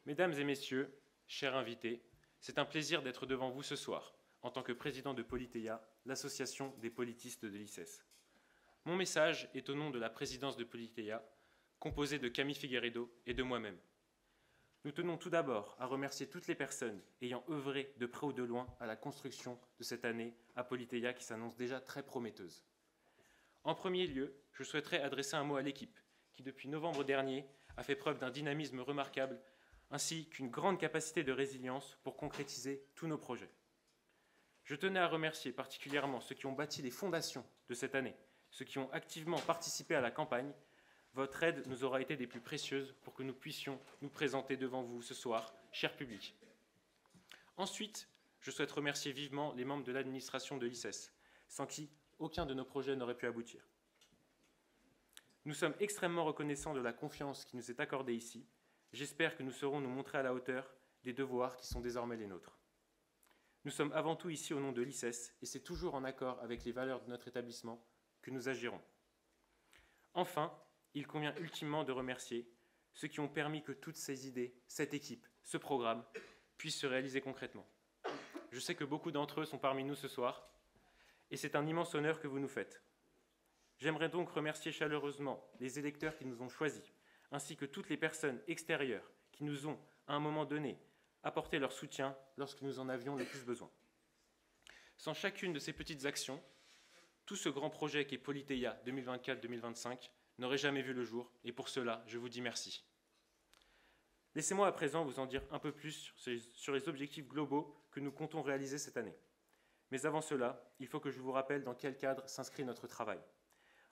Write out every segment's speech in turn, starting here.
Mesdames et messieurs, chers invités, c'est un plaisir d'être devant vous ce soir, en tant que président de Politeia, l'association des politistes de l'ICES. Mon message est au nom de la présidence de Politeia, composée de Camille Figueiredo et de moi-même. Nous tenons tout d'abord à remercier toutes les personnes ayant œuvré de près ou de loin à la construction de cette année à Politeia qui s'annonce déjà très prometteuse. En premier lieu, je souhaiterais adresser un mot à l'équipe qui, depuis novembre dernier, a fait preuve d'un dynamisme remarquable ainsi qu'une grande capacité de résilience pour concrétiser tous nos projets. Je tenais à remercier particulièrement ceux qui ont bâti les fondations de cette année, ceux qui ont activement participé à la campagne. Votre aide nous aura été des plus précieuses pour que nous puissions nous présenter devant vous ce soir, cher public. Ensuite, je souhaite remercier vivement les membres de l'administration de l'ICES, sans qui aucun de nos projets n'aurait pu aboutir. Nous sommes extrêmement reconnaissants de la confiance qui nous est accordée ici. J'espère que nous saurons nous montrer à la hauteur des devoirs qui sont désormais les nôtres. Nous sommes avant tout ici au nom de l'ICES et c'est toujours en accord avec les valeurs de notre établissement que nous agirons. Enfin, il convient ultimement de remercier ceux qui ont permis que toutes ces idées, cette équipe, ce programme puissent se réaliser concrètement. Je sais que beaucoup d'entre eux sont parmi nous ce soir et c'est un immense honneur que vous nous faites. J'aimerais donc remercier chaleureusement les électeurs qui nous ont choisis, ainsi que toutes les personnes extérieures qui nous ont, à un moment donné, apporté leur soutien lorsque nous en avions le plus besoin. Sans chacune de ces petites actions, tout ce grand projet qu'est Politeia 2024-2025 n'aurait jamais vu le jour, et pour cela, je vous dis merci. Laissez-moi à présent vous en dire un peu plus sur les objectifs globaux que nous comptons réaliser cette année. Mais avant cela, il faut que je vous rappelle dans quel cadre s'inscrit notre travail,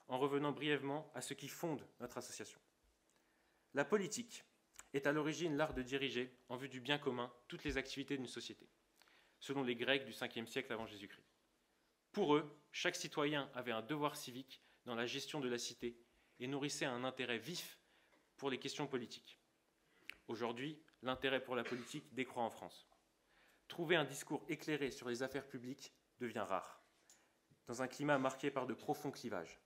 en revenant brièvement à ce qui fonde notre association. La politique est à l'origine l'art de diriger, en vue du bien commun, toutes les activités d'une société, selon les Grecs du 5e siècle avant Jésus-Christ. Pour eux, chaque citoyen avait un devoir civique dans la gestion de la cité et nourrissait un intérêt vif pour les questions politiques. Aujourd'hui, l'intérêt pour la politique décroît en France. Trouver un discours éclairé sur les affaires publiques devient rare, dans un climat marqué par de profonds clivages.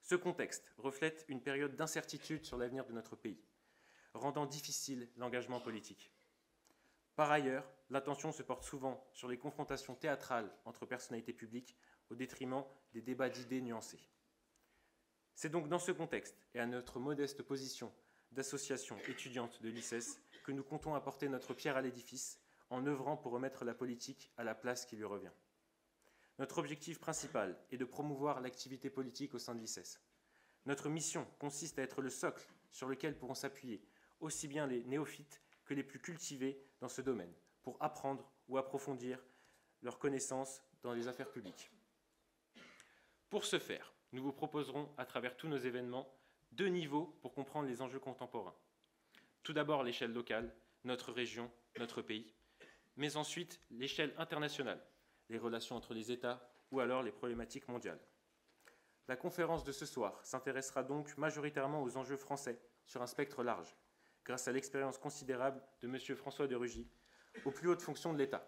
Ce contexte reflète une période d'incertitude sur l'avenir de notre pays, rendant difficile l'engagement politique. Par ailleurs, l'attention se porte souvent sur les confrontations théâtrales entre personnalités publiques au détriment des débats d'idées nuancés. C'est donc dans ce contexte et à notre modeste position d'association étudiante de l'ICES que nous comptons apporter notre pierre à l'édifice en œuvrant pour remettre la politique à la place qui lui revient. Notre objectif principal est de promouvoir l'activité politique au sein de l'ICES. Notre mission consiste à être le socle sur lequel pourront s'appuyer aussi bien les néophytes que les plus cultivés dans ce domaine, pour apprendre ou approfondir leurs connaissances dans les affaires publiques. Pour ce faire, nous vous proposerons, à travers tous nos événements, 2 niveaux pour comprendre les enjeux contemporains. Tout d'abord l'échelle locale, notre région, notre pays, mais ensuite l'échelle internationale, les relations entre les États ou alors les problématiques mondiales. La conférence de ce soir s'intéressera donc majoritairement aux enjeux français sur un spectre large, grâce à l'expérience considérable de M. François de Rugy, aux plus hautes fonctions de l'État.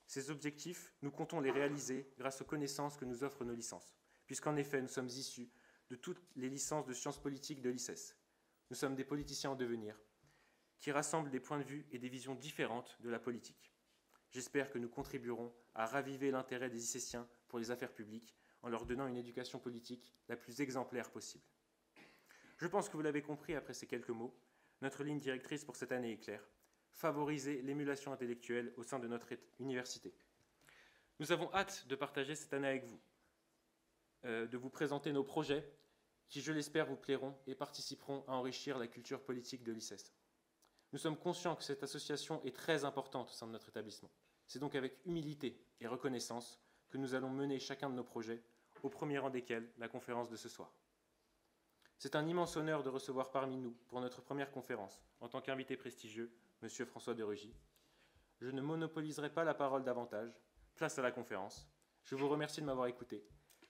Ces objectifs, nous comptons les réaliser grâce aux connaissances que nous offrent nos licences, puisqu'en effet, nous sommes issus de toutes les licences de sciences politiques de l'ICES. Nous sommes des politiciens en devenir, qui rassemblent des points de vue et des visions différentes de la politique. J'espère que nous contribuerons à raviver l'intérêt des ICESiens pour les affaires publiques en leur donnant une éducation politique la plus exemplaire possible. Je pense que vous l'avez compris après ces quelques mots, notre ligne directrice pour cette année est claire: favoriser l'émulation intellectuelle au sein de notre université. Nous avons hâte de partager cette année avec vous, de vous présenter nos projets qui, je l'espère, vous plairont et participeront à enrichir la culture politique de l'ICES. Nous sommes conscients que cette association est très importante au sein de notre établissement. C'est donc avec humilité et reconnaissance que nous allons mener chacun de nos projets, au premier rang desquels la conférence de ce soir. C'est un immense honneur de recevoir parmi nous, pour notre première conférence, en tant qu'invité prestigieux, M. François de Rugy. Je ne monopoliserai pas la parole davantage. Place à la conférence. Je vous remercie de m'avoir écouté.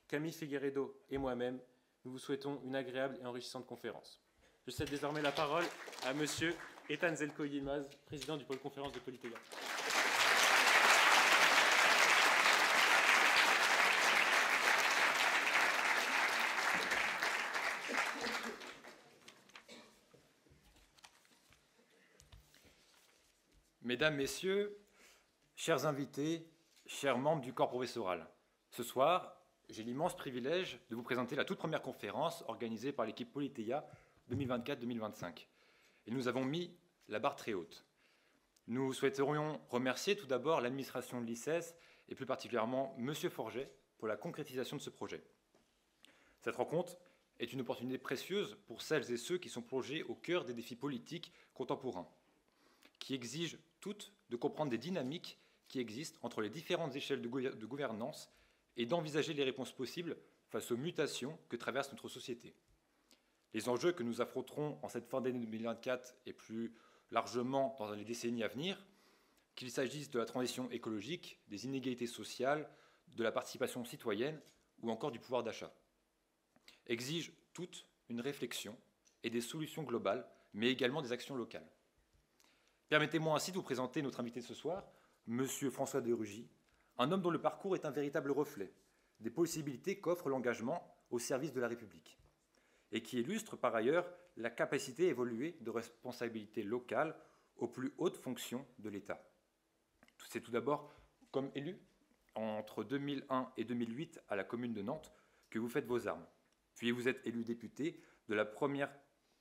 Camille Figueiredo et moi-même, nous vous souhaitons une agréable et enrichissante conférence. Je cède désormais la parole à M. Ethan Zelko-Yilmaz, président du pôle conférence de Politeia. Mesdames, Messieurs, chers invités, chers membres du corps professoral, ce soir, j'ai l'immense privilège de vous présenter la toute première conférence organisée par l'équipe Politeia 2024-2025. Et nous avons mis la barre très haute. Nous souhaiterions remercier tout d'abord l'administration de l'ICES et plus particulièrement M. Forget pour la concrétisation de ce projet. Cette rencontre est une opportunité précieuse pour celles et ceux qui sont plongés au cœur des défis politiques contemporains, qui exigent toutes de comprendre des dynamiques qui existent entre les différentes échelles de gouvernance et d'envisager les réponses possibles face aux mutations que traverse notre société. Les enjeux que nous affronterons en cette fin d'année 2024 et plus largement dans les décennies à venir, qu'il s'agisse de la transition écologique, des inégalités sociales, de la participation citoyenne ou encore du pouvoir d'achat, exigent toute une réflexion et des solutions globales, mais également des actions locales. Permettez-moi ainsi de vous présenter notre invité de ce soir, M. François de Rugy, un homme dont le parcours est un véritable reflet des possibilités qu'offre l'engagement au service de la République et qui illustre par ailleurs la capacité évoluée de responsabilité locale aux plus hautes fonctions de l'État. C'est tout d'abord comme élu entre 2001 et 2008 à la commune de Nantes que vous faites vos armes. Puis vous êtes élu député de la première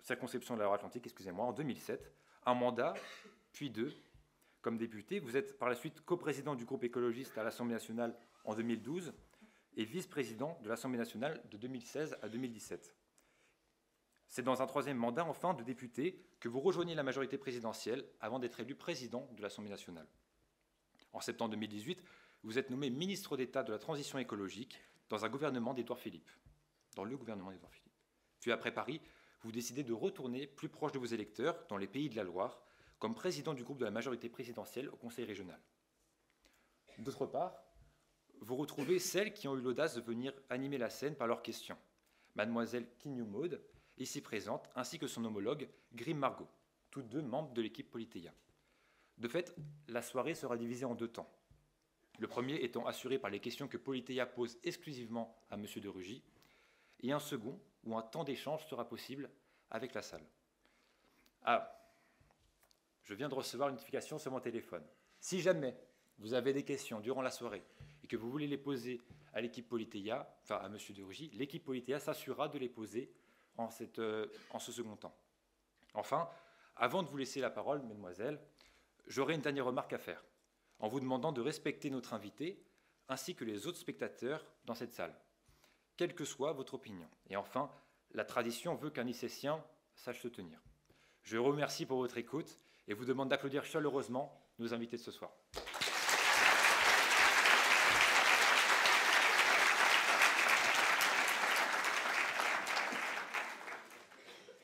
circonscription de la Loire-Atlantique, en 2007, un mandat, puis deux. Comme député, vous êtes par la suite coprésident du groupe écologiste à l'Assemblée nationale en 2012 et vice-président de l'Assemblée nationale de 2016 à 2017. C'est dans un troisième mandat, enfin, de député que vous rejoignez la majorité présidentielle avant d'être élu président de l'Assemblée nationale. En septembre 2018, vous êtes nommé ministre d'État de la Transition écologique dans un gouvernement d'Édouard Philippe, dans le gouvernement d'Édouard Philippe. Puis après Paris, vous décidez de retourner plus proche de vos électeurs dans les Pays de la Loire, comme président du groupe de la majorité présidentielle au Conseil régional. D'autre part, vous retrouvez celles qui ont eu l'audace de venir animer la scène par leurs questions. Mademoiselle Quignou-Maude, ici présente, ainsi que son homologue Grim Margot, tous deux membres de l'équipe Politeia. De fait, la soirée sera divisée en deux temps. Le premier étant assuré par les questions que Politeia pose exclusivement à M. de Rugy, et un second où un temps d'échange sera possible avec la salle. Ah, je viens de recevoir une notification sur mon téléphone. Si jamais vous avez des questions durant la soirée et que vous voulez les poser à l'équipe Politeia, enfin à M. de Rugy, l'équipe Politeia s'assurera de les poser en ce second temps. Enfin, avant de vous laisser la parole, mesdemoiselles, j'aurai une dernière remarque à faire, en vous demandant de respecter notre invité ainsi que les autres spectateurs dans cette salle, quelle que soit votre opinion. Et enfin, la tradition veut qu'un Icécien sache se tenir. Je vous remercie pour votre écoute et vous demande d'applaudir chaleureusement nos invités de ce soir.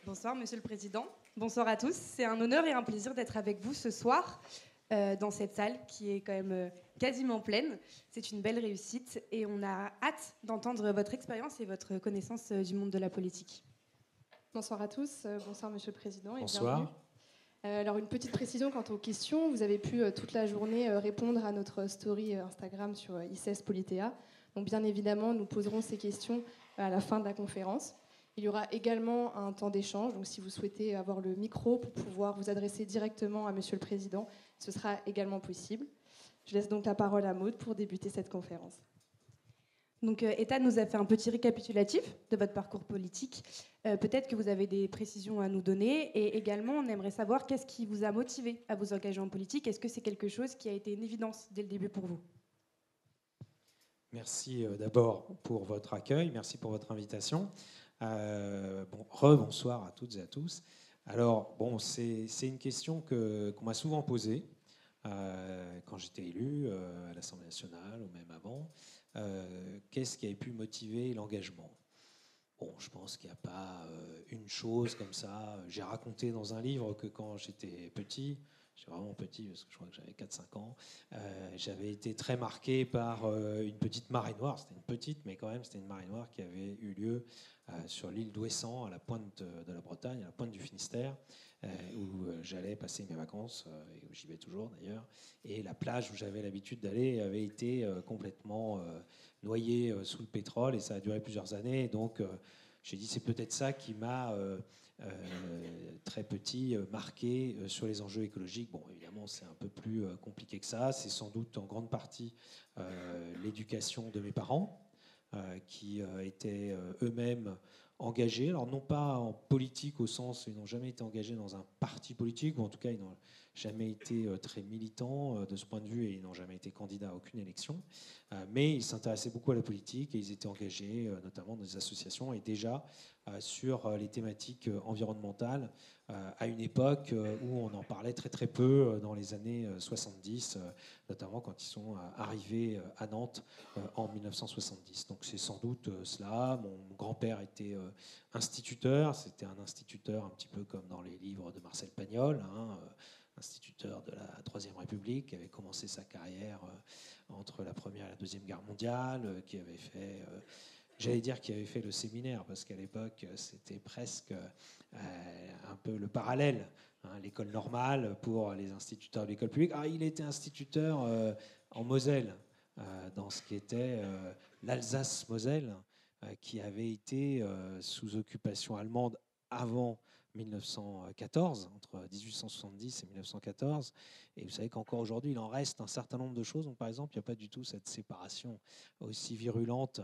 Bonsoir, Monsieur le Président. Bonsoir à tous. C'est un honneur et un plaisir d'être avec vous ce soir dans cette salle qui est quand même quasiment pleine. C'est une belle réussite et on a hâte d'entendre votre expérience et votre connaissance du monde de la politique. Bonsoir à tous. Bonsoir, Monsieur le Président. Et bonsoir. Bienvenue. Alors, une petite précision quant aux questions. Vous avez pu toute la journée répondre à notre story Instagram sur ICES Politeia. Donc, bien évidemment, nous poserons ces questions à la fin de la conférence. Il y aura également un temps d'échange. Donc, si vous souhaitez avoir le micro pour pouvoir vous adresser directement à Monsieur le Président, ce sera également possible. Je laisse donc la parole à Maude pour débuter cette conférence. Donc, Ethan nous a fait un petit récapitulatif de votre parcours politique. Peut-être que vous avez des précisions à nous donner. Et également, on aimerait savoir qu'est-ce qui vous a motivé à vous engager en politique. Est-ce que c'est quelque chose qui a été une évidence dès le début pour vous ? Merci d'abord pour votre accueil. Merci pour votre invitation. Rebonsoir à toutes et à tous. Alors, c'est une question qu'on m'a souvent posée quand j'étais élu à l'Assemblée nationale ou même avant. Qu'est-ce qui a pu motiver l'engagement ? Je pense qu'il n'y a pas une chose comme ça. J'ai raconté dans un livre que quand j'étais petit, j'étais vraiment petit parce que je crois que j'avais 4-5 ans, j'avais été très marqué par une petite marée noire. C'était une petite, mais quand même, c'était une marée noire qui avait eu lieu sur l'île d'Ouessant, à la pointe de la Bretagne, à la pointe du Finistère, où j'allais passer mes vacances, et où j'y vais toujours d'ailleurs. Et la plage où j'avais l'habitude d'aller avait été complètement noyée sous le pétrole, et ça a duré plusieurs années. Donc j'ai dit, c'est peut-être ça qui m'a très petit marqué sur les enjeux écologiques. Bon, évidemment, bon, c'est un peu plus compliqué que ça. C'est sans doute en grande partie l'éducation de mes parents, qui étaient eux-mêmes engagés. Alors non pas en politique au sens, ils n'ont jamais été engagés dans un parti politique, ou en tout cas ils n'ont jamais été très militants de ce point de vue, et ils n'ont jamais été candidats à aucune élection. Mais ils s'intéressaient beaucoup à la politique et ils étaient engagés notamment dans des associations et déjà sur les thématiques environnementales à une époque où on en parlait très très peu dans les années 70, notamment quand ils sont arrivés à Nantes en 1970. Donc c'est sans doute cela. Mon grand-père était instituteur, c'était un instituteur un petit peu comme dans les livres de Marcel Pagnol, hein, instituteur de la Troisième République, qui avait commencé sa carrière entre la Première et la Deuxième Guerre mondiale, qui avait fait, j'allais dire qui avait fait le séminaire, parce qu'à l'époque, c'était presque un peu le parallèle, hein, l'école normale pour les instituteurs de l'école publique. Ah, il était instituteur en Moselle, dans ce qui était l'Alsace-Moselle, qui avait été sous occupation allemande avant 1914, entre 1870 et 1914. Et vous savez qu'encore aujourd'hui, il en reste un certain nombre de choses. Donc, par exemple, il n'y a pas du tout cette séparation aussi virulente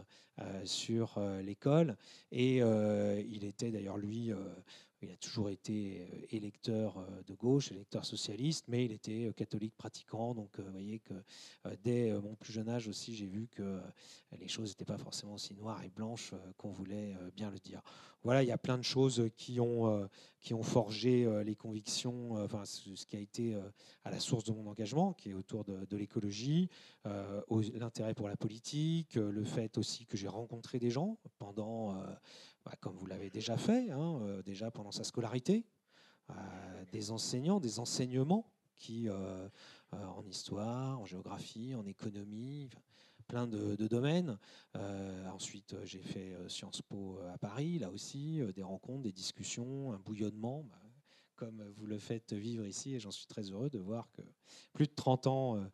sur l'école. Et il était d'ailleurs, lui, il a toujours été électeur de gauche, électeur socialiste, mais il était catholique pratiquant. Donc, vous voyez que dès mon plus jeune âge aussi, j'ai vu que les choses n'étaient pas forcément aussi noires et blanches qu'on voulait bien le dire. Voilà, il y a plein de choses qui ont forgé les convictions, enfin, ce qui a été à la source de mon engagement, qui est autour de l'écologie, l'intérêt pour la politique, le fait aussi que j'ai rencontré des gens pendant, comme vous l'avez déjà fait, hein, déjà pendant sa scolarité, des enseignants, des enseignements qui, en histoire, en géographie, en économie, plein de domaines. Ensuite, j'ai fait Sciences Po à Paris, là aussi, des rencontres, des discussions, un bouillonnement, comme vous le faites vivre ici, et j'en suis très heureux de voir que plus de 30 ans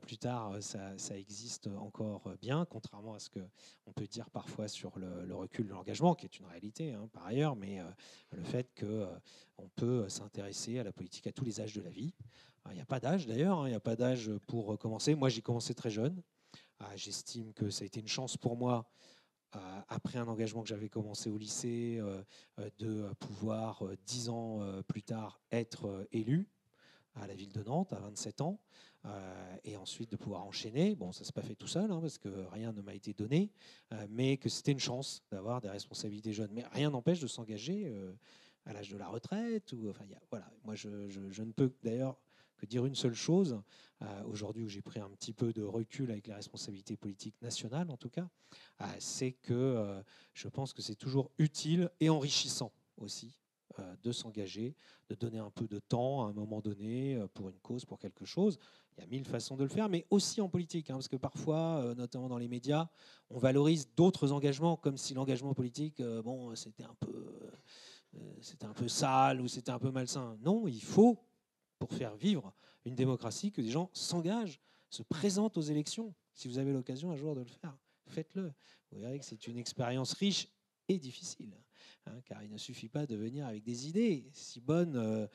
plus tard, ça existe encore bien, contrairement à ce qu'on peut dire parfois sur le recul de l'engagement, qui est une réalité hein, par ailleurs, mais le fait qu'on peut s'intéresser à la politique à tous les âges de la vie. Il n'y a pas d'âge d'ailleurs, hein, il n'y a pas d'âge pour commencer. Moi, j'ai commencé très jeune. J'estime que ça a été une chance pour moi, après un engagement que j'avais commencé au lycée, de pouvoir, 10 ans plus tard, être élu à la ville de Nantes à 27 ans, et ensuite de pouvoir enchaîner. Bon, ça ne s'est pas fait tout seul, hein, parce que rien ne m'a été donné, mais que c'était une chance d'avoir des responsabilités jeunes. Mais rien n'empêche de s'engager à l'âge de la retraite. Enfin, voilà. Moi, je ne peux d'ailleurs que dire une seule chose, aujourd'hui où j'ai pris un petit peu de recul avec les responsabilités politiques nationales en tout cas, c'est que je pense que c'est toujours utile et enrichissant aussi de s'engager, de donner un peu de temps à un moment donné pour une cause, pour quelque chose. Il y a 1000 façons de le faire, mais aussi en politique, hein, parce que parfois, notamment dans les médias, on valorise d'autres engagements comme si l'engagement politique, bon, c'était un peu sale ou c'était un peu malsain. Non, il faut, pour faire vivre une démocratie, que des gens s'engagent, se présentent aux élections. Si vous avez l'occasion un jour de le faire, faites-le. Vous verrez que c'est une expérience riche et difficile, hein, car il ne suffit pas de venir avec des idées, si bonnes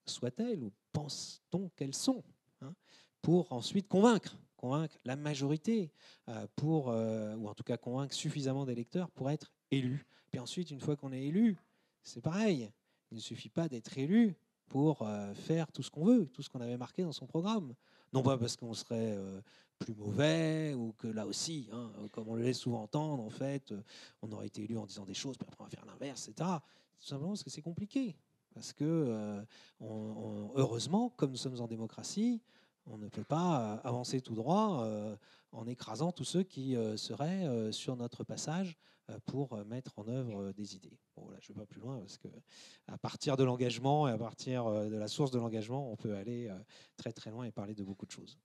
soient-elles, ou pense-t-on qu'elles sont, hein, pour ensuite convaincre la majorité, ou en tout cas convaincre suffisamment d'électeurs pour être élu. Puis ensuite, une fois qu'on est élu, c'est pareil. Il ne suffit pas d'être élu pour faire tout ce qu'on veut, tout ce qu'on avait marqué dans son programme. Non pas parce qu'on serait plus mauvais, ou que là aussi, hein, comme on le laisse souvent entendre, en fait, on aurait été élu en disant des choses, puis après on va faire l'inverse, etc. Tout simplement parce que c'est compliqué. Parce que, heureusement, comme nous sommes en démocratie, on ne peut pas avancer tout droit en écrasant tous ceux qui seraient sur notre passage pour mettre en œuvre des idées. Bon, là, je ne vais pas plus loin parce qu'à partir de l'engagement et à partir de la source de l'engagement, on peut aller très très loin et parler de beaucoup de choses.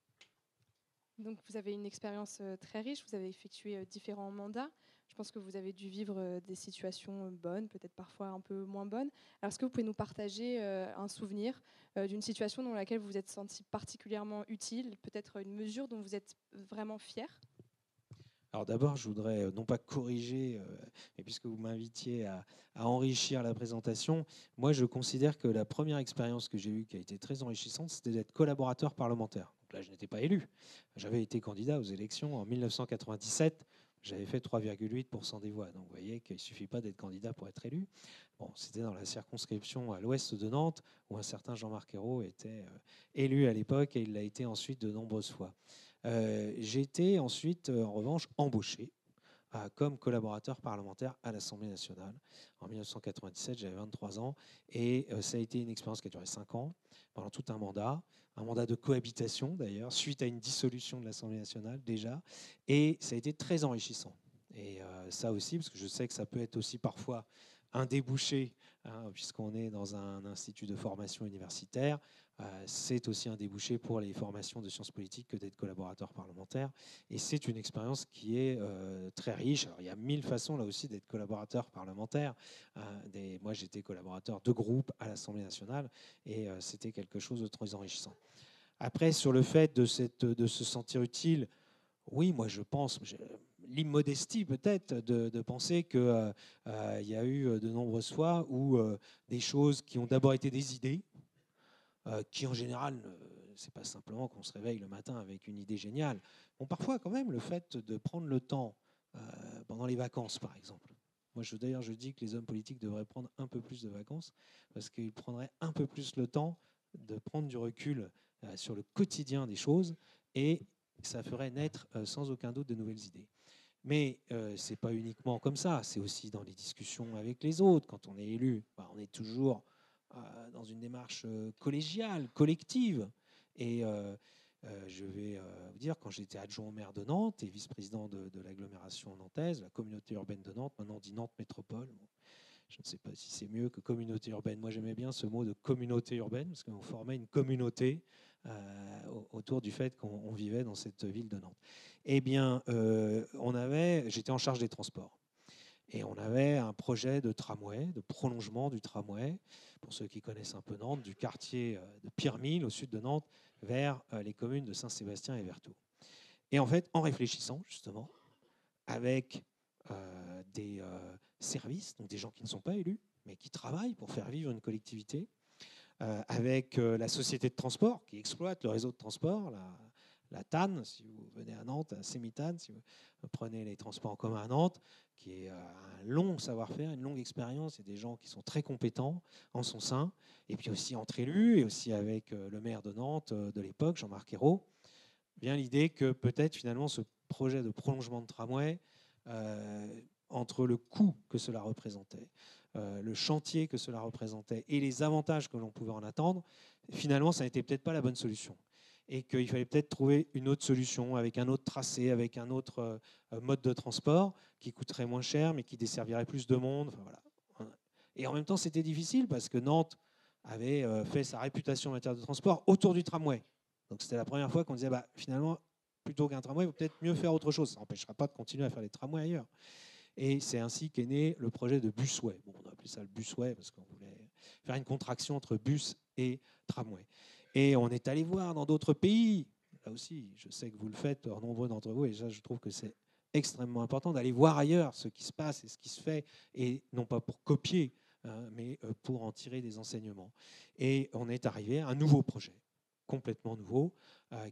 Donc vous avez une expérience très riche, vous avez effectué différents mandats. Je pense que vous avez dû vivre des situations bonnes, peut-être parfois un peu moins bonnes. Alors est-ce que vous pouvez nous partager un souvenir d'une situation dans laquelle vous vous êtes senti particulièrement utile, peut-être une mesure dont vous êtes vraiment fier ? Alors d'abord, je voudrais non pas corriger, mais puisque vous m'invitiez à enrichir la présentation, moi je considère que la première expérience que j'ai eue qui a été très enrichissante, c'était d'être collaborateur parlementaire. Donc là, je n'étais pas élu. J'avais été candidat aux élections en 1997. J'avais fait 3,8% des voix. Donc vous voyez qu'il ne suffit pas d'être candidat pour être élu. Bon, c'était dans la circonscription à l'ouest de Nantes, où un certain Jean-Marc Ayrault était élu à l'époque, et il l'a été ensuite de nombreuses fois. J'ai été ensuite, en revanche, embauché comme collaborateur parlementaire à l'Assemblée nationale. En 1997, j'avais 23 ans, et ça a été une expérience qui a duré 5 ans, pendant tout un mandat de cohabitation d'ailleurs, suite à une dissolution de l'Assemblée nationale déjà, et ça a été très enrichissant. Et ça aussi, parce que je sais que ça peut être aussi parfois un débouché, hein, puisqu'on est dans un institut de formation universitaire, c'est aussi un débouché pour les formations de sciences politiques que d'être collaborateur parlementaire. Et c'est une expérience qui est très riche. Alors, il y a 1000 façons là aussi d'être collaborateur parlementaire. Moi, j'étais collaborateur de groupe à l'Assemblée nationale, et c'était quelque chose de très enrichissant. Après, sur le fait de se sentir utile, oui, moi je pense, l'immodestie peut-être de penser qu'il y a eu de nombreuses fois où des choses qui ont d'abord été des idées, qui en général, c'est pas simplement qu'on se réveille le matin avec une idée géniale. Bon, parfois quand même, le fait de prendre le temps pendant les vacances, par exemple. Moi, d'ailleurs, je dis que les hommes politiques devraient prendre un peu plus de vacances parce qu'ils prendraient un peu plus le temps de prendre du recul sur le quotidien des choses, et ça ferait naître sans aucun doute de nouvelles idées. Mais ce n'est pas uniquement comme ça, c'est aussi dans les discussions avec les autres. Quand on est élu, on est toujours dans une démarche collégiale, collective. Et je vais vous dire, quand j'étais adjoint au maire de Nantes et vice-président de l'agglomération nantaise, la communauté urbaine de Nantes, maintenant on dit Nantes Métropole. Bon, je ne sais pas si c'est mieux que communauté urbaine. Moi, j'aimais bien ce mot de communauté urbaine, parce qu'on formait une communauté autour du fait qu'on vivait dans cette ville de Nantes. Eh bien, j'étais en charge des transports. Et on avait un projet de tramway, de prolongement du tramway, pour ceux qui connaissent un peu Nantes, du quartier de Pirmil, au sud de Nantes, vers les communes de Saint-Sébastien et Vertou. Et en fait, en réfléchissant justement, avec des services, donc des gens qui ne sont pas élus, mais qui travaillent pour faire vivre une collectivité, avec la société de transport qui exploite le réseau de transport, la TAN, si vous venez à Nantes, la Sémitane, si vous prenez les transports en commun à Nantes, qui est un long savoir-faire, une longue expérience, et des gens qui sont très compétents en son sein, et puis aussi entre élus, et aussi avec le maire de Nantes de l'époque, Jean-Marc Ayrault, vient l'idée que peut-être finalement ce projet de prolongement de tramway, entre le coût que cela représentait, le chantier que cela représentait et les avantages que l'on pouvait en attendre, finalement ça n'était peut-être pas la bonne solution. Et qu'il fallait peut-être trouver une autre solution avec un autre tracé, avec un autre mode de transport qui coûterait moins cher mais qui desservirait plus de monde. Enfin, voilà. Et en même temps, c'était difficile parce que Nantes avait fait sa réputation en matière de transport autour du tramway. Donc c'était la première fois qu'on disait finalement, plutôt qu'un tramway, il faut peut-être mieux faire autre chose. Ça n'empêchera pas de continuer à faire les tramways ailleurs. Et c'est ainsi qu'est né le projet de Busway. Bon, on a appelé ça le Busway parce qu'on voulait faire une contraction entre bus et tramway. Et on est allé voir dans d'autres pays. Là aussi, je sais que vous le faites, nombreux d'entre vous, et ça, je trouve que c'est extrêmement important d'aller voir ailleurs ce qui se passe et ce qui se fait, et non pas pour copier, mais pour en tirer des enseignements. Et on est arrivé à un nouveau projet, complètement nouveau,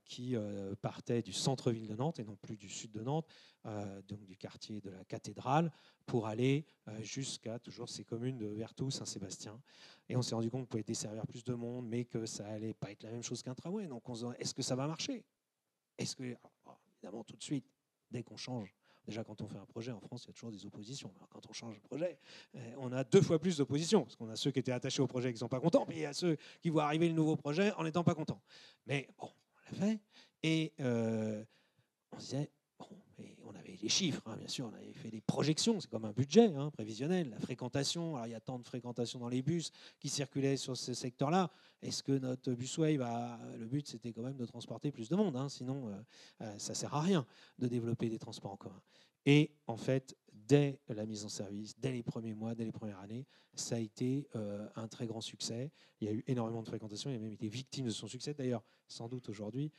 qui partait du centre-ville de Nantes et non plus du sud de Nantes, donc du quartier de la Cathédrale, pour aller jusqu'à toujours ces communes de Vertou, Saint-Sébastien. Et on s'est rendu compte qu'on pouvait desservir plus de monde, mais que ça allait pas être la même chose qu'un tramway. Donc on se dit, est-ce que ça va marcher? Est-ce que, alors, évidemment, tout de suite, dès qu'on change, déjà quand on fait un projet en France, il y a toujours des oppositions. Alors, quand on change de projet, on a 2 fois plus d'oppositions, parce qu'on a ceux qui étaient attachés au projet qui ne sont pas contents, puis il y a ceux qui voient arriver le nouveau projet en n'étant pas contents. Mais bon, on l'a fait, et on se disait, bon, et on avait les chiffres, hein, bien sûr, on avait fait des projections, c'est comme un budget prévisionnel, la fréquentation, alors il y a tant de fréquentation dans les bus qui circulaient sur ce secteur-là, est-ce que notre Busway, le but c'était quand même de transporter plus de monde, sinon ça ne sert à rien de développer des transports en commun. Et en fait, dès la mise en service, dès les premiers mois, dès les premières années. Ça a été un très grand succès. Il y a eu énormément de fréquentation, il a même été victime de son succès. D'ailleurs, sans doute aujourd'hui,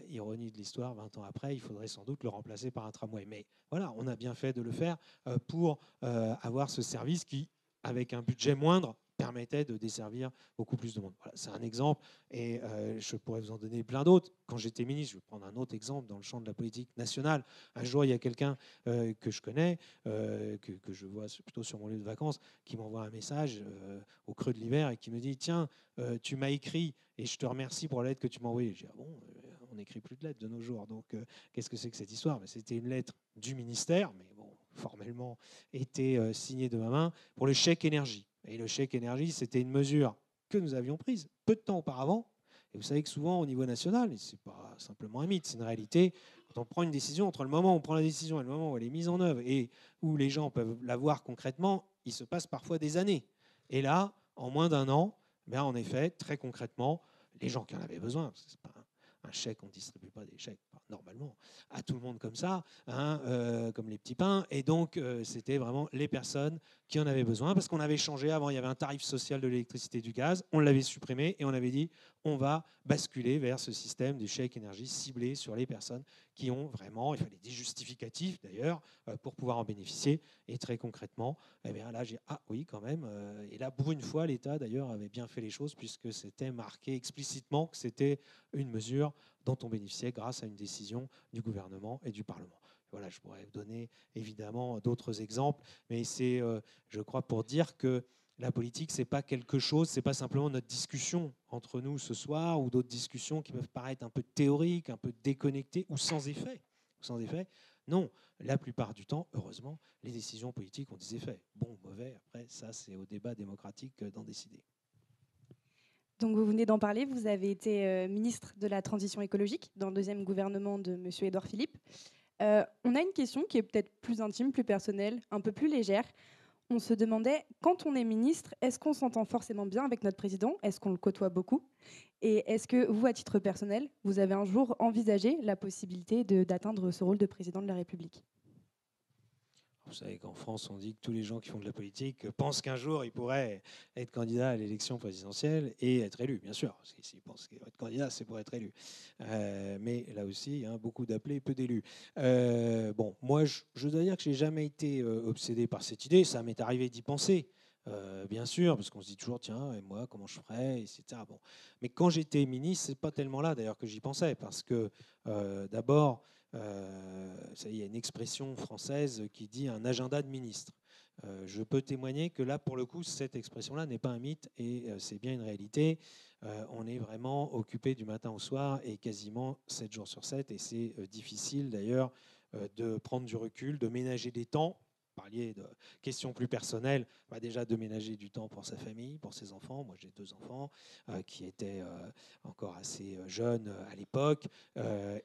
ironie de l'histoire, 20 ans après, il faudrait sans doute le remplacer par un tramway. Mais voilà, on a bien fait de le faire pour avoir ce service qui, avec un budget moindre, permettait de desservir beaucoup plus de monde. Voilà, c'est un exemple, et je pourrais vous en donner plein d'autres. Quand j'étais ministre, je vais prendre un autre exemple dans le champ de la politique nationale. Un jour, il y a quelqu'un que je connais, que je vois plutôt sur mon lieu de vacances, qui m'envoie un message au creux de l'hiver et qui me dit « Tiens, tu m'as écrit et je te remercie pour la lettre que tu m'as envoyée. » Je dis « Ah bon, on n'écrit plus de lettres de nos jours, donc qu'est-ce que c'est que cette histoire ?» C'était une lettre du ministère, mais bon, formellement était signée de ma main, pour le chèque énergie. Et le chèque énergie, c'était une mesure que nous avions prise peu de temps auparavant. Et vous savez que souvent, au niveau national, et ce n'est pas simplement un mythe, c'est une réalité, quand on prend une décision, entre le moment où on prend la décision et le moment où elle est mise en œuvre et où les gens peuvent la voir concrètement, il se passe parfois des années. Et là, en moins d'un an, en effet, très concrètement, les gens qui en avaient besoin, parce que c'est pas un chèque, on ne distribue pas des chèques normalement à tout le monde comme ça, comme les petits pains. Et donc, c'était vraiment les personnes qui en avaient besoin, parce qu'on avait changé. Avant, il y avait un tarif social de l'électricité et du gaz. On l'avait supprimé et on avait dit on va basculer vers ce système du chèque énergie ciblé sur les personnes qui ont vraiment, il fallait des justificatifs d'ailleurs, pour pouvoir en bénéficier. Et très concrètement, là, j'ai ah oui, quand même. Et là, pour une fois, l'État d'ailleurs avait bien fait les choses, puisque c'était marqué explicitement que c'était une mesure dont on bénéficiait grâce à une décision du gouvernement et du Parlement. Voilà, je pourrais vous donner évidemment d'autres exemples, mais c'est, je crois, pour dire que la politique, c'est pas quelque chose, c'est pas simplement notre discussion entre nous ce soir ou d'autres discussions qui peuvent paraître un peu théoriques, un peu déconnectées ou sans effet. Sans effet. Non, la plupart du temps, heureusement, les décisions politiques ont des effets. Bon ou mauvais, après, ça, c'est au débat démocratique d'en décider. Donc vous venez d'en parler, vous avez été ministre de la Transition écologique dans le deuxième gouvernement de M. Édouard Philippe. On a une question qui est peut-être plus intime, plus personnelle, un peu plus légère. On se demandait, quand on est ministre, est-ce qu'on s'entend forcément bien avec notre président? Est-ce qu'on le côtoie beaucoup? Et est-ce que vous, à titre personnel, vous avez un jour envisagé la possibilité d'atteindre ce rôle de président de la République? Vous savez qu'en France, on dit que tous les gens qui font de la politique pensent qu'un jour, ils pourraient être candidats à l'élection présidentielle et être élus, bien sûr. Parce que s'ils pensent qu'être candidat, c'est pour être élu. Mais là aussi, beaucoup d'appelés, peu d'élus. Bon, moi, je dois dire que je n'ai jamais été obsédé par cette idée. Ça m'est arrivé d'y penser. Bien sûr, parce qu'on se dit toujours, tiens, et moi, comment je ferais, etc. Bon. Mais quand j'étais ministre, c'est pas tellement là, d'ailleurs, que j'y pensais, parce que, d'abord, il y a une expression française qui dit un agenda de ministre. Je peux témoigner que là, pour le coup, cette expression-là n'est pas un mythe, et c'est bien une réalité. On est vraiment occupé du matin au soir, et quasiment 7 jours sur 7, et c'est difficile, d'ailleurs, de prendre du recul, de ménager des temps. Vous parliez de questions plus personnelles, déjà de ménager du temps pour sa famille, pour ses enfants. Moi, j'ai 2 enfants qui étaient encore assez jeunes à l'époque.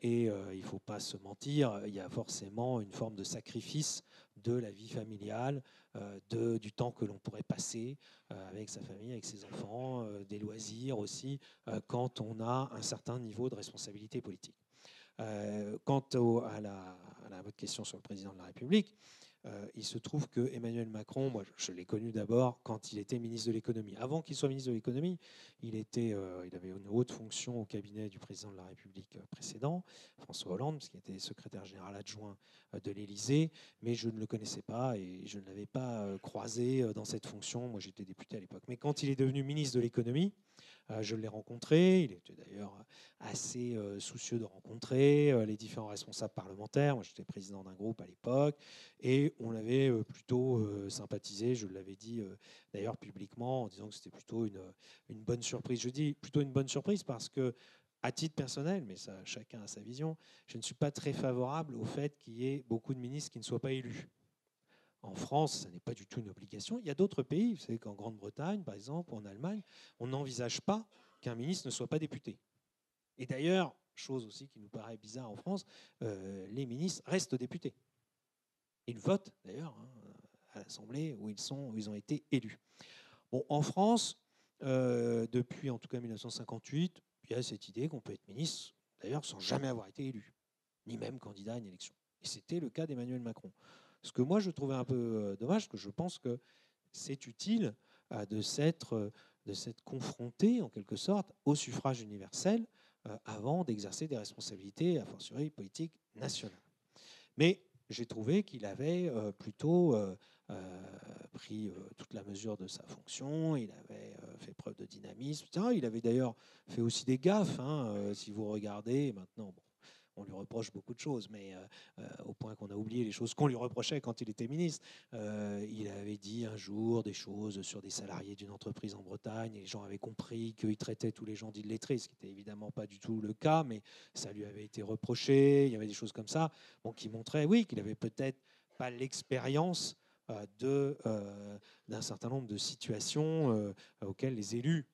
Et il ne faut pas se mentir, il y a forcément une forme de sacrifice de la vie familiale, du temps que l'on pourrait passer avec sa famille, avec ses enfants, des loisirs aussi, quand on a un certain niveau de responsabilité politique. Quant à votre question sur le président de la République, il se trouve que Emmanuel Macron, moi je l'ai connu d'abord quand il était ministre de l'économie. Avant qu'il soit ministre de l'économie, il avait une haute fonction au cabinet du président de la République précédent, François Hollande, qui était secrétaire général adjoint de l'Élysée, mais je ne le connaissais pas et je ne l'avais pas croisé dans cette fonction. Moi j'étais député à l'époque. Mais quand il est devenu ministre de l'économie, je l'ai rencontré. Il était d'ailleurs assez soucieux de rencontrer les différents responsables parlementaires. Moi, j'étais président d'un groupe à l'époque. Et on avait plutôt sympathisé. Je l'avais dit d'ailleurs publiquement en disant que c'était plutôt une bonne surprise. Je dis plutôt une bonne surprise parce que, à titre personnel, mais ça, chacun a sa vision, je ne suis pas très favorable au fait qu'il y ait beaucoup de ministres qui ne soient pas élus. En France, ça n'est pas du tout une obligation. Il y a d'autres pays, vous savez qu'en Grande-Bretagne, par exemple, ou en Allemagne, on n'envisage pas qu'un ministre ne soit pas député. Et d'ailleurs, chose aussi qui nous paraît bizarre en France, les ministres restent députés. Ils votent d'ailleurs à l'Assemblée où ils ont été élus. Bon, en France, depuis en tout cas 1958, il y a cette idée qu'on peut être ministre, d'ailleurs sans jamais avoir été élu, ni même candidat à une élection. Et c'était le cas d'Emmanuel Macron. Ce que moi je trouvais un peu dommage, parce que je pense que c'est utile de s'être confronté en quelque sorte au suffrage universel avant d'exercer des responsabilités, a fortiori politiques nationales. Mais j'ai trouvé qu'il avait plutôt pris toute la mesure de sa fonction, il avait fait preuve de dynamisme, etc. Il avait d'ailleurs fait aussi des gaffes, si vous regardez maintenant. Bon, on lui reproche beaucoup de choses, mais au point qu'on a oublié les choses qu'on lui reprochait quand il était ministre. Il avait dit un jour des choses sur des salariés d'une entreprise en Bretagne, et les gens avaient compris qu'il traitait tous les gens d'illettrés, ce qui n'était évidemment pas du tout le cas, mais ça lui avait été reproché. Il y avait des choses comme ça, bon, qui montraient, oui, qu'il avait peut-être pas l'expérience d'un certain nombre de situations auxquelles les élus,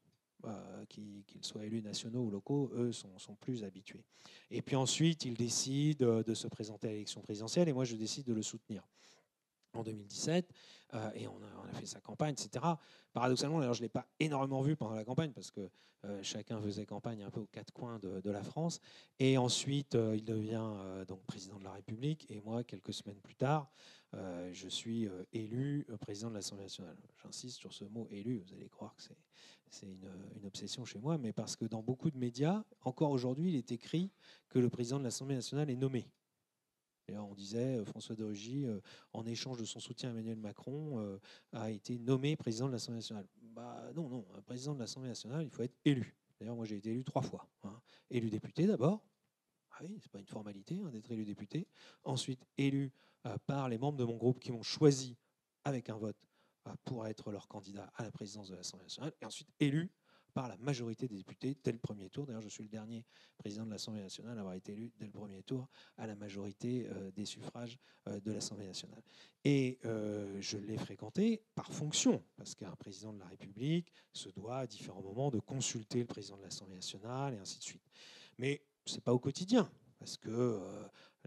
qu'ils soient élus nationaux ou locaux, eux, sont plus habitués. Et puis ensuite, il décide de se présenter à l'élection présidentielle, et moi, je décide de le soutenir en 2017, et on a fait sa campagne, etc. Paradoxalement, d'ailleurs, je ne l'ai pas énormément vu pendant la campagne, parce que chacun faisait campagne un peu aux quatre coins de la France. Et ensuite, il devient donc président de la République, et moi, quelques semaines plus tard, je suis élu président de l'Assemblée nationale. J'insiste sur ce mot élu, vous allez croire que c'est une obsession chez moi, mais parce que dans beaucoup de médias, encore aujourd'hui, il est écrit que le président de l'Assemblée nationale est nommé. D'ailleurs, on disait François de Rugy, en échange de son soutien à Emmanuel Macron, a été nommé président de l'Assemblée nationale. Non, président de l'Assemblée nationale, il faut être élu. D'ailleurs, moi, j'ai été élu 3 fois. Élu député d'abord. Ah oui, c'est pas une formalité d'être élu député. Ensuite, élu par les membres de mon groupe qui m'ont choisi avec un vote pour être leur candidat à la présidence de l'Assemblée nationale. Et ensuite, élu par la majorité des députés dès le premier tour. D'ailleurs, je suis le dernier président de l'Assemblée nationale à avoir été élu dès le premier tour à la majorité des suffrages de l'Assemblée nationale. Et je l'ai fréquenté par fonction, parce qu'un président de la République se doit à différents moments de consulter le président de l'Assemblée nationale et ainsi de suite. Mais ce n'est pas au quotidien, parce que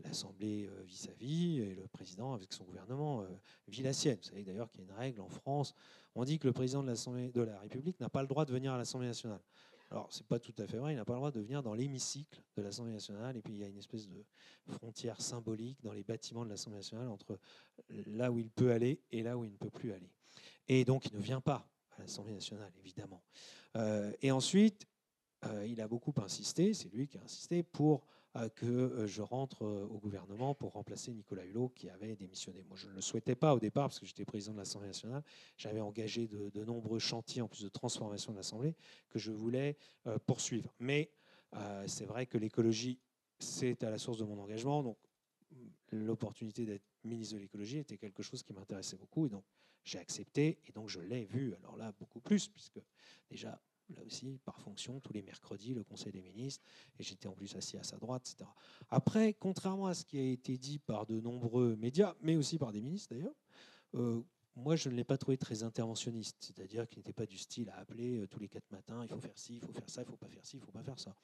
l'Assemblée vit sa vie et le président, avec son gouvernement, vit la sienne. Vous savez d'ailleurs qu'il y a une règle en France. On dit que le président de la République n'a pas le droit de venir à l'Assemblée nationale. Alors, ce n'est pas tout à fait vrai. Il n'a pas le droit de venir dans l'hémicycle de l'Assemblée nationale. Et puis, il y a une espèce de frontière symbolique dans les bâtiments de l'Assemblée nationale entre là où il peut aller et là où il ne peut plus aller. Et donc, il ne vient pas à l'Assemblée nationale, évidemment. Et ensuite, il a beaucoup insisté, c'est lui qui a insisté pour que je rentre au gouvernement pour remplacer Nicolas Hulot qui avait démissionné. Moi, je ne le souhaitais pas au départ parce que j'étais président de l'Assemblée nationale. J'avais engagé de nombreux chantiers en plus de transformation de l'Assemblée que je voulais poursuivre. Mais c'est vrai que l'écologie, c'est à la source de mon engagement. Donc, l'opportunité d'être ministre de l'écologie était quelque chose qui m'intéressait beaucoup. Et donc, j'ai accepté. Et donc, je l'ai vu, alors là, beaucoup plus, puisque déjà, là aussi, par fonction, tous les mercredis, le Conseil des ministres, et j'étais en plus assis à sa droite, etc. Après, contrairement à ce qui a été dit par de nombreux médias, mais aussi par des ministres d'ailleurs, moi, je ne l'ai pas trouvé très interventionniste, c'est-à-dire qu'il n'était pas du style à appeler tous les 4 matins, il faut faire ci, il faut faire ça, il ne faut pas faire ci, il ne faut pas faire ça.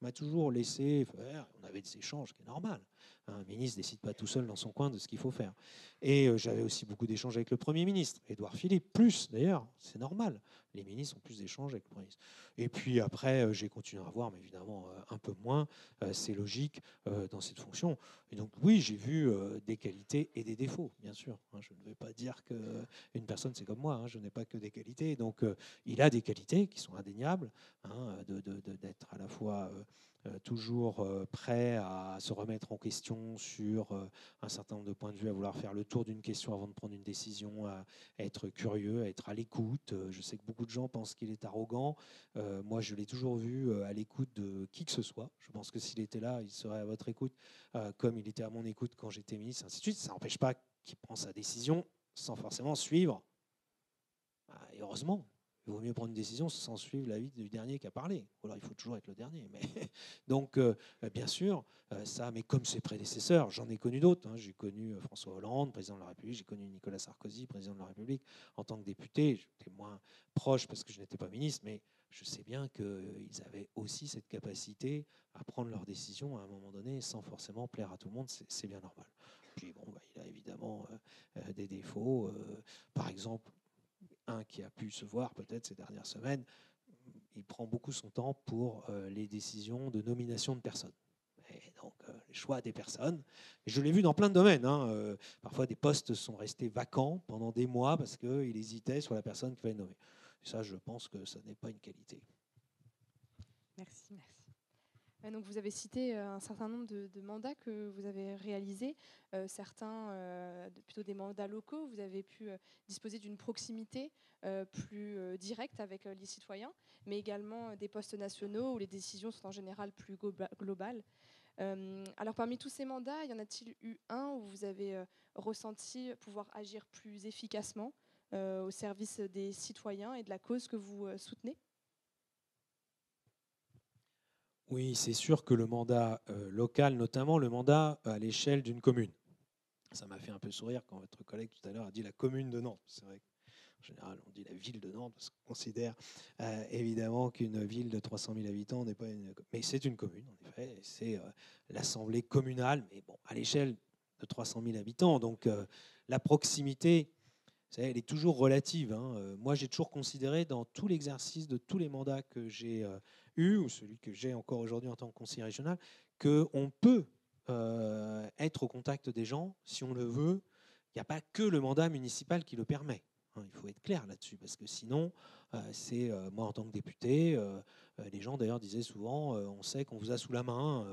On m'a toujours laissé faire, on avait des échanges, ce qui est normal. Un ministre ne décide pas tout seul dans son coin de ce qu'il faut faire. Et j'avais aussi beaucoup d'échanges avec le Premier ministre, Édouard Philippe, plus d'ailleurs, c'est normal. Les ministres ont plus d'échanges avec le Premier ministre. Et puis après, j'ai continué à voir, mais évidemment un peu moins, c'est logique dans cette fonction. Et donc oui, j'ai vu des qualités et des défauts, bien sûr. Je ne vais pas dire qu'une personne, c'est comme moi, je n'ai pas que des qualités. Donc il a des qualités qui sont indéniables, d'être à la fois toujours prêt à se remettre en question sur un certain nombre de points de vue, à vouloir faire le tour d'une question avant de prendre une décision, à être curieux, à être à l'écoute. Je sais que beaucoup de gens pensent qu'il est arrogant. Moi, je l'ai toujours vu à l'écoute de qui que ce soit. Je pense que s'il était là, il serait à votre écoute, comme il était à mon écoute quand j'étais ministre, ainsi de suite. Ça n'empêche pas qu'il prend sa décision sans forcément suivre. Et heureusement. Il vaut mieux prendre une décision sans suivre l'avis du dernier qui a parlé. Ou alors il faut toujours être le dernier. Mais donc, bien sûr, ça, mais comme ses prédécesseurs, j'en ai connu d'autres. J'ai connu François Hollande, président de la République. J'ai connu Nicolas Sarkozy, président de la République. En tant que député, j'étais moins proche parce que je n'étais pas ministre, mais je sais bien qu'ils avaient aussi cette capacité à prendre leurs décisions à un moment donné sans forcément plaire à tout le monde. C'est bien normal. Puis bon, il a évidemment des défauts. Par exemple, un qui a pu se voir peut-être ces dernières semaines, il prend beaucoup son temps pour les décisions de nomination de personnes. Et donc, les choix des personnes. Et je l'ai vu dans plein de domaines. Parfois, des postes sont restés vacants pendant des mois parce qu'ils hésitaient sur la personne qui va être nommée. Et ça, je pense que ça n'est pas une qualité. Merci. Donc vous avez cité un certain nombre de mandats que vous avez réalisés, certains plutôt des mandats locaux. Vous avez pu disposer d'une proximité plus directe avec les citoyens, mais également des postes nationaux où les décisions sont en général plus globales. Alors parmi tous ces mandats, y en a-t-il eu un où vous avez ressenti pouvoir agir plus efficacement au service des citoyens et de la cause que vous soutenez ? Oui, c'est sûr que le mandat local, notamment le mandat à l'échelle d'une commune. Ça m'a fait un peu sourire quand votre collègue tout à l'heure a dit la commune de Nantes. C'est vrai qu'en général, on dit la ville de Nantes parce qu'on considère évidemment qu'une ville de 300 000 habitants n'est pas une... Mais c'est une commune, en effet. C'est l'assemblée communale, mais bon, à l'échelle de 300 000 habitants. Donc la proximité, elle est toujours relative. Moi, j'ai toujours considéré dans tout l'exercice de tous les mandats que j'ai eu, ou celui que j'ai encore aujourd'hui en tant que conseiller régional, qu'on peut être au contact des gens si on le veut. Il n'y a pas que le mandat municipal qui le permet. Il faut être clair là-dessus, parce que sinon, c'est moi en tant que député, les gens d'ailleurs disaient souvent, on sait qu'on vous a sous la main,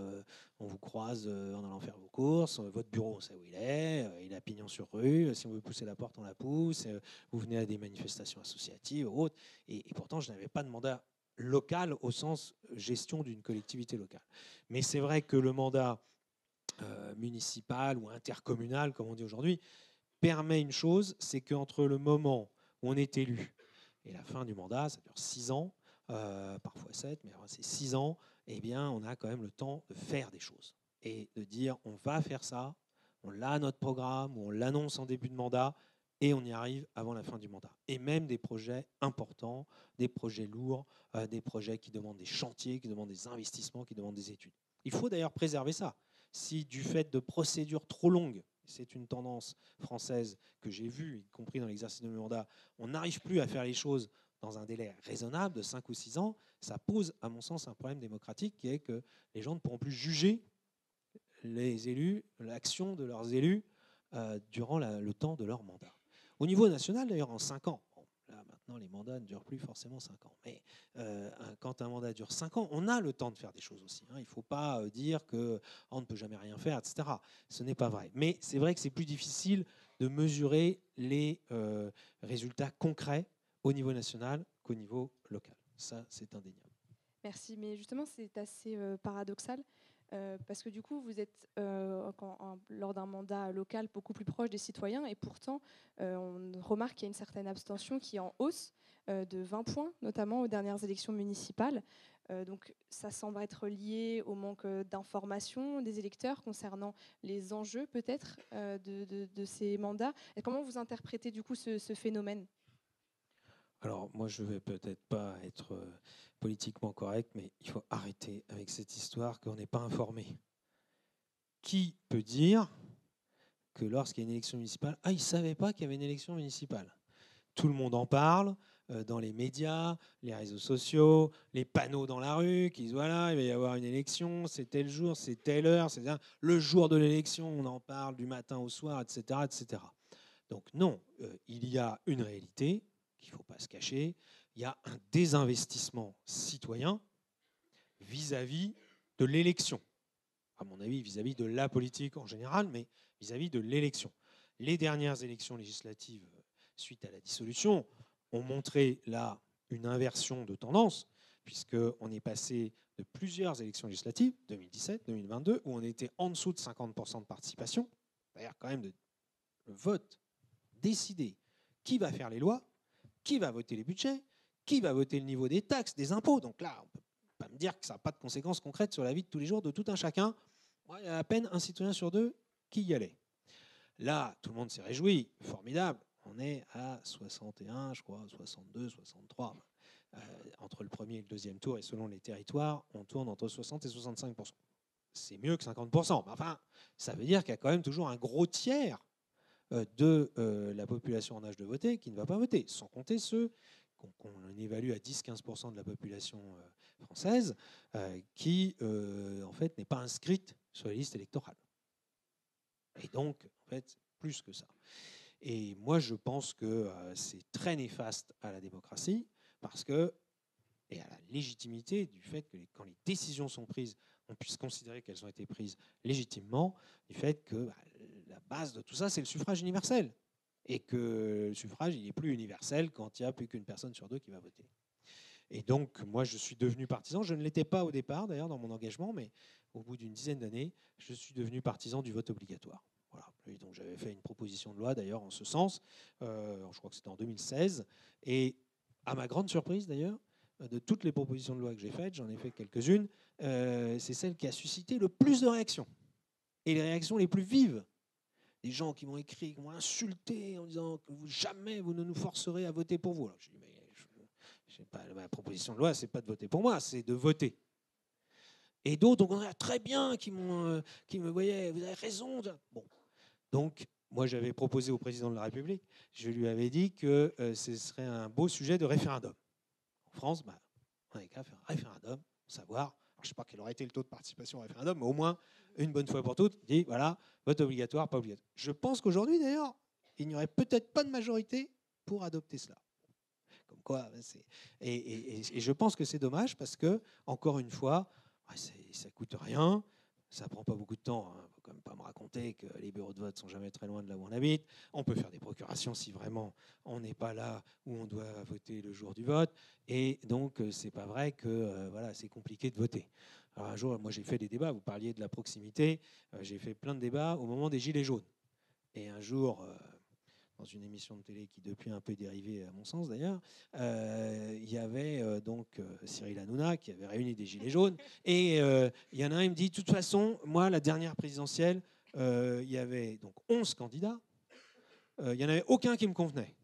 on vous croise en allant faire vos courses, votre bureau on sait où il a pignon sur rue, si on veut pousser la porte on la pousse, vous venez à des manifestations associatives ou autres, et pourtant je n'avais pas de mandat local au sens gestion d'une collectivité locale. Mais c'est vrai que le mandat municipal ou intercommunal, comme on dit aujourd'hui, permet une chose, c'est qu'entre le moment où on est élu et la fin du mandat, ça dure 6 ans, parfois 7, mais c'est 6 ans, eh bien, on a quand même le temps de faire des choses et de dire on va faire ça, on l'a à notre programme, ou on l'annonce en début de mandat, et on y arrive avant la fin du mandat. Et même des projets importants, des projets lourds, des projets qui demandent des chantiers, qui demandent des investissements, qui demandent des études. Il faut d'ailleurs préserver ça. Si du fait de procédures trop longues, c'est une tendance française que j'ai vue, y compris dans l'exercice de mes mandats, on n'arrive plus à faire les choses dans un délai raisonnable de 5 ou 6 ans, ça pose, à mon sens, un problème démocratique qui est que les gens ne pourront plus juger les élus, l'action de leurs élus durant le temps de leur mandat. Au niveau national, d'ailleurs, en 5 ans, bon, là maintenant les mandats ne durent plus forcément 5 ans, mais quand un mandat dure 5 ans, on a le temps de faire des choses aussi. Il ne faut pas dire qu'on ne peut jamais rien faire, etc. Ce n'est pas vrai. Mais c'est vrai que c'est plus difficile de mesurer les résultats concrets au niveau national qu'au niveau local. Ça, c'est indéniable. Merci, mais justement, c'est assez paradoxal. Parce que du coup, vous êtes lors d'un mandat local beaucoup plus proche des citoyens et pourtant, on remarque qu'il y a une certaine abstention qui est en hausse de 20 points, notamment aux dernières élections municipales. Donc ça semble être lié au manque d'information des électeurs concernant les enjeux peut-être de ces mandats. Et comment vous interprétez du coup ce phénomène ? Alors, moi, je ne vais peut-être pas être politiquement correct, mais il faut arrêter avec cette histoire qu'on n'est pas informé. Qui peut dire que lorsqu'il y a une élection municipale, il ne savait pas qu'il y avait une élection municipale ? Tout le monde en parle, dans les médias, les réseaux sociaux, les panneaux dans la rue, qui disent voilà, il va y avoir une élection, c'est tel jour, c'est telle heure, c'est le jour de l'élection, on en parle du matin au soir, etc. etc. Donc non, il y a une réalité qu'il ne faut pas se cacher, il y a un désinvestissement citoyen vis-à-vis de l'élection. À mon avis, vis-à-vis de la politique en général, mais vis-à-vis de l'élection. Les dernières élections législatives suite à la dissolution ont montré là une inversion de tendance, puisqu'on est passé de plusieurs élections législatives, 2017, 2022, où on était en dessous de 50% de participation, c'est-à-dire quand même le vote décider qui va faire les lois, qui va voter les budgets, qui va voter le niveau des taxes, des impôts. Donc là, on ne peut pas me dire que ça n'a pas de conséquences concrètes sur la vie de tous les jours de tout un chacun. Il y a à peine un citoyen sur 2 qui y allait. Là, tout le monde s'est réjoui, formidable. On est à 61, je crois, 62, 63. Entre le premier et le deuxième tour, et selon les territoires, on tourne entre 60 et 65%. C'est mieux que 50%. Mais enfin, ça veut dire qu'il y a quand même toujours un gros tiers de la population en âge de voter qui ne va pas voter, sans compter ceux qu'on évalue à 10-15% de la population française, qui en fait n'est pas inscrite sur les listes électorales. Et donc, en fait, plus que ça. Et moi, je pense que c'est très néfaste à la démocratie, parce que, et à la légitimité du fait que quand les décisions sont prises, on puisse considérer qu'elles ont été prises légitimement, du fait que la base de tout ça, c'est le suffrage universel. Et que le suffrage, il n'est plus universel quand il n'y a plus qu'une personne sur deux qui va voter. Et donc, moi, je suis devenu partisan. Je ne l'étais pas au départ, d'ailleurs, dans mon engagement, mais au bout d'une dizaine d'années, je suis devenu partisan du vote obligatoire. Voilà. Et donc, j'avais fait une proposition de loi, d'ailleurs, en ce sens. Je crois que c'était en 2016. Et à ma grande surprise, d'ailleurs, de toutes les propositions de loi que j'ai faites, j'en ai fait quelques-unes, c'est celle qui a suscité le plus de réactions. Et les réactions les plus vives. Des gens qui m'ont écrit, qui m'ont insulté en disant que jamais vous ne nous forcerez à voter pour vous. Alors, je dis, mais ma proposition de loi, c'est pas de voter pour moi, c'est de voter. Et d'autres, on a très bien, qui me voyaient, vous avez raison. Bon, donc moi j'avais proposé au président de la République, je lui avais dit que ce serait un beau sujet de référendum. En France, on n'avait qu'à faire un référendum, savoir. Je ne sais pas quel aurait été le taux de participation au référendum, mais au moins, une bonne fois pour toutes, dit, voilà, vote obligatoire, pas obligatoire. Je pense qu'aujourd'hui, d'ailleurs, il n'y aurait peut-être pas de majorité pour adopter cela. Comme quoi, et je pense que c'est dommage parce que, encore une fois, ça ne coûte rien, ça ne prend pas beaucoup de temps. Il ne faut quand même pas me raconter que les bureaux de vote sont jamais très loin de là où on habite. On peut faire des procurations si vraiment on n'est pas là où on doit voter le jour du vote. Et donc, c'est pas vrai que voilà, c'est compliqué de voter. Alors un jour, moi j'ai fait des débats, vous parliez de la proximité, j'ai fait plein de débats au moment des Gilets jaunes. Et un jour, dans une émission de télé qui depuis a un peu dérivé à mon sens d'ailleurs, il y avait donc Cyril Hanouna qui avait réuni des Gilets jaunes. Et il y en a un, il me dit, de toute façon, moi, la dernière présidentielle, il y avait donc 11 candidats, il n'y en avait aucun qui me convenait.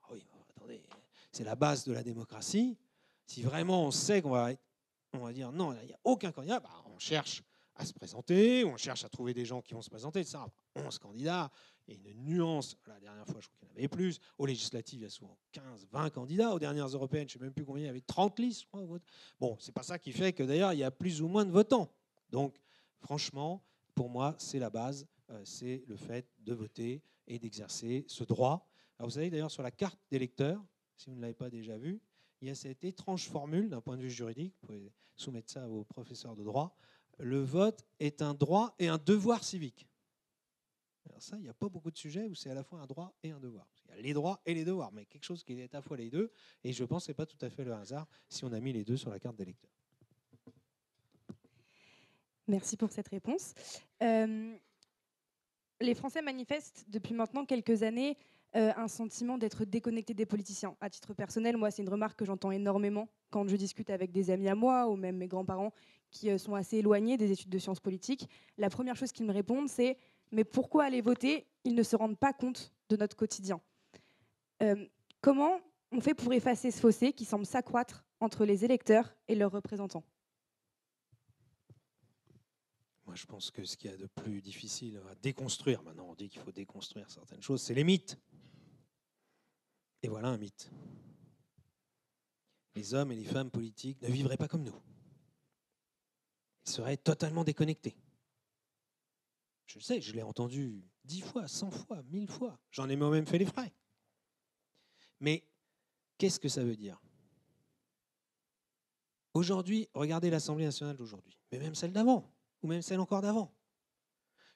Ah oui, attendez, c'est la base de la démocratie. Si vraiment on sait qu'on va dire non, il n'y a aucun candidat, on cherche à se présenter, on cherche à trouver des gens qui vont se présenter, etc. 11 candidats, il y a une nuance. La dernière fois, je crois qu'il y en avait plus. Aux législatives, il y a souvent 15, 20 candidats. Aux dernières européennes, je ne sais même plus combien, il y avait 30 listes, je crois. Bon, c'est pas ça qui fait que d'ailleurs, il y a plus ou moins de votants. Donc, franchement, pour moi, c'est la base, c'est le fait de voter et d'exercer ce droit. Alors, vous savez, d'ailleurs, sur la carte d'électeur, si vous ne l'avez pas déjà vu, il y a cette étrange formule d'un point de vue juridique, vous pouvez soumettre ça à vos professeurs de droit, le vote est un droit et un devoir civique. Alors ça, il n'y a pas beaucoup de sujets où c'est à la fois un droit et un devoir. Il y a les droits et les devoirs, mais quelque chose qui est à la fois les deux, et je pense que ce n'est pas tout à fait le hasard si on a mis les deux sur la carte d'électeur. Merci pour cette réponse. Les Français manifestent depuis maintenant quelques années un sentiment d'être déconnectés des politiciens. À titre personnel, moi, c'est une remarque que j'entends énormément quand je discute avec des amis à moi ou même mes grands-parents qui sont assez éloignés des études de sciences politiques. La première chose qu'ils me répondent, c'est « mais pourquoi aller voter ? Ils ne se rendent pas compte de notre quotidien ». Comment on fait pour effacer ce fossé qui semble s'accroître entre les électeurs et leurs représentants ? Moi, je pense que ce qu'il y a de plus difficile à déconstruire, maintenant on dit qu'il faut déconstruire certaines choses, c'est les mythes. Et voilà un mythe. Les hommes et les femmes politiques ne vivraient pas comme nous. Ils seraient totalement déconnectés. Je le sais, je l'ai entendu 10 fois, 100 fois, 1000 fois. J'en ai moi-même fait les frais. Mais qu'est-ce que ça veut dire ? Aujourd'hui, regardez l'Assemblée nationale d'aujourd'hui, mais même celle d'avant, ou même celle encore d'avant.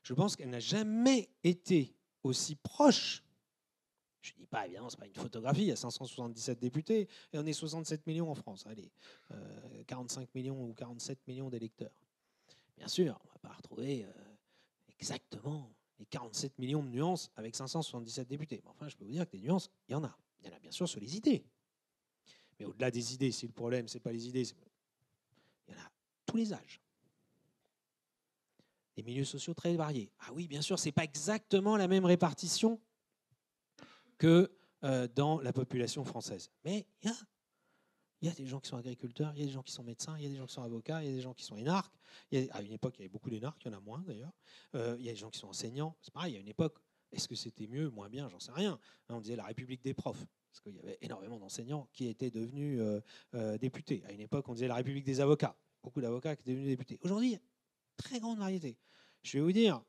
Je pense qu'elle n'a jamais été aussi proche. Je ne dis pas, évidemment, ce n'est pas une photographie, il y a 577 députés, et on est 67 millions en France. Allez, 45 millions ou 47 millions d'électeurs. Bien sûr, on ne va pas retrouver exactement les 47 millions de nuances avec 577 députés. Mais enfin, je peux vous dire que des nuances, il y en a. Il y en a bien sûr sur les idées. Mais au-delà des idées, si le problème, ce n'est pas les idées, il y en a tous les âges. Des milieux sociaux très variés. Ah oui, bien sûr, ce n'est pas exactement la même répartition que dans la population française. Mais il y a des gens qui sont agriculteurs, il y a des gens qui sont médecins, il y a des gens qui sont avocats, il y a des gens qui sont énarques. À une époque, il y avait beaucoup d'énarques, il y en a moins d'ailleurs. Il y a des gens qui sont enseignants. C'est pareil, à une époque, est-ce que c'était mieux, moins bien, j'en sais rien. On disait la République des profs. parce qu'il y avait énormément d'enseignants qui étaient devenus députés. À une époque, on disait la République des avocats. Beaucoup d'avocats qui étaient devenus députés. Aujourd'hui, très grande variété. Je vais vous dire,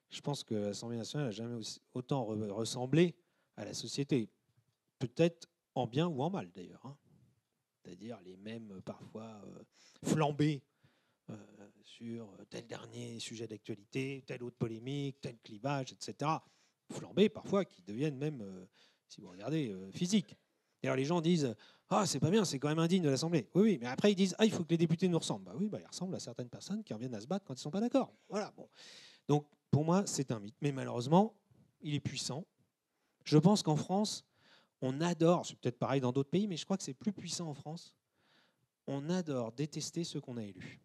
je pense que l'Assemblée nationale n'a jamais autant ressemblé à la société. Peut-être en bien ou en mal, d'ailleurs. Hein. C'est-à-dire les mêmes, parfois, flambées sur tel dernier sujet d'actualité, telle autre polémique, tel clivage, etc. Flambées, parfois, qui deviennent même, si vous regardez, physiques. Et alors les gens disent « Ah, c'est pas bien, c'est quand même indigne de l'Assemblée. » Oui, oui, mais après ils disent « Ah, il faut que les députés nous ressemblent. » Bah oui, bah, ils ressemblent à certaines personnes qui reviennent à se battre quand ils ne sont pas d'accord. Voilà, bon. Donc, pour moi, c'est un mythe. Mais malheureusement, il est puissant. Je pense qu'en France, on adore, c'est peut-être pareil dans d'autres pays, mais je crois que c'est plus puissant en France, on adore détester ceux qu'on a élus.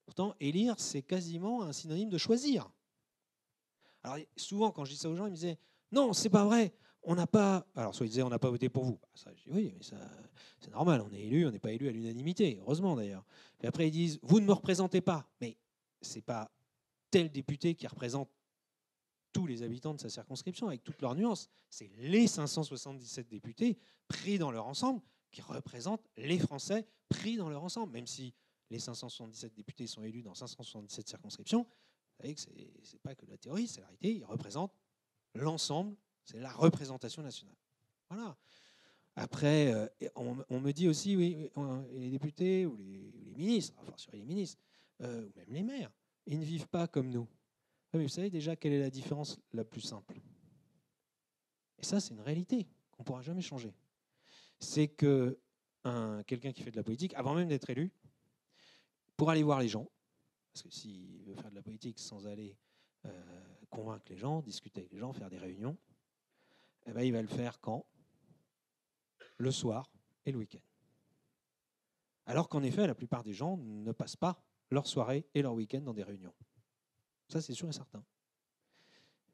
Pourtant, élire, c'est quasiment un synonyme de choisir. Alors souvent, quand je dis ça aux gens, ils me disaient « Non, c'est pas vrai, on n'a pas... » Alors soit ils disaient « On n'a pas voté pour vous. » Ça, je dis « Oui, mais ça, c'est normal, on est élu, on n'est pas élu à l'unanimité, heureusement d'ailleurs. » Puis après, ils disent « Vous ne me représentez pas. » Mais c'est pas tel député qui représente tous les habitants de sa circonscription, avec toutes leurs nuances. C'est les 577 députés pris dans leur ensemble qui représentent les Français pris dans leur ensemble. Même si les 577 députés sont élus dans 577 circonscriptions, vous savez que ce n'est pas que de la théorie, c'est la réalité. Ils représentent l'ensemble, c'est la représentation nationale. Voilà. Après, on me dit aussi, oui, les députés ou les ministres, enfin sur les ministres, ou même les maires, ils ne vivent pas comme nous. Mais vous savez déjà quelle est la différence la plus simple? Et ça, c'est une réalité qu'on ne pourra jamais changer. C'est que quelqu'un qui fait de la politique, avant même d'être élu, pour aller voir les gens, parce que s'il veut faire de la politique sans aller convaincre les gens, discuter avec les gens, faire des réunions, eh ben, il va le faire quand? Le soir et le week-end. Alors qu'en effet, la plupart des gens ne passent pas leur soirée et leur week-end dans des réunions. Ça, c'est sûr et certain.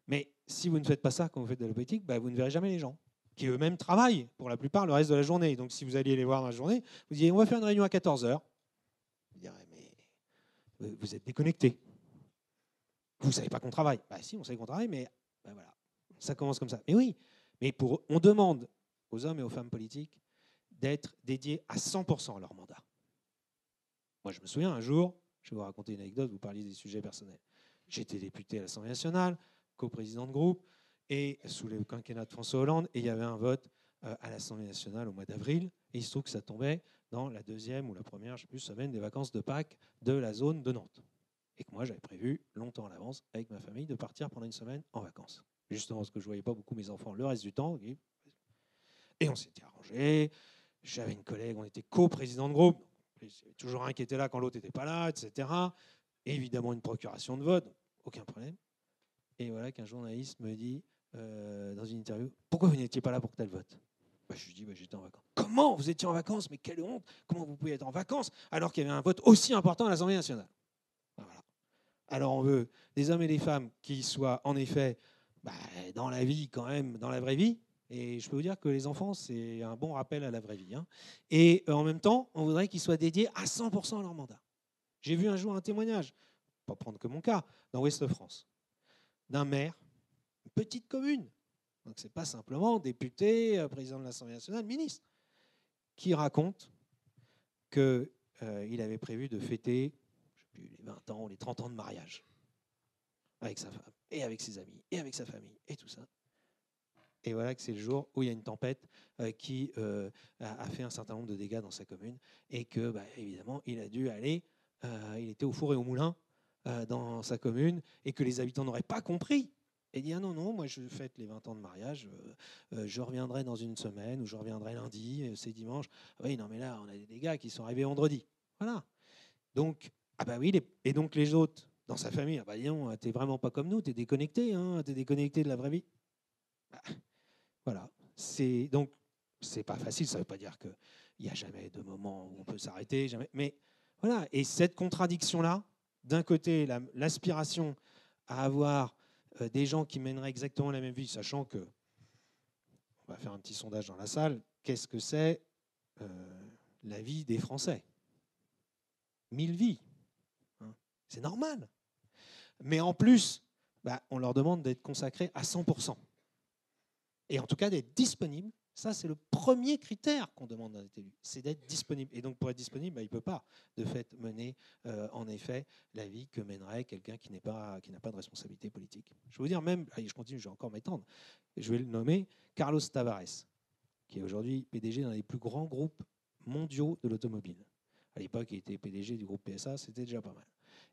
Mais si vous ne faites pas ça quand vous faites de la politique, bah, vous ne verrez jamais les gens, qui eux-mêmes travaillent pour la plupart le reste de la journée. Donc si vous alliez les voir dans la journée, vous disiez, on va faire une réunion à 14h. Vous direz, mais vous êtes déconnecté. Vous ne savez pas qu'on travaille. Bah si, on sait qu'on travaille, mais bah, voilà, ça commence comme ça. Mais oui, mais on demande aux hommes et aux femmes politiques d'être dédiés à 100% à leur mandat. Moi, je me souviens un jour, je vais vous raconter une anecdote, vous parliez des sujets personnels. J'étais député à l'Assemblée nationale, co-président de groupe, et sous le quinquennat de François Hollande, et il y avait un vote à l'Assemblée nationale au mois d'avril, et il se trouve que ça tombait dans la deuxième ou la première, je ne sais plus, semaine des vacances de Pâques de la zone de Nantes. Et que moi, j'avais prévu longtemps à l'avance, avec ma famille, de partir pendant une semaine en vacances. Justement, parce que je ne voyais pas beaucoup mes enfants le reste du temps. Et on s'était arrangé. J'avais une collègue, on était co-président de groupe. Il y avait toujours un qui était là quand l'autre n'était pas là, etc. Et évidemment, une procuration de vote, aucun problème. Et voilà qu'un journaliste me dit, dans une interview, « Pourquoi vous n'étiez pas là pour tel vote ?» Je lui dis, j'étais en vacances. « Comment vous étiez en vacances? Mais quelle honte! Comment vous pouvez être en vacances alors qu'il y avait un vote aussi important à l'Assemblée nationale ?» Voilà. Alors on veut des hommes et des femmes qui soient en effet dans la vie quand même, dans la vraie vie. Et je peux vous dire que les enfants, c'est un bon rappel à la vraie vie. Hein. Et en même temps, on voudrait qu'ils soient dédiés à 100% à leur mandat. J'ai vu un jour un témoignage, pas prendre que mon cas, dans Ouest-France, d'un maire, une petite commune. Donc ce n'est pas simplement député, président de l'Assemblée nationale, ministre, qui raconte qu'il avait prévu de fêter les 20 ans ou les 30 ans de mariage avec sa femme, et avec ses amis, et avec sa famille, et tout ça. Et voilà que c'est le jour où il y a une tempête qui a fait un certain nombre de dégâts dans sa commune, et que, évidemment, il a dû aller, il était au four et au moulin dans sa commune, et que les habitants n'auraient pas compris. Et dit, ah non, moi je fête les 20 ans de mariage, je reviendrai dans une semaine, ou je reviendrai lundi, c'est dimanche. Ah oui, non, mais là, on a des dégâts qui sont arrivés vendredi. Voilà. Donc, et donc les autres, dans sa famille, dis donc, t'es vraiment pas comme nous, t'es déconnecté, hein, t'es déconnecté de la vraie vie. Voilà. Donc, c'est pas facile, ça veut pas dire qu'il n'y a jamais de moment où on peut s'arrêter, jamais. Mais voilà, et cette contradiction-là, d'un côté, l'aspiration à avoir des gens qui mèneraient exactement la même vie, sachant que, on va faire un petit sondage dans la salle, qu'est-ce que c'est la vie des Français? 1000 vies. Hein, c'est normal. Mais en plus, on leur demande d'être consacrés à 100%. Et en tout cas, d'être disponibles Ça, c'est le premier critère qu'on demande d'un élu, c'est d'être disponible. Et donc, pour être disponible, il ne peut pas, de fait, mener, en effet, la vie que mènerait quelqu'un qui n'a pas de responsabilité politique. Je vais vous dire même, allez, je continue, je vais encore m'étendre, je vais le nommer Carlos Tavares, qui est aujourd'hui PDG d'un des plus grands groupes mondiaux de l'automobile. À l'époque, il était PDG du groupe PSA, c'était déjà pas mal.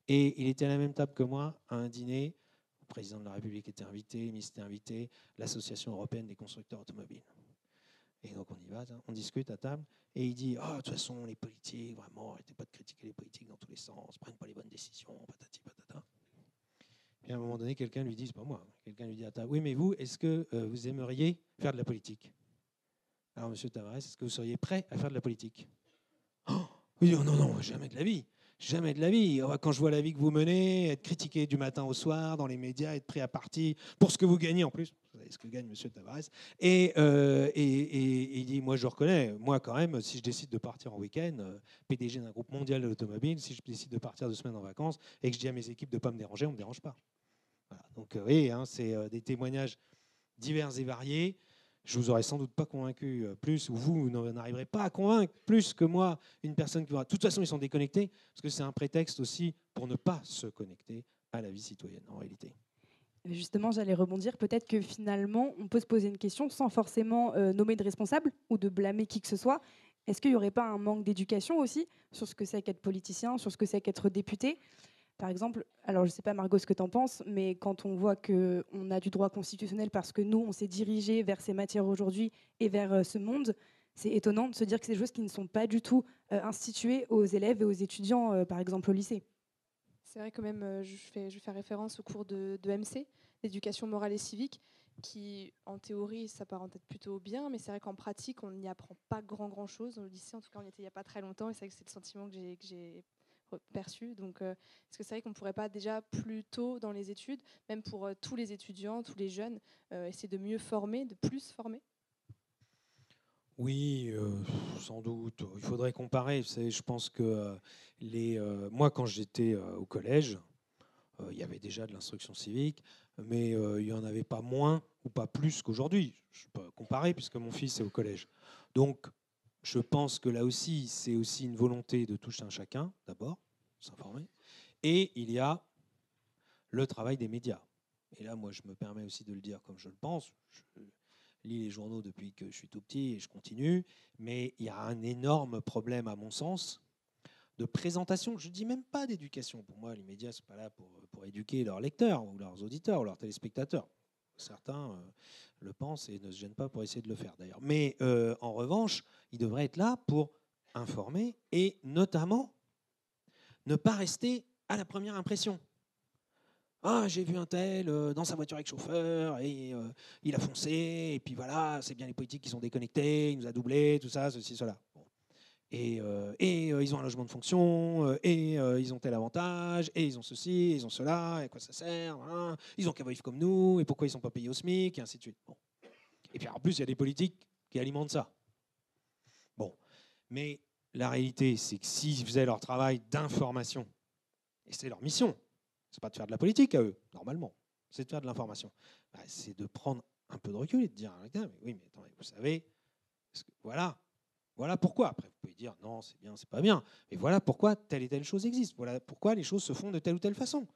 Et il était à la même table que moi, à un dîner. Le président de la République était invité, le ministre était invité, l'Association européenne des constructeurs automobiles. Et donc on y va, on discute à table, et il dit « Ah, de toute façon, les politiques, vraiment, arrêtez pas de critiquer les politiques dans tous les sens, prennent pas les bonnes décisions, patati patata. » Puis à un moment donné, quelqu'un lui dit, c'est pas moi, quelqu'un lui dit à table « Oui, mais vous, est-ce que vous aimeriez faire de la politique ?» Alors, monsieur Tavares, est-ce que vous seriez prêt à faire de la politique ? Oh, oui, non, non, jamais de la vie. Jamais de la vie. Quand je vois la vie que vous menez, être critiqué du matin au soir dans les médias, être pris à partie pour ce que vous gagnez en plus. Vous savez ce que gagne monsieur Tavares. Et il dit, moi je reconnais, moi quand même, si je décide de partir en week-end, PDG d'un groupe mondial de l'automobile, si je décide de partir 2 semaines en vacances et que je dis à mes équipes de ne pas me déranger, on ne me dérange pas. Voilà. Donc oui, c'est des témoignages divers et variés. Je vous aurais sans doute pas convaincu plus, ou vous n'arriverez pas à convaincre plus que moi une personne qui aura. De toute façon, ils sont déconnectés, parce que c'est un prétexte aussi pour ne pas se connecter à la vie citoyenne, en réalité. Justement, j'allais rebondir. Peut-être que finalement, on peut se poser une question sans forcément nommer de responsable ou de blâmer qui que ce soit. Est-ce qu'il n'y aurait pas un manque d'éducation aussi sur ce que c'est qu'être politicien, sur ce que c'est qu'être député ? Par exemple, alors je ne sais pas Margot ce que tu en penses, mais quand on voit qu'on a du droit constitutionnel parce que nous, on s'est dirigé vers ces matières aujourd'hui et vers ce monde, c'est étonnant de se dire que c'est des choses qui ne sont pas du tout instituées aux élèves et aux étudiants, par exemple au lycée. C'est vrai que même, je fais référence au cours de MC, d'éducation morale et civique, qui en théorie s'apparente plutôt bien, mais c'est vrai qu'en pratique, on n'y apprend pas grand-chose. Au lycée, en tout cas, on y était il n'y a pas très longtemps, et c'est vrai que c'est le sentiment que j'ai perçu. Donc, est-ce que c'est vrai qu'on ne pourrait pas déjà plus tôt dans les études, même pour tous les étudiants, tous les jeunes, essayer de mieux former, de plus former ? Oui, sans doute. Il faudrait comparer. Vous savez, je pense que moi, quand j'étais au collège, il y avait déjà de l'instruction civique, mais il n'y en avait pas moins ou pas plus qu'aujourd'hui. Je peux comparer puisque mon fils est au collège. Donc, je pense que là aussi, c'est aussi une volonté de toucher un chacun, d'abord, s'informer. Et il y a le travail des médias. Et là, moi, je me permets aussi de le dire comme je le pense. Je lis les journaux depuis que je suis tout petit et je continue. Mais il y a un énorme problème, à mon sens, de présentation. Je ne dis même pas d'éducation. Pour moi, les médias ne sont pas là pour éduquer leurs lecteurs ou leurs auditeurs ou leurs téléspectateurs. Certains le pensent et ne se gênent pas pour essayer de le faire, d'ailleurs. Mais en revanche, ils devraient être là pour informer et notamment ne pas rester à la première impression. Ah, j'ai vu un tel dans sa voiture avec chauffeur et il a foncé et puis voilà, c'est bien les politiques qui sont déconnectés, il nous a doublés, tout ça, ceci, cela. Bon. Et ils ont un logement de fonction et ils ont tel avantage et ils ont ceci, ils ont cela, et à quoi ça sert, hein, ils ont qu'à vivre comme nous et pourquoi ils ne sont pas payés au SMIC et ainsi de suite. Bon. Et puis en plus, il y a des politiques qui alimentent ça. Bon. Mais la réalité, c'est que s'ils faisaient leur travail d'information, et c'est leur mission, c'est pas de faire de la politique à eux, normalement, c'est de faire de l'information. Bah, c'est de prendre un peu de recul et de dire, mais oui, mais attendez, vous savez, voilà pourquoi. Après, vous pouvez dire, non, c'est bien, c'est pas bien, mais voilà pourquoi telle et telle chose existe. Voilà pourquoi les choses se font de telle ou telle façon.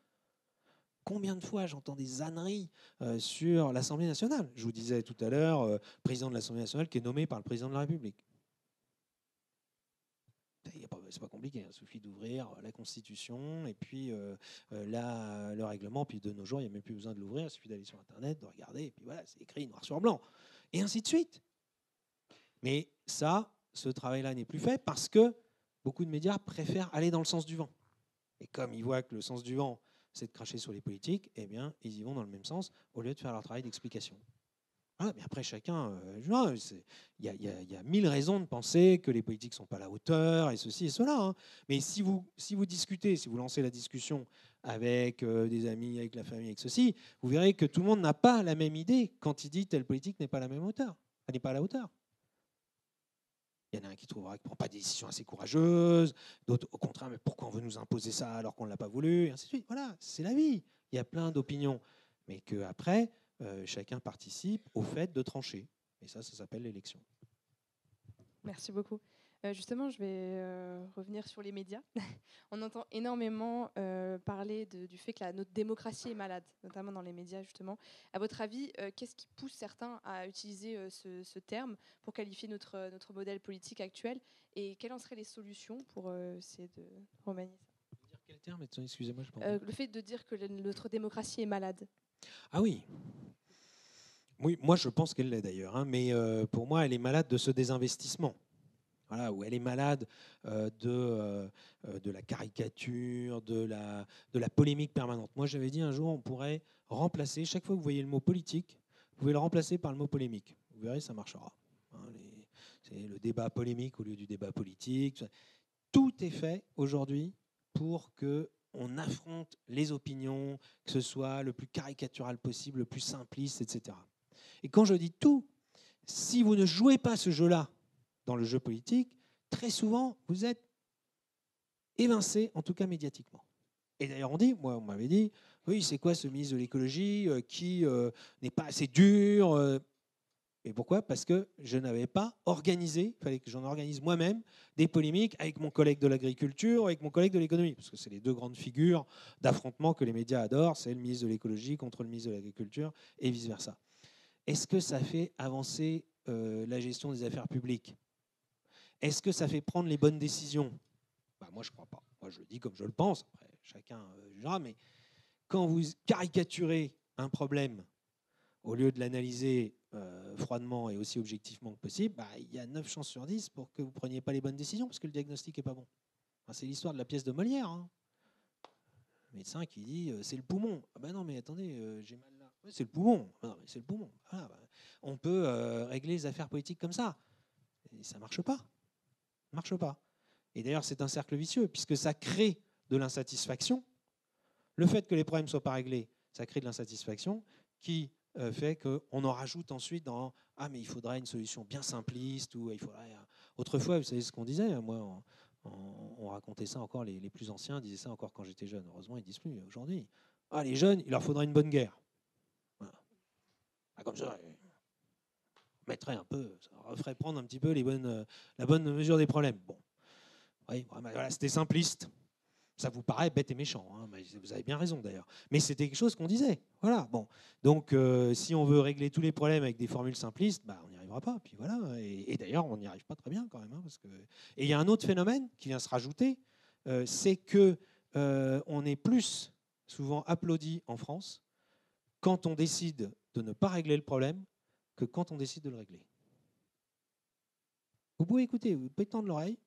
Combien de fois j'entends des ânneries sur l'Assemblée nationale ? Je vous disais tout à l'heure, président de l'Assemblée nationale qui est nommé par le président de la République. C'est pas compliqué, il suffit d'ouvrir la Constitution et puis le règlement, puis de nos jours, il n'y a même plus besoin de l'ouvrir, il suffit d'aller sur Internet, de regarder, et puis voilà, c'est écrit noir sur blanc, et ainsi de suite. Mais ça, ce travail-là n'est plus fait parce que beaucoup de médias préfèrent aller dans le sens du vent. Et comme ils voient que le sens du vent, c'est de cracher sur les politiques, eh bien, ils y vont dans le même sens au lieu de faire leur travail d'explication. Voilà, mais après, chacun, il y a 1000 raisons de penser que les politiques ne sont pas à la hauteur, et ceci et cela. Hein. Mais si vous discutez, si vous lancez la discussion avec des amis, avec la famille, avec ceci, vous verrez que tout le monde n'a pas la même idée quand il dit telle politique n'est pas à la même hauteur. Elle n'est pas à la hauteur. Il y en a un qui trouvera qu'il ne prend pas des décisions assez courageuses, d'autres au contraire, mais pourquoi on veut nous imposer ça alors qu'on ne l'a pas voulu, et ainsi de suite. Voilà, c'est la vie. Il y a plein d'opinions. Mais qu'après, chacun participe au fait de trancher. Et ça s'appelle l'élection. Merci beaucoup. Justement, je vais revenir sur les médias. On entend énormément parler du fait que notre démocratie est malade, notamment dans les médias, justement. À votre avis, qu'est-ce qui pousse certains à utiliser ce terme pour qualifier notre modèle politique actuel? Et quelles en seraient les solutions pour essayer de remanier ça? Dire quel terme? Excusez-moi, je pense. Le fait de dire que notre démocratie est malade. Ah oui. Oui, moi je pense qu'elle l'est d'ailleurs, hein, mais pour moi elle est malade de ce désinvestissement. Voilà, où elle est malade de la caricature, de la polémique permanente. Moi j'avais dit un jour on pourrait remplacer, chaque fois que vous voyez le mot politique, vous pouvez le remplacer par le mot polémique. Vous verrez, ça marchera. Hein, c'est le débat polémique au lieu du débat politique. Tout est fait aujourd'hui pour qu'on affronte les opinions, que ce soit le plus caricatural possible, le plus simpliste, etc. Et quand je dis tout, si vous ne jouez pas ce jeu-là dans le jeu politique, très souvent, vous êtes évincé, en tout cas médiatiquement. Et d'ailleurs, on m'avait dit, oui, c'est quoi ce ministre de l'écologie qui n'est pas assez dur Et pourquoi? Parce que je n'avais pas organisé, il fallait que j'en organise moi-même, des polémiques avec mon collègue de l'agriculture, avec mon collègue de l'économie, parce que c'est les deux grandes figures d'affrontement que les médias adorent, c'est le ministre de l'écologie contre le ministre de l'agriculture, et vice-versa. Est-ce que ça fait avancer la gestion des affaires publiques? Est-ce que ça fait prendre les bonnes décisions? Moi, je ne crois pas. Moi, je le dis comme je le pense. Après, chacun jugera. Mais quand vous caricaturez un problème, au lieu de l'analyser froidement et aussi objectivement que possible, il y a 9 chances sur 10 pour que vous ne preniez pas les bonnes décisions, parce que le diagnostic n'est pas bon. C'est l'histoire de la pièce de Molière. Hein. Le médecin qui dit c'est le poumon. Ah ben non, mais attendez, j'ai mal là. Oui, c'est le poumon. Ah non, mais c'est le poumon. Voilà, on peut régler les affaires politiques comme ça. Et ça ne marche pas. Ça ne marche pas. Et d'ailleurs, c'est un cercle vicieux, puisque ça crée de l'insatisfaction. Le fait que les problèmes ne soient pas réglés, ça crée de l'insatisfaction qui fait qu'on en rajoute ensuite dans « Ah, mais il faudrait une solution bien simpliste » ou « il faudrait… » Autrefois, vous savez ce qu'on disait, moi, on racontait ça encore, les plus anciens disaient ça encore quand j'étais jeune. Heureusement, ils ne disent plus aujourd'hui. « Ah, les jeunes, il leur faudrait une bonne guerre. » Voilà. Comme ça, mettrait un peu, ça referait prendre un petit peu la bonne mesure des problèmes. Bon. Oui, voilà, c'était simpliste. Ça vous paraît bête et méchant, hein, mais vous avez bien raison d'ailleurs. Mais c'était quelque chose qu'on disait. Voilà. Bon. Donc, si on veut régler tous les problèmes avec des formules simplistes, on n'y arrivera pas. Puis voilà. Et d'ailleurs, on n'y arrive pas très bien quand même. Hein, parce que… Et il y a un autre phénomène qui vient se rajouter, c'est que on est plus souvent applaudi en France quand on décide de ne pas régler le problème que quand on décide de le régler. Vous pouvez écouter, vous pouvez tendre l'oreille.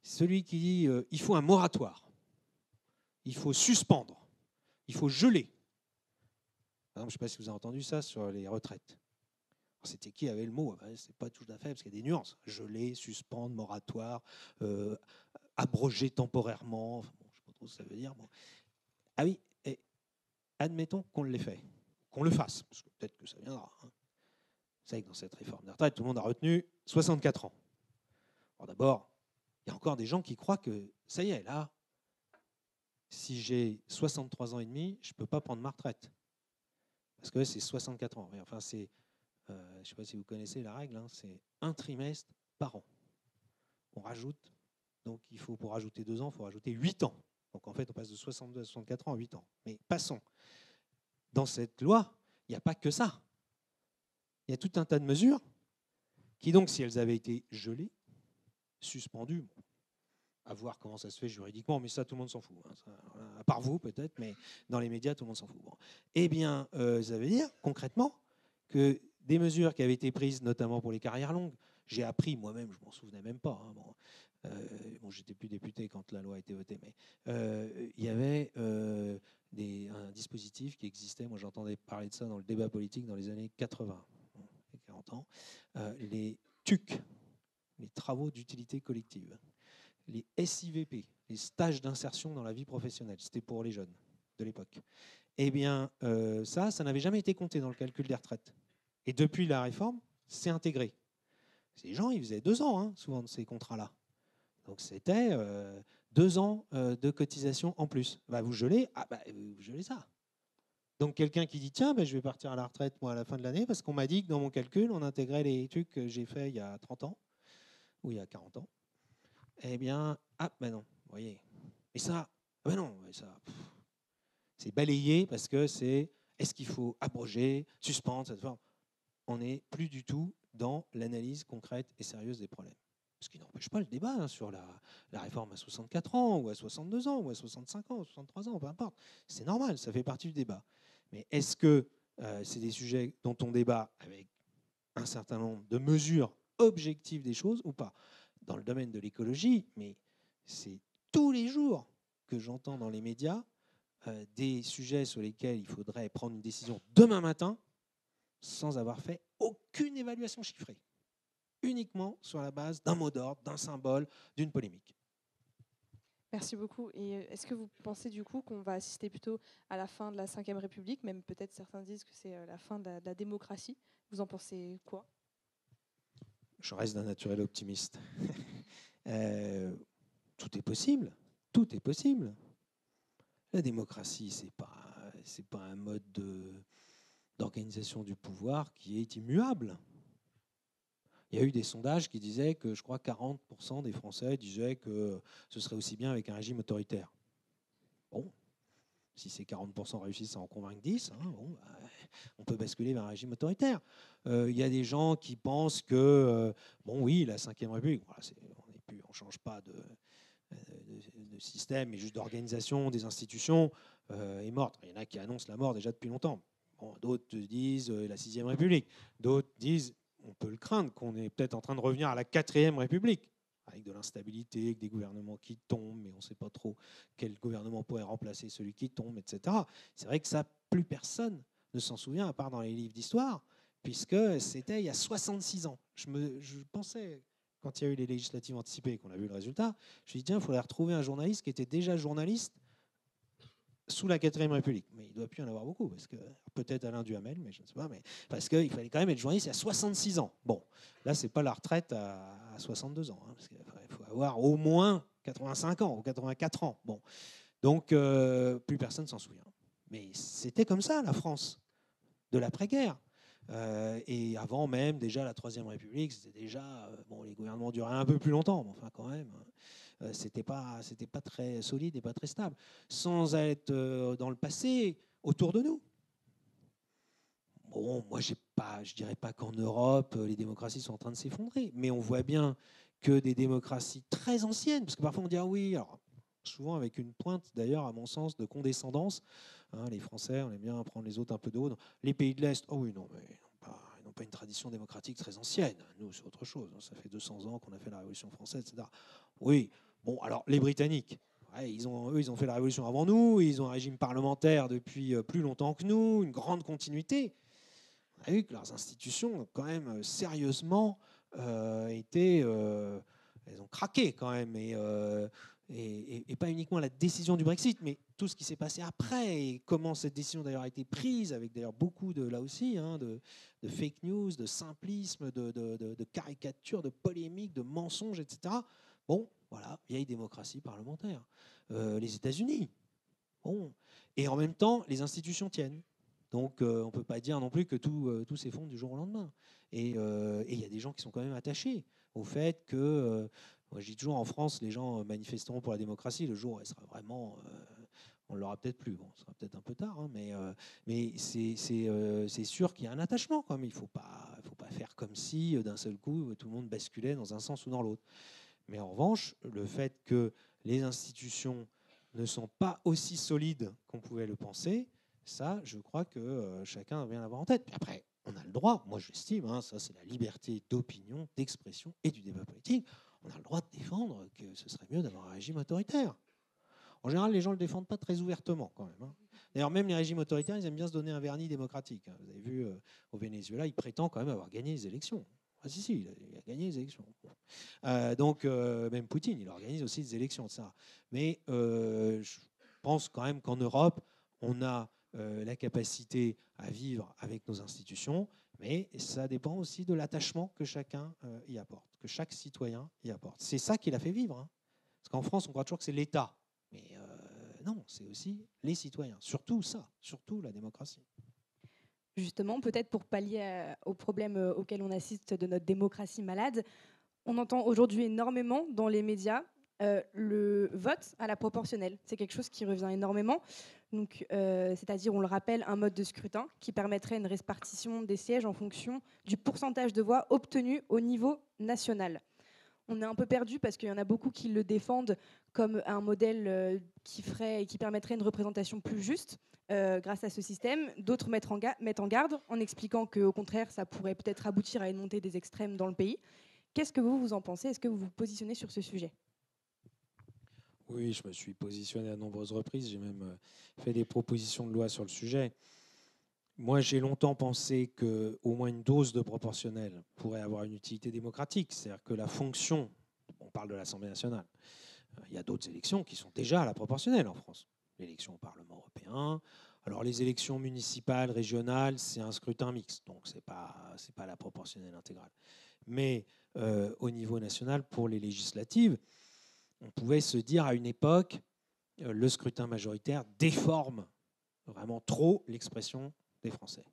Celui qui dit il faut un moratoire, il faut suspendre, il faut geler. Par exemple, je ne sais pas si vous avez entendu ça sur les retraites. C'était qui avait le mot? C'est pas tout à fait, parce qu'il y a des nuances. Geler, suspendre, moratoire, abroger temporairement. Enfin, je ne sais pas trop ce que ça veut dire. Bon. Ah oui, et admettons qu'on l'ait fait, qu'on le fasse, parce que peut-être que ça viendra. Hein. Vous savez que dans cette réforme des retraites, tout le monde a retenu 64 ans. Alors d'abord, il y a encore des gens qui croient que ça y est, là, si j'ai 63 ans et demi, je ne peux pas prendre ma retraite. Parce que c'est 64 ans. Enfin, c'est, je ne sais pas si vous connaissez la règle, hein, c'est un trimestre par an. On rajoute, donc il faut, pour rajouter 2 ans, il faut rajouter 8 ans. Donc en fait, on passe de 62 à 64 ans en 8 ans. Mais passons. Dans cette loi, il n'y a pas que ça. Il y a tout un tas de mesures qui, donc, si elles avaient été gelées, suspendues, à voir comment ça se fait juridiquement, mais ça, tout le monde s'en fout. Hein, ça, à part vous, peut-être, mais dans les médias, tout le monde s'en fout. Bon. Eh bien, ça veut dire, concrètement, que des mesures qui avaient été prises, notamment pour les carrières longues, j'ai appris moi-même, je ne m'en souvenais même pas. Hein, bon, j'étais plus député quand la loi a été votée, mais il y avait un dispositif qui existait. Moi, j'entendais parler de ça dans le débat politique dans les années 80, 40 ans. Les TUC, les travaux d'utilité collective. Les SIVP, les stages d'insertion dans la vie professionnelle, c'était pour les jeunes de l'époque. Eh bien, ça n'avait jamais été compté dans le calcul des retraites. Et depuis la réforme, c'est intégré. Ces gens, ils faisaient 2 ans, hein, souvent, de ces contrats-là. Donc, c'était 2 ans de cotisation en plus. Vous gelez, vous gelez ça. Donc quelqu'un qui dit tiens, ben, je vais partir à la retraite moi à la fin de l'année parce qu'on m'a dit que dans mon calcul, on intégrait les trucs que j'ai fait il y a 30 ans ou il y a 40 ans. Eh bien, ah ben non, vous voyez. Et ça, ah ben non, ça, c'est balayé parce que c'est est-ce qu'il faut abroger, suspendre cette forme. On n'est plus du tout dans l'analyse concrète et sérieuse des problèmes. Ce qui n'empêche pas le débat sur la réforme à 64 ans, ou à 62 ans, ou à 65 ans, ou 63 ans, peu importe. C'est normal, ça fait partie du débat. Mais est-ce que c'est des sujets dont on débat avec un certain nombre de mesures objectives des choses ou pas? Dans le domaine de l'écologie, mais c'est tous les jours que j'entends dans les médias des sujets sur lesquels il faudrait prendre une décision demain matin sans avoir fait aucune évaluation chiffrée, uniquement sur la base d'un mot d'ordre, d'un symbole, d'une polémique. Merci beaucoup. Et est-ce que vous pensez du coup qu'on va assister plutôt à la fin de la Ve République, même peut-être certains disent que c'est la fin de la démocratie? Vous en pensez quoi? Je reste d'un naturel optimiste. Tout est possible. Tout est possible. La démocratie, c'est pas un mode d'organisation du pouvoir qui est immuable. Il y a eu des sondages qui disaient que, je crois, 40% des Français disaient que ce serait aussi bien avec un régime autoritaire. Bon, si ces 40% réussissent à en convaincre 10, on peut basculer vers un régime autoritaire. Il y a des gens qui pensent que, bon oui, la Ve République, voilà, on ne change pas de système, mais juste d'organisation des institutions, est morte. Il y en a qui annoncent la mort déjà depuis longtemps. Bon, d'autres disent la Sixième République. D'autres disent, on peut le craindre, qu'on est peut-être en train de revenir à la Quatrième République, avec de l'instabilité, avec des gouvernements qui tombent, mais on ne sait pas trop quel gouvernement pourrait remplacer celui qui tombe, etc. C'est vrai que ça, plus personne ne s'en souvient, à part dans les livres d'histoire, puisque c'était il y a 66 ans. Je pensais, quand il y a eu les législatives anticipées et qu'on a vu le résultat, je me suis dit, tiens, il faudrait retrouver un journaliste qui était déjà journaliste sous la Quatrième République. Mais il ne doit plus y en avoir beaucoup, parce que peut-être Alain Duhamel, mais je ne sais pas, mais parce qu'il fallait quand même être journaliste il y a 66 ans. Bon, là, ce n'est pas la retraite à 62 ans, parce qu'il faut avoir au moins 85 ans ou 84 ans. Bon, donc plus personne s'en souvient. Mais c'était comme ça, la France, de l'après-guerre. Et avant même, déjà, la Troisième République, c'était déjà... bon, les gouvernements duraient un peu plus longtemps, mais enfin, quand même... c'était pas très solide et pas très stable, sans être dans le passé autour de nous. Bon, moi, je dirais pas qu'en Europe, les démocraties sont en train de s'effondrer, mais on voit bien que des démocraties très anciennes, parce que parfois on dit ah oui, alors souvent avec une pointe d'ailleurs, à mon sens, de condescendance. Hein, les Français, on aime bien prendre les autres un peu de haut. Les pays de l'Est, oh oui, non, mais ils n'ont pas une tradition démocratique très ancienne. Nous, c'est autre chose. Ça fait 200 ans qu'on a fait la Révolution française, etc. Oui. Bon, alors les Britanniques, ouais, ils ont fait la Révolution avant nous, ils ont un régime parlementaire depuis plus longtemps que nous, une grande continuité. On a vu que leurs institutions ont quand même sérieusement elles ont craqué quand même, et pas uniquement la décision du Brexit, mais tout ce qui s'est passé après, et comment cette décision d'ailleurs a été prise, avec d'ailleurs beaucoup là aussi, de fake news, de simplisme, de caricatures, de polémiques, de mensonges, etc. Bon, voilà, vieille démocratie parlementaire. Les États-Unis, bon. Et en même temps, les institutions tiennent. Donc, on ne peut pas dire non plus que tout s'effondre du jour au lendemain. Et il y a des gens qui sont quand même attachés au fait que, moi je dis toujours, en France, les gens manifesteront pour la démocratie. Le jour où elle sera vraiment... on ne l'aura peut-être plus. Bon, ce sera peut-être un peu tard, hein, mais c'est sûr qu'il y a un attachement quand même. Il ne faut pas faire comme si, d'un seul coup, tout le monde basculait dans un sens ou dans l'autre. Mais en revanche, le fait que les institutions ne sont pas aussi solides qu'on pouvait le penser, ça, je crois que chacun doit bien l'avoir en tête. Puis après, on a le droit, moi j'estime, ça c'est la liberté d'opinion, d'expression et du débat politique, on a le droit de défendre que ce serait mieux d'avoir un régime autoritaire. En général, les gens ne le défendent pas très ouvertement quand même. D'ailleurs, même les régimes autoritaires, ils aiment bien se donner un vernis démocratique. Vous avez vu, au Venezuela, il prétend quand même avoir gagné les élections. Ah si, il a gagné les élections. Donc, même Poutine, il organise aussi des élections, etc. Mais je pense quand même qu'en Europe, on a la capacité à vivre avec nos institutions, mais ça dépend aussi de l'attachement que chacun y apporte, que chaque citoyen y apporte. C'est ça qui l'a fait vivre. Parce qu'en France, on croit toujours que c'est l'État. Mais non, c'est aussi les citoyens. Surtout ça, surtout la démocratie. Justement, peut-être pour pallier aux problèmes auxquels on assiste de notre démocratie malade, on entend aujourd'hui énormément dans les médias le vote à la proportionnelle. C'est quelque chose qui revient énormément. Donc, c'est-à-dire, on le rappelle, un mode de scrutin qui permettrait une répartition des sièges en fonction du pourcentage de voix obtenues au niveau national. On est un peu perdu parce qu'il y en a beaucoup qui le défendent comme un modèle qui permettrait une représentation plus juste grâce à ce système. D'autres mettent en garde en expliquant qu'au contraire, ça pourrait peut-être aboutir à une montée des extrêmes dans le pays. Qu'est-ce que vous en pensez? Est-ce que vous vous positionnez sur ce sujet? Oui, je me suis positionné à nombreuses reprises. J'ai même fait des propositions de loi sur le sujet. Moi, j'ai longtemps pensé qu'au moins une dose de proportionnel pourrait avoir une utilité démocratique. C'est-à-dire que la fonction, on parle de l'Assemblée nationale, il y a d'autres élections qui sont déjà à la proportionnelle en France. L'élection au Parlement européen. Alors les élections municipales, régionales, c'est un scrutin mixte, donc c'est pas la proportionnelle intégrale. Mais au niveau national, pour les législatives, on pouvait se dire à une époque, le scrutin majoritaire déforme vraiment trop l'expression des Français.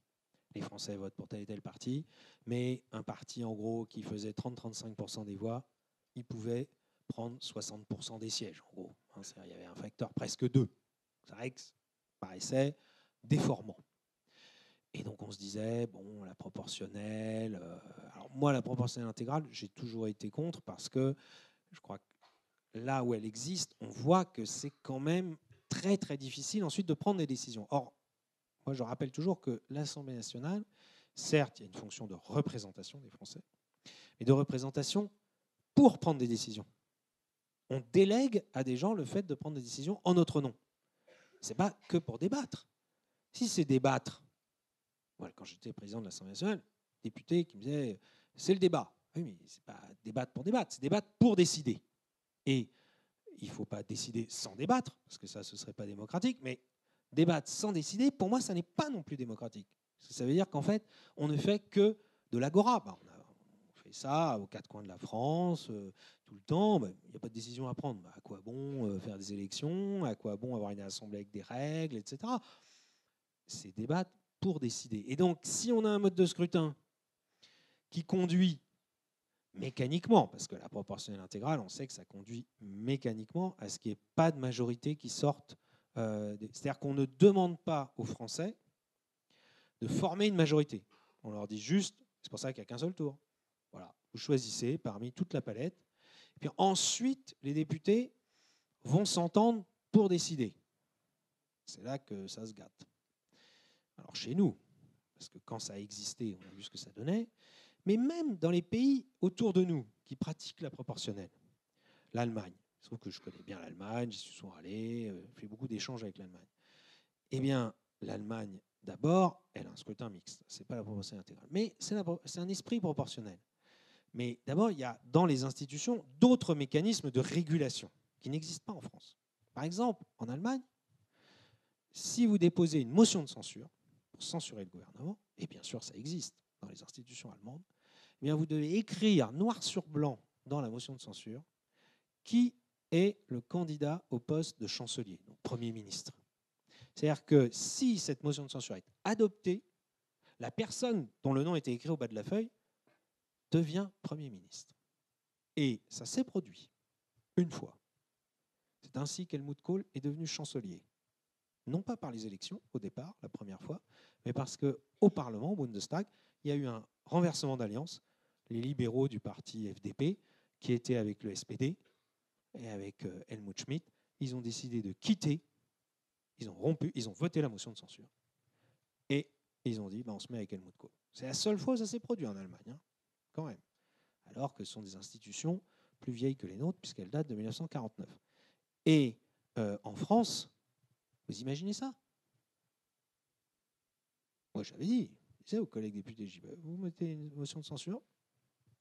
Les Français votent pour tel et tel parti, mais un parti en gros qui faisait 30-35% des voix, il pouvait prendre 60% des sièges en gros. Il y avait un facteur presque 2. Ça paraissait déformant. Et donc on se disait, bon, la proportionnelle... alors moi, la proportionnelle intégrale, j'ai toujours été contre parce que je crois que là où elle existe, on voit que c'est quand même très très difficile ensuite de prendre des décisions. Or, moi je rappelle toujours que l'Assemblée nationale, certes, il y a une fonction de représentation des Français, mais de représentation pour prendre des décisions. On délègue à des gens le fait de prendre des décisions en notre nom. Ce n'est pas que pour débattre. Si c'est débattre, voilà, quand j'étais président de l'Assemblée nationale, député qui me disait c'est le débat. Oui, mais ce n'est pas débattre pour débattre, c'est débattre pour décider. Et il ne faut pas décider sans débattre, parce que ça, ce ne serait pas démocratique, mais débattre sans décider, pour moi, ça n'est pas non plus démocratique. Parce que ça veut dire qu'en fait, on ne fait que de l'agora. On fait ça aux quatre coins de la France, tout le temps. Il n'y a pas de décision à prendre. À quoi bon faire des élections? À quoi bon avoir une assemblée avec des règles, etc. C'est débattre pour décider. Et donc, si on a un mode de scrutin qui conduit mécaniquement, parce que la proportionnelle intégrale, on sait que ça conduit mécaniquement à ce qu'il n'y ait pas de majorité qui sorte. C'est-à-dire qu'on ne demande pas aux Français de former une majorité. On leur dit juste, c'est pour ça qu'il n'y a qu'un seul tour. Voilà, vous choisissez parmi toute la palette. Et puis ensuite, les députés vont s'entendre pour décider. C'est là que ça se gâte. Alors chez nous, parce que quand ça a existé, on a vu ce que ça donnait, mais même dans les pays autour de nous qui pratiquent la proportionnelle, l'Allemagne, il se trouve que je connais bien l'Allemagne, j'y suis souvent allé, j'ai fait beaucoup d'échanges avec l'Allemagne. Eh bien, l'Allemagne, d'abord, elle a un scrutin mixte, ce n'est pas la proportionnelle intégrale, mais c'est un esprit proportionnel. Mais d'abord, il y a dans les institutions d'autres mécanismes de régulation qui n'existent pas en France. Par exemple, en Allemagne, si vous déposez une motion de censure pour censurer le gouvernement, et bien sûr ça existe dans les institutions allemandes, eh bien vous devez écrire noir sur blanc dans la motion de censure qui est le candidat au poste de chancelier, donc Premier ministre. C'est-à-dire que si cette motion de censure est adoptée, la personne dont le nom était écrit au bas de la feuille devient Premier ministre. Et ça s'est produit une fois. C'est ainsi qu'Helmut Kohl est devenu chancelier. Non pas par les élections au départ, la première fois, mais parce qu'au Parlement, au Bundestag, il y a eu un renversement d'alliance. Les libéraux du parti FDP, qui étaient avec le SPD et avec Helmut Schmidt, ils ont décidé de quitter, ils ont rompu, ils ont voté la motion de censure. Et ils ont dit, on se met avec Helmut Kohl. C'est la seule fois où ça s'est produit en Allemagne, quand même. Alors que ce sont des institutions plus vieilles que les nôtres, puisqu'elles datent de 1949. Et en France, vous imaginez ça? Moi, j'avais dit, je disais aux collègues députés, je dis, vous mettez une motion de censure.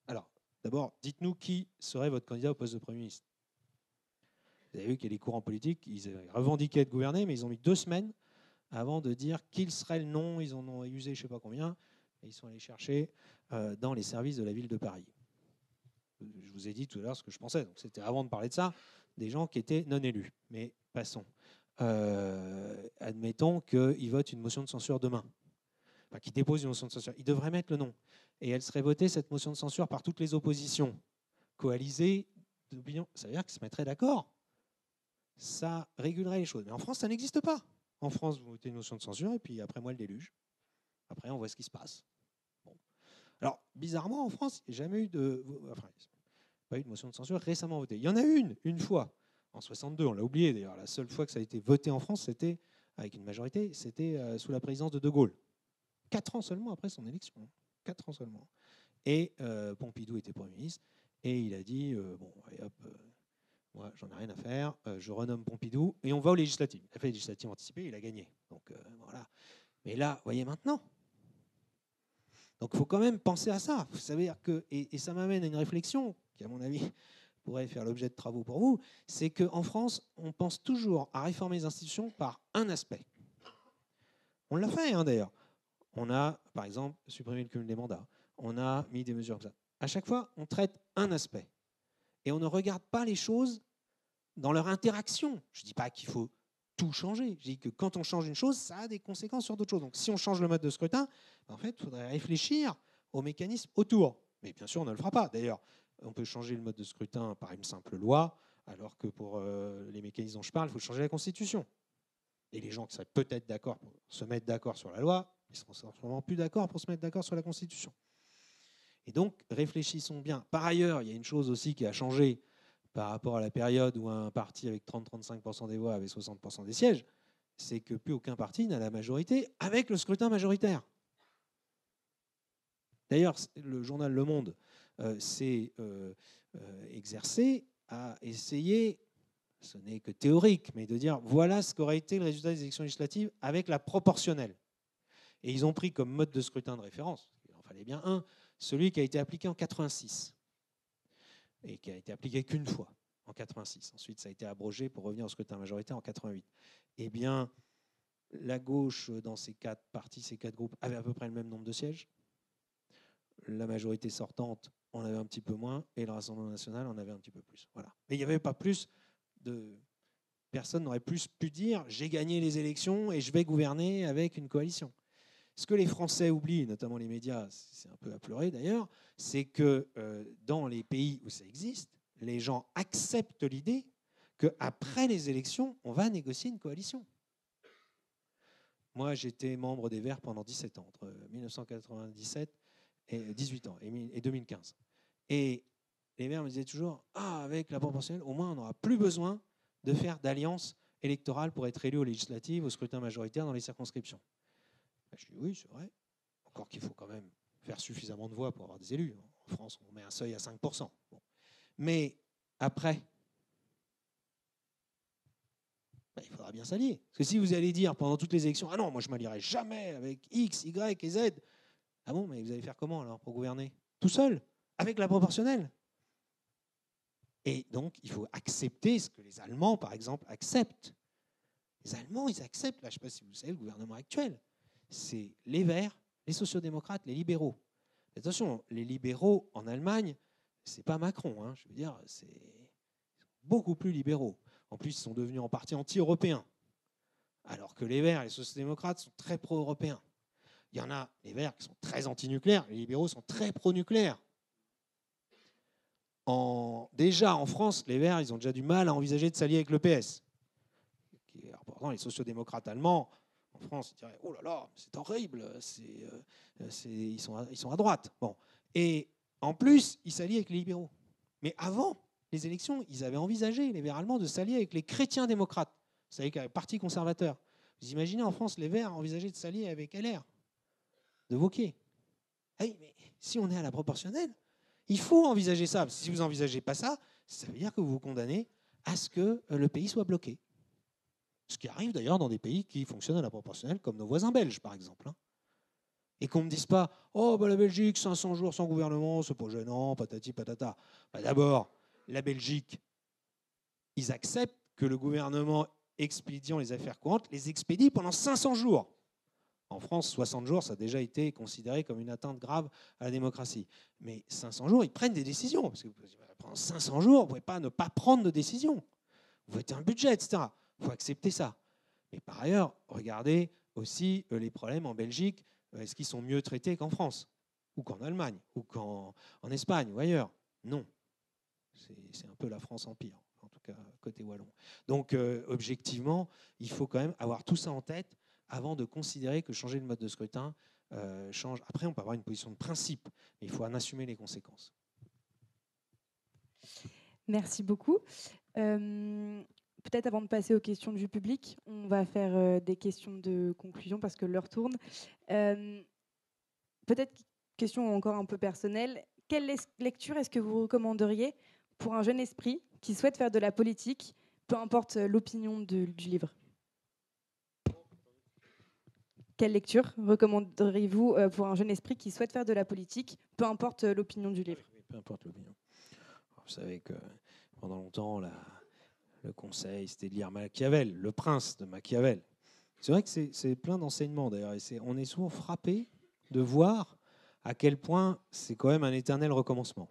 Alors, d'abord, dites-nous qui serait votre candidat au poste de Premier ministre. Vous avez vu qu'il y a des courants politiques, ils revendiquaient de gouverner, mais ils ont mis 2 semaines avant de dire qu'il serait le nom. Ils en ont usé je ne sais pas combien, et ils sont allés chercher dans les services de la ville de Paris. Je vous ai dit tout à l'heure ce que je pensais. Donc c'était avant de parler de ça, des gens qui étaient non élus. Mais passons. admettons qu'il vote une motion de censure demain, enfin, qu'il dépose une motion de censure, il devrait mettre le nom. Et elle serait votée, cette motion de censure, par toutes les oppositions coalisées d'opinion. Ça veut dire qu'ils se mettraient d'accord. Ça régulerait les choses. Mais en France, ça n'existe pas. En France, vous votez une motion de censure et puis après moi, le déluge. Après, on voit ce qui se passe. Bon. Alors, bizarrement, en France, il n'y a jamais eu pas eu de motion de censure récemment votée. Il y en a une fois, en 62, on l'a oublié d'ailleurs. La seule fois que ça a été voté en France, c'était, avec une majorité, c'était sous la présidence de De Gaulle. 4 ans seulement après son élection. 4 ans seulement. Et Pompidou était Premier ministre. Et il a dit, bon, allez, hop, moi, j'en ai rien à faire, je renomme Pompidou, et on va aux législatives. Il a fait les législatives anticipées, il a gagné. Donc, voilà. Mais là, vous voyez maintenant. Donc, il faut quand même penser à ça. Vous savez que, et ça m'amène à une réflexion qui, à mon avis, pourrait faire l'objet de travaux pour vous, c'est qu'en France, on pense toujours à réformer les institutions par un aspect. On l'a fait, hein, d'ailleurs. On a, par exemple, supprimé le cumul des mandats. On a mis des mesures comme ça. À chaque fois, on traite un aspect. Et on ne regarde pas les choses dans leur interaction. Je ne dis pas qu'il faut tout changer. Je dis que quand on change une chose, ça a des conséquences sur d'autres choses. Donc si on change le mode de scrutin, en fait, il faudrait réfléchir aux mécanismes autour. Mais bien sûr, on ne le fera pas. D'ailleurs, on peut changer le mode de scrutin par une simple loi, alors que pour les mécanismes dont je parle, il faut changer la Constitution. Et les gens qui seraient peut-être d'accord pour se mettre d'accord sur la loi, ils ne seront sûrement plus d'accord pour se mettre d'accord sur la Constitution. Et donc, réfléchissons bien. Par ailleurs, il y a une chose aussi qui a changé par rapport à la période où un parti avec 30-35% des voix avait 60% des sièges, c'est que plus aucun parti n'a la majorité avec le scrutin majoritaire. D'ailleurs, le journal Le Monde s'est exercé à essayer, ce n'est que théorique, mais de dire voilà ce qu'aurait été le résultat des élections législatives avec la proportionnelle. Et ils ont pris comme mode de scrutin de référence, il en fallait bien un, celui qui a été appliqué en 86 et qui a été appliqué qu'une fois en 86. Ensuite, ça a été abrogé pour revenir au scrutin majoritaire en 88. Eh bien, la gauche, dans ces 4 partis, ces 4 groupes, avait à peu près le même nombre de sièges. La majorité sortante en avait un petit peu moins et le Rassemblement national en avait un petit peu plus. Voilà. Mais il n'y avait pas plus de... Personne n'aurait plus pu dire « j'ai gagné les élections et je vais gouverner avec une coalition ». Ce que les Français oublient, notamment les médias, c'est un peu à pleurer d'ailleurs, c'est que dans les pays où ça existe, les gens acceptent l'idée qu'après les élections, on va négocier une coalition. Moi, j'étais membre des Verts pendant 17 ans, entre 1997 et 18 ans, et 2015. Et les Verts me disaient toujours « Ah, avec la proportionnelle, au moins, on n'aura plus besoin de faire d'alliance électorale pour être élu aux législatives, au scrutin majoritaire dans les circonscriptions. » Je dis oui, c'est vrai. Encore qu'il faut quand même faire suffisamment de voix pour avoir des élus. En France, on met un seuil à 5%. Bon. Mais après, il faudra bien s'allier. Parce que si vous allez dire pendant toutes les élections, ah non, moi je ne m'allierai jamais avec X, Y et Z. Ah bon, mais vous allez faire comment alors pour gouverner? Tout seul, avec la proportionnelle. Et donc, il faut accepter ce que les Allemands, par exemple, acceptent. Les Allemands, ils acceptent, là, je ne sais pas si vous le savez, le gouvernement actuel. C'est les Verts, les sociodémocrates, les libéraux. Attention, les libéraux en Allemagne, c'est pas Macron, hein, je veux dire, c'est beaucoup plus libéraux. En plus, ils sont devenus en partie anti-européens, alors que les Verts et les sociodémocrates sont très pro-européens. Il y en a, les Verts, qui sont très anti-nucléaires, les libéraux sont très pro-nucléaires. Déjà, en France, les Verts, ils ont déjà du mal à envisager de s'allier avec le PS. Pourtant, les sociodémocrates allemands, en France, ils diraient « Oh là là, c'est horrible, ils sont à droite. » Bon. Et en plus, ils s'allient avec les libéraux. Mais avant les élections, ils avaient envisagé, les Verts allemands, de s'allier avec les chrétiens démocrates. Vous savez qu'avec le Parti conservateur. Vous imaginez en France, les Verts envisager de s'allier avec LR, de Wauquiez. Hey, mais si on est à la proportionnelle, il faut envisager ça. Si vous n'envisagez pas ça, ça veut dire que vous vous condamnez à ce que le pays soit bloqué. Ce qui arrive d'ailleurs dans des pays qui fonctionnent à la proportionnelle, comme nos voisins belges, par exemple. Et qu'on ne me dise pas « Oh, bah, la Belgique, 500 jours sans gouvernement, c'est pas gênant, patati patata. » D'abord, la Belgique, ils acceptent que le gouvernement expédiant les affaires courantes les expédie pendant 500 jours. En France, 60 jours, ça a déjà été considéré comme une atteinte grave à la démocratie. Mais 500 jours, ils prennent des décisions. Parce que pendant 500 jours, vous ne pouvez pas ne pas prendre de décision. Vous votez un budget, etc. Il faut accepter ça. Mais par ailleurs, regardez aussi les problèmes en Belgique. Est-ce qu'ils sont mieux traités qu'en France, ou qu'en Allemagne, ou qu'en Espagne, ou ailleurs? Non. C'est un peu la France Empire, en tout cas côté wallon. Donc, objectivement, il faut quand même avoir tout ça en tête avant de considérer que changer le mode de scrutin change. Après, on peut avoir une position de principe, mais il faut en assumer les conséquences. Merci beaucoup. Peut-être avant de passer aux questions du public, on va faire des questions de conclusion parce que l'heure tourne. Peut-être question encore un peu personnelle. Quelle lecture est-ce que vous recommanderiez pour un jeune esprit qui souhaite faire de la politique, peu importe l'opinion du livre? Quelle lecture recommanderiez-vous pour un jeune esprit qui souhaite faire de la politique, peu importe l'opinion du livre? Peu importe l'opinion. Vous savez que pendant longtemps, le conseil, c'était de lire Machiavel, Le Prince de Machiavel. C'est vrai que c'est plein d'enseignements d'ailleurs. On est souvent frappé de voir à quel point c'est quand même un éternel recommencement.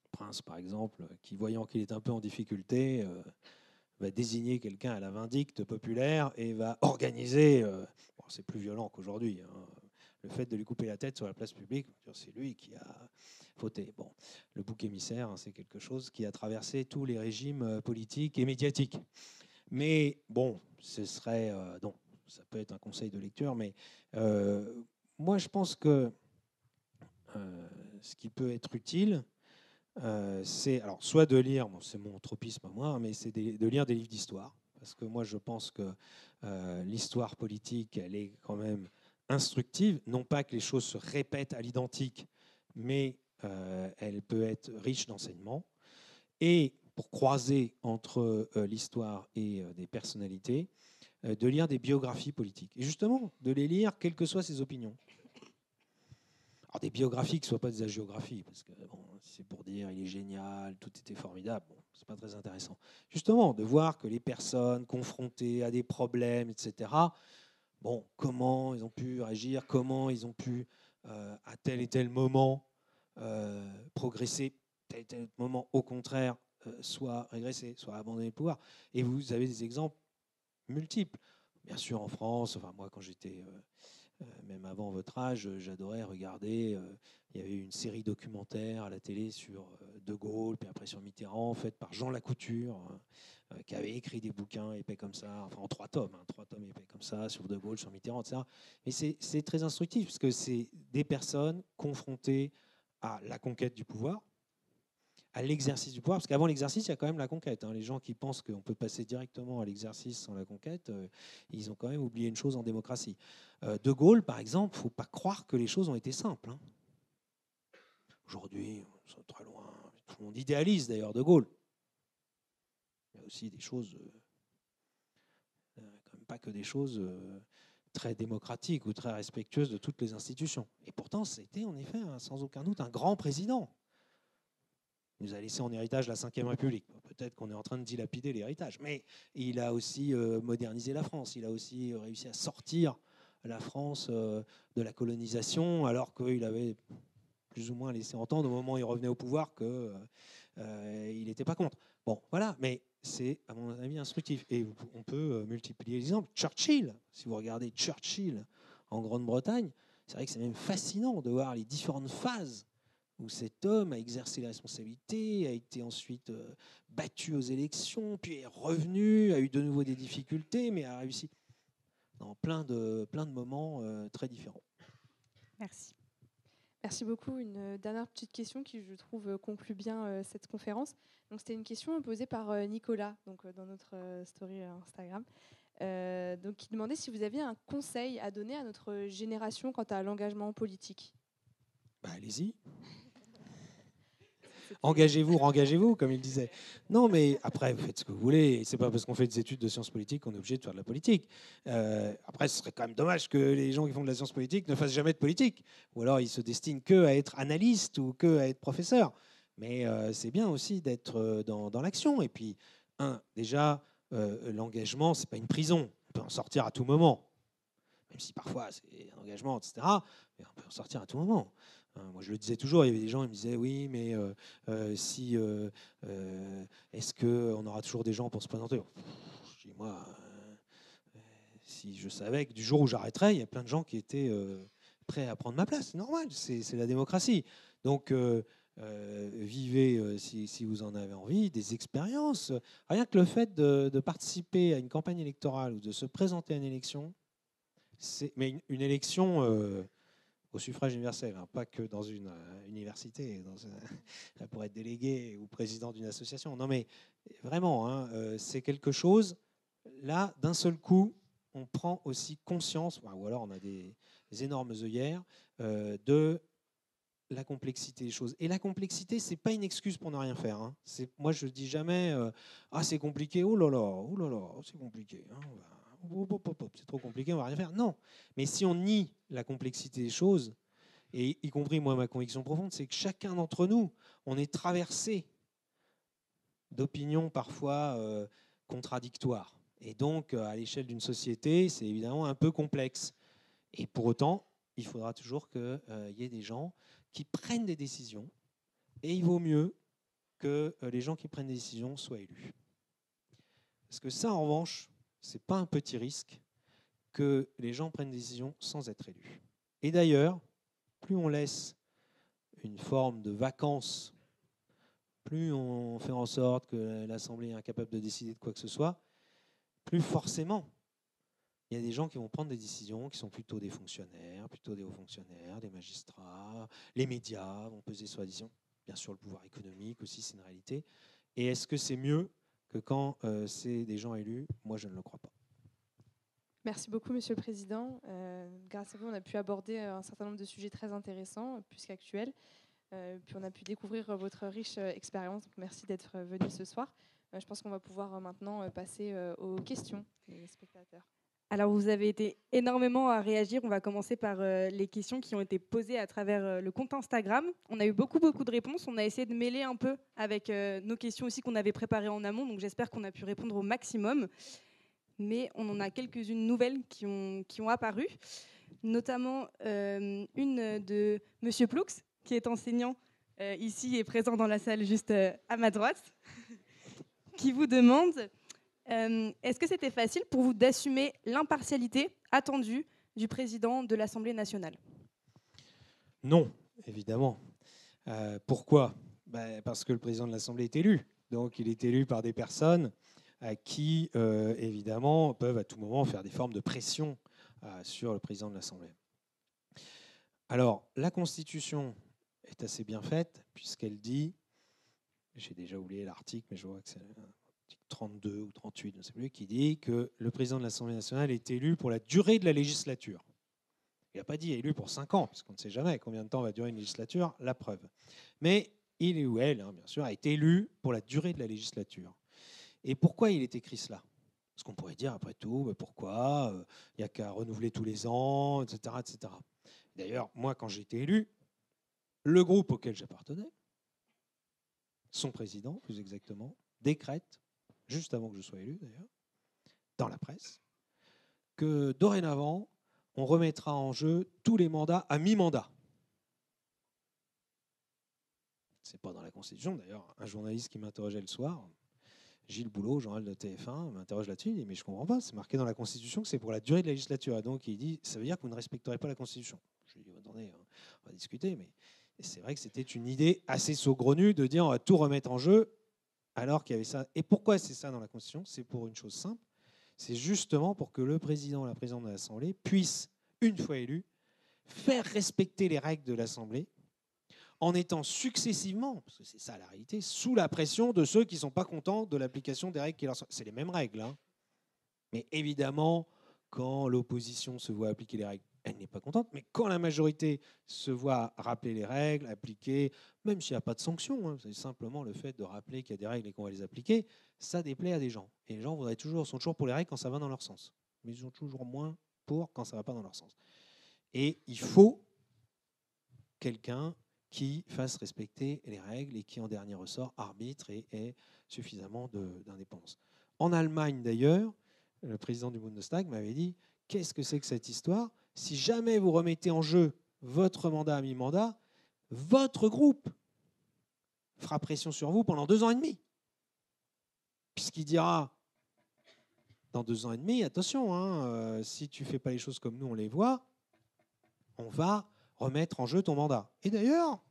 Le Prince, par exemple, qui voyant qu'il est un peu en difficulté, va désigner quelqu'un à la vindicte populaire et va organiser, bon, c'est plus violent qu'aujourd'hui, hein, le fait de lui couper la tête sur la place publique, c'est lui qui a fauté. Bon, le bouc émissaire, hein, c'est quelque chose qui a traversé tous les régimes politiques et médiatiques. Mais bon, ce serait... non, ça peut être un conseil de lecture, mais moi je pense que ce qui peut être utile, c'est alors soit de lire, bon, c'est mon tropisme à moi, mais c'est de lire des livres d'histoire, parce que moi je pense que l'histoire politique, elle est quand même instructive, non pas que les choses se répètent à l'identique, mais elle peut être riche d'enseignements. Et pour croiser entre l'histoire et des personnalités, de lire des biographies politiques. Et justement, de les lire, quelles que soient ses opinions. Alors des biographies qui ne soient pas des hagiographies, parce que bon, c'est pour dire il est génial, tout était formidable, bon, c'est pas très intéressant. Justement, de voir que les personnes confrontées à des problèmes, etc., bon, comment ils ont pu agir, comment ils ont pu, à tel et tel moment, progresser, tel et tel moment, au contraire, soit régresser, soit abandonner le pouvoir. Et vous avez des exemples multiples. Bien sûr, en France, enfin, moi, quand j'étais... même avant votre âge, j'adorais regarder. Il y avait une série documentaire à la télé sur De Gaulle, puis après sur Mitterrand, faite par Jean Lacouture, qui avait écrit des bouquins épais comme ça, enfin en 3 tomes, 3 tomes épais comme ça, sur De Gaulle, sur Mitterrand, etc. Mais c'est très instructif, parce que c'est des personnes confrontées à la conquête du pouvoir, à l'exercice du pouvoir, parce qu'avant l'exercice, il y a quand même la conquête. Hein. Les gens qui pensent qu'on peut passer directement à l'exercice sans la conquête, ils ont quand même oublié une chose en démocratie. De Gaulle, par exemple, il ne faut pas croire que les choses ont été simples. Hein. Aujourd'hui, on est très loin. Tout le monde idéalise d'ailleurs De Gaulle. Il y a aussi des choses, quand même pas que des choses très démocratiques ou très respectueuses de toutes les institutions. Et pourtant, c'était en effet, sans aucun doute, un grand président. Il nous a laissé en héritage la Ve République. Peut-être qu'on est en train de dilapider l'héritage, mais il a aussi modernisé la France. Il a aussi réussi à sortir la France de la colonisation, alors qu'il avait plus ou moins laissé entendre au moment où il revenait au pouvoir qu'il n'était pas contre. Bon, voilà, mais c'est, à mon avis, instructif. Et on peut multiplier les exemples. Churchill, si vous regardez Churchill en Grande-Bretagne, c'est vrai que c'est même fascinant de voir les différentes phases où cet homme a exercé la responsabilité, a été ensuite battu aux élections, puis est revenu, a eu de nouveau des difficultés, mais a réussi dans plein de moments très différents. Merci. Merci beaucoup. Une dernière petite question qui, je trouve, conclut bien cette conférence. Donc, c'était une question posée par Nicolas, donc, dans notre story Instagram. Donc, il demandait si vous aviez un conseil à donner à notre génération quant à l'engagement politique. Bah, allez-y. Engagez-vous, rengagez-vous, comme il disait. Non, mais après, vous faites ce que vous voulez. C'est pas parce qu'on fait des études de sciences politiques qu'on est obligé de faire de la politique. Après, ce serait quand même dommage que les gens qui font de la science politique ne fassent jamais de politique. Ou alors, ils se destinent que à être analystes ou que à être professeurs. Mais c'est bien aussi d'être dans l'action. Et puis, déjà, l'engagement, c'est pas une prison. On peut en sortir à tout moment. Même si parfois, c'est un engagement, etc. Mais on peut en sortir à tout moment. Moi, je le disais toujours, il y avait des gens qui me disaient oui, mais est-ce qu'on aura toujours des gens pour se présenter? Je dis, moi, si je savais que du jour où j'arrêterais, il y a plein de gens qui étaient prêts à prendre ma place. C'est normal, c'est la démocratie. Donc, vivez, si vous en avez envie, des expériences. Rien que le fait de participer à une campagne électorale ou de se présenter à une élection, mais une élection au suffrage universel, hein, pas que dans une université, pour être délégué ou président d'une association. Non, mais vraiment, hein, c'est quelque chose, là, d'un seul coup, on prend aussi conscience, ou alors on a des énormes œillères, de la complexité des choses. Et la complexité, c'est pas une excuse pour ne rien faire. Hein. Moi, je dis jamais ah, c'est compliqué, oh là là, c'est compliqué. Hein, c'est trop compliqué, on va rien faire. Non. Mais si on nie la complexité des choses, et y compris moi, ma conviction profonde, c'est que chacun d'entre nous, on est traversé d'opinions parfois contradictoires. Et donc, à l'échelle d'une société, c'est évidemment un peu complexe. Et pour autant, il faudra toujours qu'il y ait des gens qui prennent des décisions, et il vaut mieux que les gens qui prennent des décisions soient élus. Parce que ça, en revanche, ce n'est pas un petit risque que les gens prennent des décisions sans être élus. Et d'ailleurs, plus on laisse une forme de vacance, plus on fait en sorte que l'Assemblée est incapable de décider de quoi que ce soit, plus forcément, il y a des gens qui vont prendre des décisions qui sont plutôt des fonctionnaires, plutôt des hauts fonctionnaires, des magistrats, les médias vont peser sur la décision. Bien sûr, le pouvoir économique aussi, c'est une réalité. Et est-ce que c'est mieux que quand c'est des gens élus? Moi, je ne le crois pas. Merci beaucoup, Monsieur le Président. Grâce à vous, on a pu aborder un certain nombre de sujets très intéressants, plus qu'actuels. Puis on a pu découvrir votre riche expérience. Donc merci d'être venu ce soir. Je pense qu'on va pouvoir maintenant passer aux questions des spectateurs. Alors, vous avez été énormément à réagir. On va commencer par les questions qui ont été posées à travers le compte Instagram. On a eu beaucoup de réponses. On a essayé de mêler un peu avec nos questions aussi qu'on avait préparées en amont. Donc, j'espère qu'on a pu répondre au maximum. Mais on en a quelques-unes nouvelles qui ont apparu, notamment une de Monsieur Ploux, qui est enseignant ici et présent dans la salle juste à ma droite, qui vous demande... est-ce que c'était facile pour vous d'assumer l'impartialité attendue du président de l'Assemblée nationale? Non, évidemment. Pourquoi? Parce que le président de l'Assemblée est élu. Donc il est élu par des personnes qui, évidemment, peuvent à tout moment faire des formes de pression sur le président de l'Assemblée. Alors, la Constitution est assez bien faite, puisqu'elle dit, j'ai déjà oublié l'article, mais je vois que c'est... 32 ou 38, je ne sais plus, qui dit que le président de l'Assemblée nationale est élu pour la durée de la législature. Il n'a pas dit élu pour 5 ans, parce qu'on ne sait jamais combien de temps va durer une législature, la preuve. Mais il ou elle, bien sûr, a été élu pour la durée de la législature. Et pourquoi il est écrit cela? Parce qu'on pourrait dire, après tout, pourquoi il n'y a qu'à renouveler tous les ans, etc. etc. D'ailleurs, moi, quand j'ai été élu, le groupe auquel j'appartenais, son président, plus exactement, décrète, juste avant que je sois élu d'ailleurs, dans la presse, que dorénavant, on remettra en jeu tous les mandats à mi-mandat. Ce n'est pas dans la Constitution, d'ailleurs. Un journaliste qui m'interrogeait le soir, Gilles Boulot, journal de TF1, m'interroge là-dessus, il dit « Mais je ne comprends pas, c'est marqué dans la Constitution que c'est pour la durée de la législature. » Et donc il dit « Ça veut dire que vous ne respecterez pas la Constitution. » Je lui dis « Attendez, on va discuter. » Mais c'est vrai que c'était une idée assez saugrenue de dire « On va tout remettre en jeu ». Alors qu'il y avait ça. Et pourquoi c'est ça dans la Constitution? C'est pour une chose simple. C'est justement pour que le président ou la présidente de l'Assemblée puisse, une fois élu, faire respecter les règles de l'Assemblée en étant successivement, parce que c'est ça la réalité, sous la pression de ceux qui ne sont pas contents de l'application des règles qui leur sont... C'est les mêmes règles. Hein. Mais évidemment, quand l'opposition se voit appliquer les règles, elle n'est pas contente. Mais quand la majorité se voit rappeler les règles, appliquer, même s'il n'y a pas de sanction, hein, c'est simplement le fait de rappeler qu'il y a des règles et qu'on va les appliquer, ça déplaît à des gens. Et les gens sont toujours pour les règles quand ça va dans leur sens. Mais ils sont toujours moins pour quand ça ne va pas dans leur sens. Et il faut quelqu'un qui fasse respecter les règles et qui, en dernier ressort, arbitre et ait suffisamment d'indépendance. En Allemagne, d'ailleurs, le président du Bundestag m'avait dit « Qu'est-ce que c'est que cette histoire ? Si jamais vous remettez en jeu votre mandat à mi-mandat, votre groupe fera pression sur vous pendant 2 ans et demi. Puisqu'il dira dans 2 ans et demi, attention, hein, si tu ne fais pas les choses comme nous on les voit, on va remettre en jeu ton mandat. Et d'ailleurs,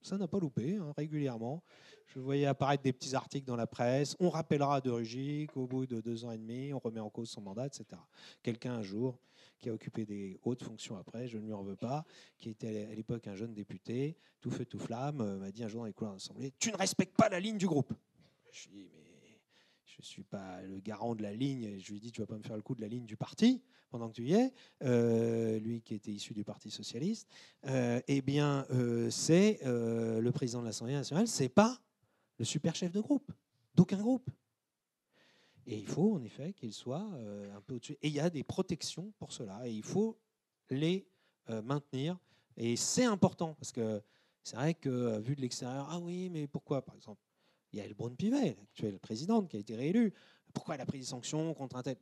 ça n'a pas loupé, hein, régulièrement. Je voyais apparaître des petits articles dans la presse. On rappellera de Rugy qu'au bout de 2 ans et demi, on remet en cause son mandat, etc. Quelqu'un un jour, qui a occupé des hautes fonctions après, je ne lui en veux pas, qui était à l'époque un jeune député, tout feu, tout flamme, m'a dit un jour dans les couloirs de l'Assemblée, « Tu ne respectes pas la ligne du groupe !» Je lui ai dit « Mais je ne suis pas le garant de la ligne. » Je lui ai dit « Tu ne vas pas me faire le coup de la ligne du parti pendant que tu y es. » Lui qui était issu du Parti socialiste. Eh bien, c'est le président de l'Assemblée nationale, c'est pas le super chef de groupe, d'aucun groupe. Et il faut en effet qu'il soit un peu au-dessus. Et il y a des protections pour cela. Et il faut les maintenir. Et c'est important, parce que c'est vrai que, vu de l'extérieur, ah oui, mais pourquoi, par exemple, il y a Elbrun Pivet, l'actuelle présidente, qui a été réélue. Pourquoi elle a pris des sanctions contre un tel ?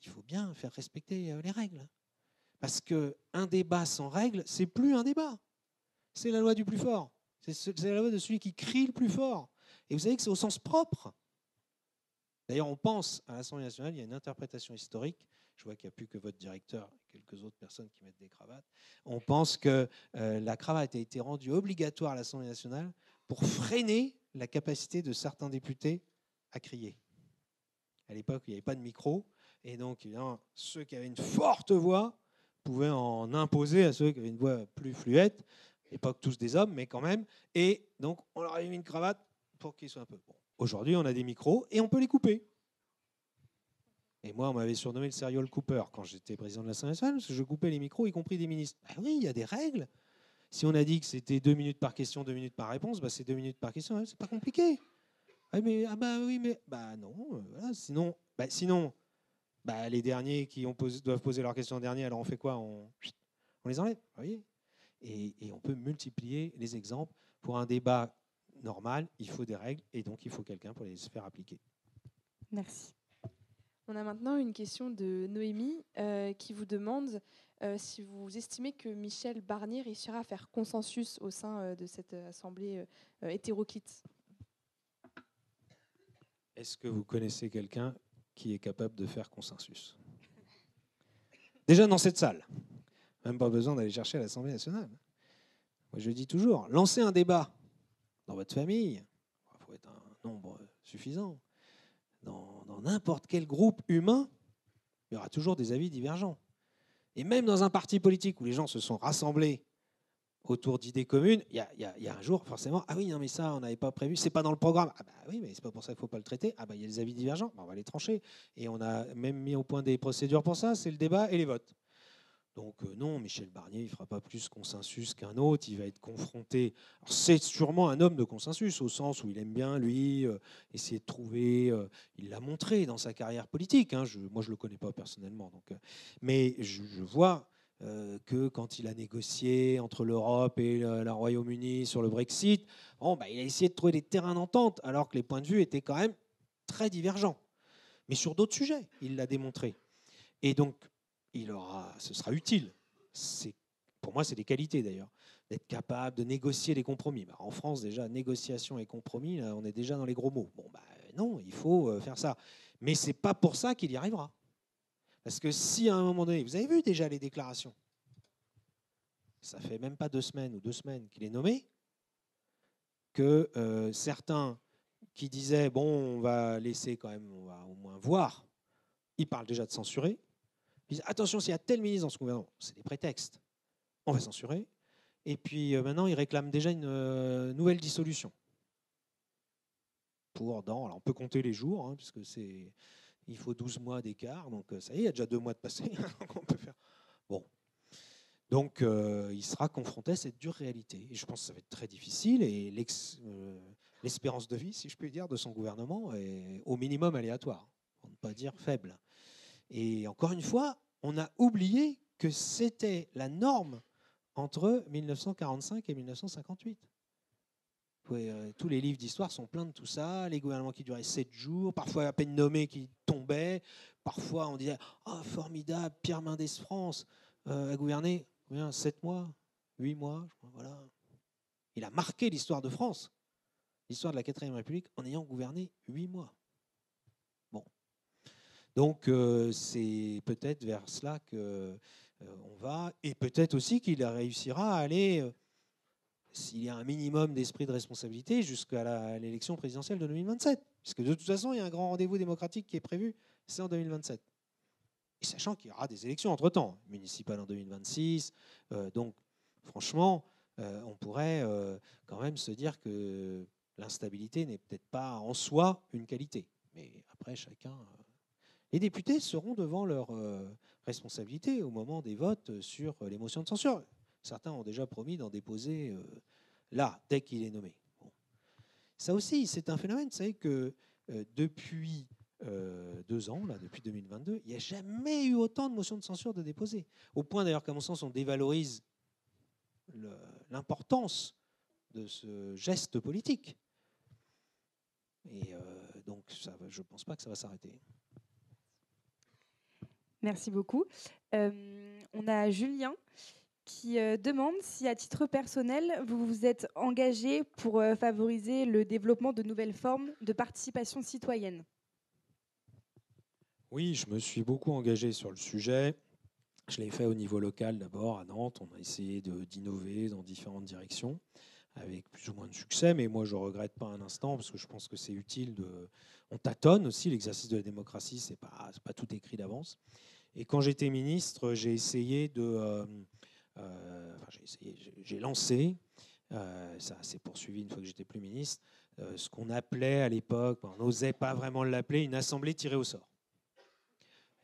Il faut bien faire respecter les règles. Parce qu'un débat sans règles, c'est plus un débat. C'est la loi du plus fort. C'est la loi de celui qui crie le plus fort. Et vous savez que c'est au sens propre. D'ailleurs, on pense à l'Assemblée nationale, il y a une interprétation historique. Je vois qu'il n'y a plus que votre directeur et quelques autres personnes qui mettent des cravates. On pense que la cravate a été rendue obligatoire à l'Assemblée nationale pour freiner la capacité de certains députés à crier. À l'époque, il n'y avait pas de micro. Et donc, évidemment, ceux qui avaient une forte voix pouvaient en imposer à ceux qui avaient une voix plus fluette. À l'époque, tous des hommes, mais quand même. Et donc, on leur avait mis une cravate pour qu'ils soient un peu... Bon. Aujourd'hui, on a des micros et on peut les couper. Et moi, on m'avait surnommé le serial cooper quand j'étais président de l'Assemblée nationale, parce que je coupais les micros, y compris des ministres. Ben oui, il y a des règles. Si on a dit que c'était 2 minutes par question, 2 minutes par réponse, ben c'est 2 minutes par question, c'est pas compliqué. Ah, oui, mais non. Voilà, sinon, les derniers qui doivent poser leurs questions en dernier, alors on fait quoi ? On les enlève. Vous voyez ? Et on peut multiplier les exemples. Pour un débat normal, il faut des règles et donc il faut quelqu'un pour les faire appliquer. Merci. On a maintenant une question de Noémie qui vous demande si vous estimez que Michel Barnier réussira à faire consensus au sein de cette assemblée hétéroclite. Est-ce que vous connaissez quelqu'un qui est capable de faire consensus ? Déjà dans cette salle. Même pas besoin d'aller chercher à l'Assemblée nationale. Moi, je dis toujours, lancez un débat dans votre famille. Il faut être un nombre suffisant. Dans n'importe quel groupe humain, il y aura toujours des avis divergents. Et même dans un parti politique où les gens se sont rassemblés autour d'idées communes, il y a un jour, forcément, ah oui, non, mais ça, on n'avait pas prévu, c'est pas dans le programme. Ah bah oui, mais c'est pas pour ça qu'il ne faut pas le traiter. Ah bah il y a des avis divergents, on va les trancher. Et on a même mis au point des procédures pour ça, c'est le débat et les votes. Donc non, Michel Barnier, il ne fera pas plus consensus qu'un autre, il va être confronté. Alors, c'est sûrement un homme de consensus, au sens où il aime bien, lui, essayer de trouver... il l'a montré dans sa carrière politique, hein, moi, je ne le connais pas personnellement. Mais je vois que quand il a négocié entre l'Europe et le Royaume-Uni sur le Brexit, il a essayé de trouver des terrains d'entente, alors que les points de vue étaient quand même très divergents. Mais sur d'autres sujets, il l'a démontré. Et donc, ce sera utile. Pour moi, c'est des qualités d'ailleurs, d'être capable de négocier les compromis. En France, déjà, négociation et compromis, là, on est déjà dans les gros mots. Non, il faut faire ça. Mais ce n'est pas pour ça qu'il y arrivera. Parce que si à un moment donné, vous avez vu déjà les déclarations, ça fait même pas 2 semaines ou 2 semaines qu'il est nommé, que certains qui disaient, bon, on va laisser quand même, on va au moins voir, ils parlent déjà de censurer. Ils disent, attention, s'il y a tel ministre dans ce gouvernement, c'est des prétextes, on va censurer. Et puis maintenant, ils réclament déjà une nouvelle dissolution. Alors on peut compter les jours, hein, puisque il faut 12 mois d'écart, donc ça y est, il y a déjà 2 mois de passé. On peut faire. Bon. Donc il sera confronté à cette dure réalité. Et je pense que ça va être très difficile, et l'espérance de vie, si je puis dire, de son gouvernement est au minimum aléatoire, pour ne pas dire faible. Et encore une fois, on a oublié que c'était la norme entre 1945 et 1958. Tous les livres d'histoire sont pleins de tout ça, les gouvernements qui duraient 7 jours, parfois à peine nommés qui tombaient, parfois on disait « Oh, formidable, Pierre Mendès France a gouverné 7 mois, 8 mois, je crois, voilà. » Il a marqué l'histoire de France, l'histoire de la 4e République, en ayant gouverné 8 mois. Bon. Donc c'est peut-être vers cela que on va, et peut-être aussi qu'il réussira à aller, s'il y a un minimum d'esprit de responsabilité, jusqu'à l'élection présidentielle de 2027. Puisque de toute façon, il y a un grand rendez-vous démocratique qui est prévu, c'est en 2027. Et sachant qu'il y aura des élections entre-temps, municipales en 2026. Donc, franchement, on pourrait quand même se dire que l'instabilité n'est peut-être pas en soi une qualité. Mais après, chacun... Les députés seront devant leurs responsabilités au moment des votes sur les motions de censure. Certains ont déjà promis d'en déposer là, dès qu'il est nommé. Bon. Ça aussi, c'est un phénomène. Vous savez que depuis 2 ans, là, depuis 2022, il n'y a jamais eu autant de motions de censure de déposer. Au point d'ailleurs qu'à mon sens, on dévalorise l'importance de ce geste politique. Et donc, je ne pense pas que ça va s'arrêter. Merci beaucoup. On a Julien qui demande si, à titre personnel, vous vous êtes engagé pour favoriser le développement de nouvelles formes de participation citoyenne. Oui, je me suis beaucoup engagé sur le sujet. Je l'ai fait au niveau local d'abord, à Nantes. On a essayé d'innover dans différentes directions, avec plus ou moins de succès. Mais moi, je ne regrette pas un instant, parce que je pense que c'est utile. On tâtonne aussi, l'exercice de la démocratie, c'est pas tout écrit d'avance. Et quand j'étais ministre, j'ai essayé j'ai lancé, ça s'est poursuivi une fois que j'étais plus ministre, ce qu'on appelait à l'époque, on n'osait pas vraiment l'appeler, une assemblée tirée au sort.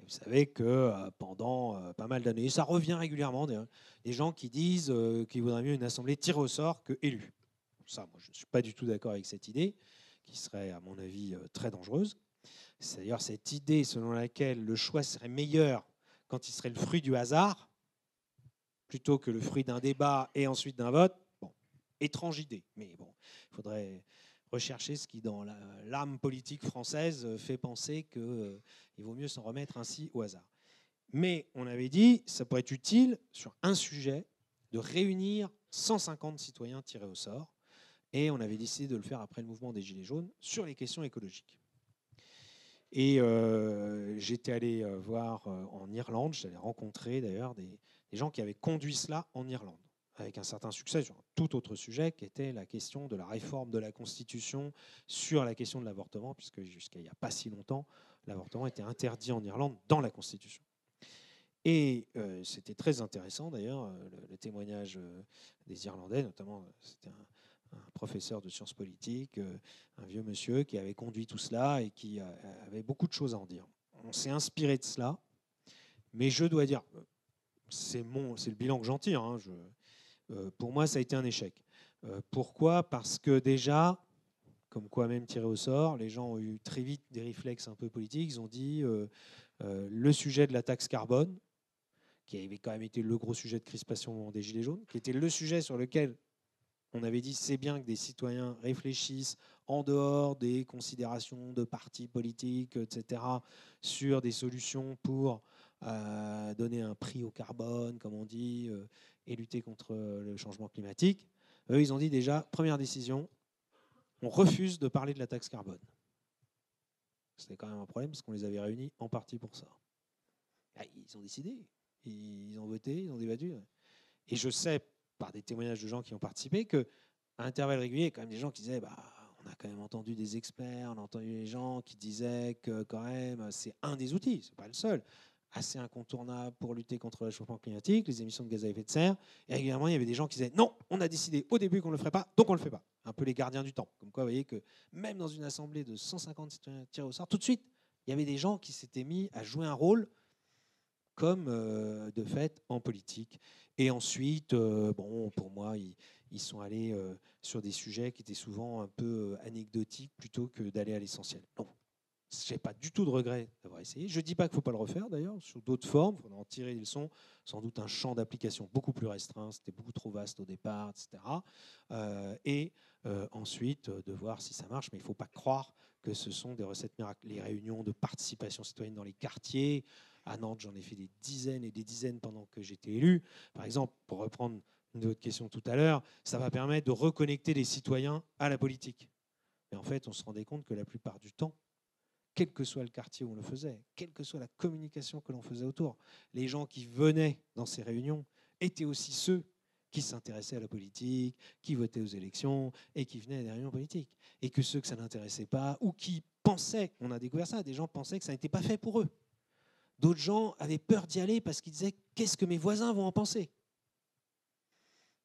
Et vous savez que pendant pas mal d'années, ça revient régulièrement, des gens qui disent qu'il vaudrait mieux une assemblée tirée au sort que élue. Ça, moi, je ne suis pas du tout d'accord avec cette idée, qui serait, à mon avis, très dangereuse. C'est d'ailleurs cette idée selon laquelle le choix serait meilleur quand il serait le fruit du hasard, plutôt que le fruit d'un débat et ensuite d'un vote. Bon, étrange idée, mais bon, il faudrait rechercher ce qui, dans l'âme politique française, fait penser qu'il vaut mieux s'en remettre ainsi au hasard. Mais on avait dit, ça pourrait être utile, sur un sujet, de réunir 150 citoyens tirés au sort, et on avait décidé de le faire après le mouvement des Gilets jaunes, sur les questions écologiques. Et j'étais allé voir en Irlande, j'allais rencontrer d'ailleurs des gens qui avaient conduit cela en Irlande, avec un certain succès sur un tout autre sujet, qui était la question de la réforme de la Constitution sur la question de l'avortement, puisque jusqu'à il n'y a pas si longtemps, l'avortement était interdit en Irlande dans la Constitution. Et c'était très intéressant d'ailleurs, le témoignage des Irlandais, notamment, c'était un professeur de sciences politiques, un vieux monsieur qui avait conduit tout cela et qui avait beaucoup de choses à en dire. On s'est inspiré de cela, mais je dois dire, c'est le bilan que j'en tire. Hein, pour moi, ça a été un échec. Pourquoi ? Parce que déjà, comme quoi même tiré au sort, les gens ont eu très vite des réflexes un peu politiques. Ils ont dit le sujet de la taxe carbone, qui avait quand même été le gros sujet de crispation au moment des Gilets jaunes, qui était le sujet sur lequel on avait dit c'est bien que des citoyens réfléchissent en dehors des considérations de partis politiques, etc., sur des solutions pour donner un prix au carbone, comme on dit, et lutter contre le changement climatique. Eux, ils ont dit déjà, première décision, on refuse de parler de la taxe carbone. C'était quand même un problème, parce qu'on les avait réunis en partie pour ça. Ils ont décidé, ils ont voté, ils ont débattu. Et je sais, par des témoignages de gens qui ont participé, qu'à intervalles réguliers, il y a quand même des gens qui disaient on a quand même entendu des experts, on a entendu des gens qui disaient que quand même c'est un des outils, c'est pas le seul, assez incontournable pour lutter contre le réchauffement climatique, les émissions de gaz à effet de serre. Et régulièrement, il y avait des gens qui disaient non, on a décidé au début qu'on ne le ferait pas, donc on ne le fait pas. Un peu les gardiens du temps. Comme quoi, vous voyez que même dans une assemblée de 150 citoyens tirés au sort, tout de suite, il y avait des gens qui s'étaient mis à jouer un rôle comme de fait en politique. Et ensuite, pour moi, ils sont allés sur des sujets qui étaient souvent un peu anecdotiques plutôt que d'aller à l'essentiel. Donc, je n'ai pas du tout de regret d'avoir essayé. Je ne dis pas qu'il ne faut pas le refaire, d'ailleurs, sous d'autres formes. Il faudra en tirer des leçons. Sans doute un champ d'application beaucoup plus restreint. C'était beaucoup trop vaste au départ, etc. Ensuite, de voir si ça marche. Mais il ne faut pas croire que ce sont des recettes miracles. Les réunions de participation citoyenne dans les quartiers. À Nantes, j'en ai fait des dizaines et des dizaines pendant que j'étais élu. Par exemple, pour reprendre une autre question tout à l'heure, ça va permettre de reconnecter les citoyens à la politique. Mais en fait, on se rendait compte que la plupart du temps, quel que soit le quartier où on le faisait, quelle que soit la communication que l'on faisait autour. Les gens qui venaient dans ces réunions étaient aussi ceux qui s'intéressaient à la politique, qui votaient aux élections et qui venaient à des réunions politiques. Et que ceux que ça n'intéressait pas ou qui pensaient, on a découvert ça, des gens pensaient que ça n'était pas fait pour eux. D'autres gens avaient peur d'y aller parce qu'ils disaient « qu'est-ce que mes voisins vont en penser ?»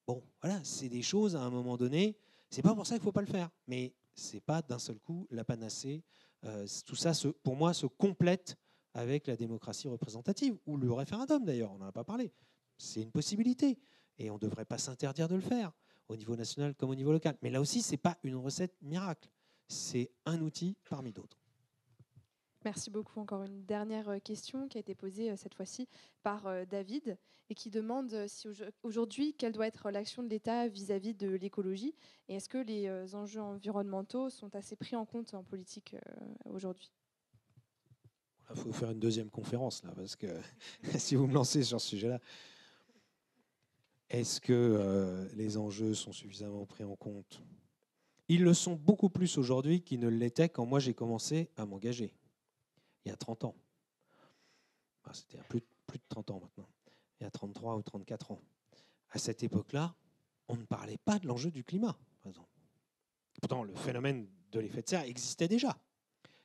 Bon, voilà, c'est des choses à un moment donné, c'est pas pour ça qu'il ne faut pas le faire, mais c'est pas d'un seul coup la panacée. Tout ça, pour moi, se complète avec la démocratie représentative, ou le référendum d'ailleurs, on n'en a pas parlé. C'est une possibilité, et on ne devrait pas s'interdire de le faire, au niveau national comme au niveau local. Mais là aussi, ce n'est pas une recette miracle, c'est un outil parmi d'autres. Merci beaucoup. Encore une dernière question qui a été posée cette fois-ci par David et qui demande si aujourd'hui, quelle doit être l'action de l'État vis-à-vis de l'écologie et est-ce que les enjeux environnementaux sont assez pris en compte en politique aujourd'hui? Il faut faire une deuxième conférence, là, parce que si vous me lancez sur ce sujet-là, est-ce que les enjeux sont suffisamment pris en compte? Ils le sont beaucoup plus aujourd'hui qu'ils ne l'étaient quand moi j'ai commencé à m'engager, il y a 30 ans. Enfin, c'était plus de 30 ans maintenant, il y a 33 ou 34 ans. À cette époque-là, on ne parlait pas de l'enjeu du climat, par exemple. Pourtant, le phénomène de l'effet de serre existait déjà.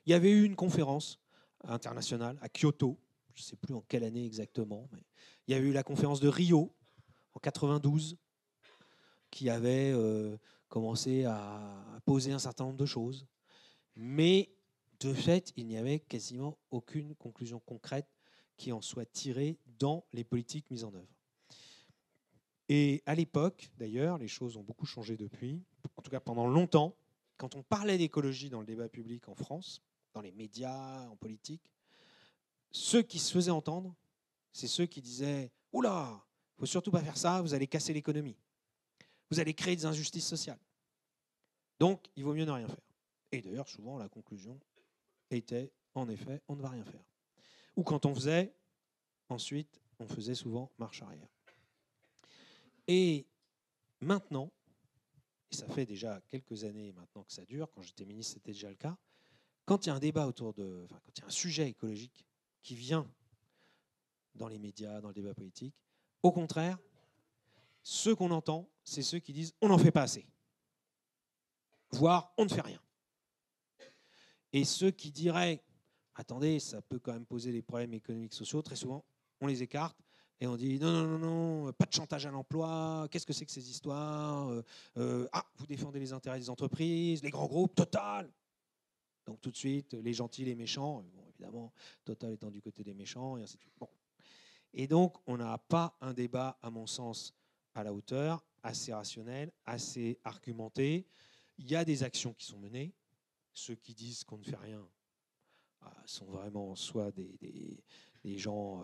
Il y avait eu une conférence internationale à Kyoto, je ne sais plus en quelle année exactement, mais il y a eu la conférence de Rio en 92 qui avait commencé à poser un certain nombre de choses. Mais de fait, il n'y avait quasiment aucune conclusion concrète qui en soit tirée dans les politiques mises en œuvre. Et à l'époque, d'ailleurs, les choses ont beaucoup changé depuis. En tout cas, pendant longtemps, quand on parlait d'écologie dans le débat public en France, dans les médias, en politique, ceux qui se faisaient entendre, c'est ceux qui disaient « Oula, il ne faut surtout pas faire ça, vous allez casser l'économie. Vous allez créer des injustices sociales. Donc, il vaut mieux ne rien faire. » Et d'ailleurs, souvent, la conclusion était « En effet, on ne va rien faire. » Ou quand on faisait, ensuite, on faisait souvent marche arrière. Et maintenant, et ça fait déjà quelques années maintenant que ça dure, quand j'étais ministre, c'était déjà le cas, quand il y a un débat quand il y a un sujet écologique qui vient dans les médias, dans le débat politique, au contraire, ceux qu'on entend, c'est ceux qui disent on n'en fait pas assez, voire on ne fait rien. Et ceux qui diraient attendez, ça peut quand même poser des problèmes économiques, sociaux, très souvent on les écarte et on dit non, pas de chantage à l'emploi, qu'est-ce que c'est que ces histoires, vous défendez les intérêts des entreprises, les grands groupes, Total. Donc tout de suite, les gentils, les méchants, bon, évidemment, Total étant du côté des méchants, et ainsi de suite. Bon. Et donc, on n'a pas un débat, à mon sens, à la hauteur, assez rationnel, assez argumenté. Il y a des actions qui sont menées. Ceux qui disent qu'on ne fait rien sont vraiment soit des gens,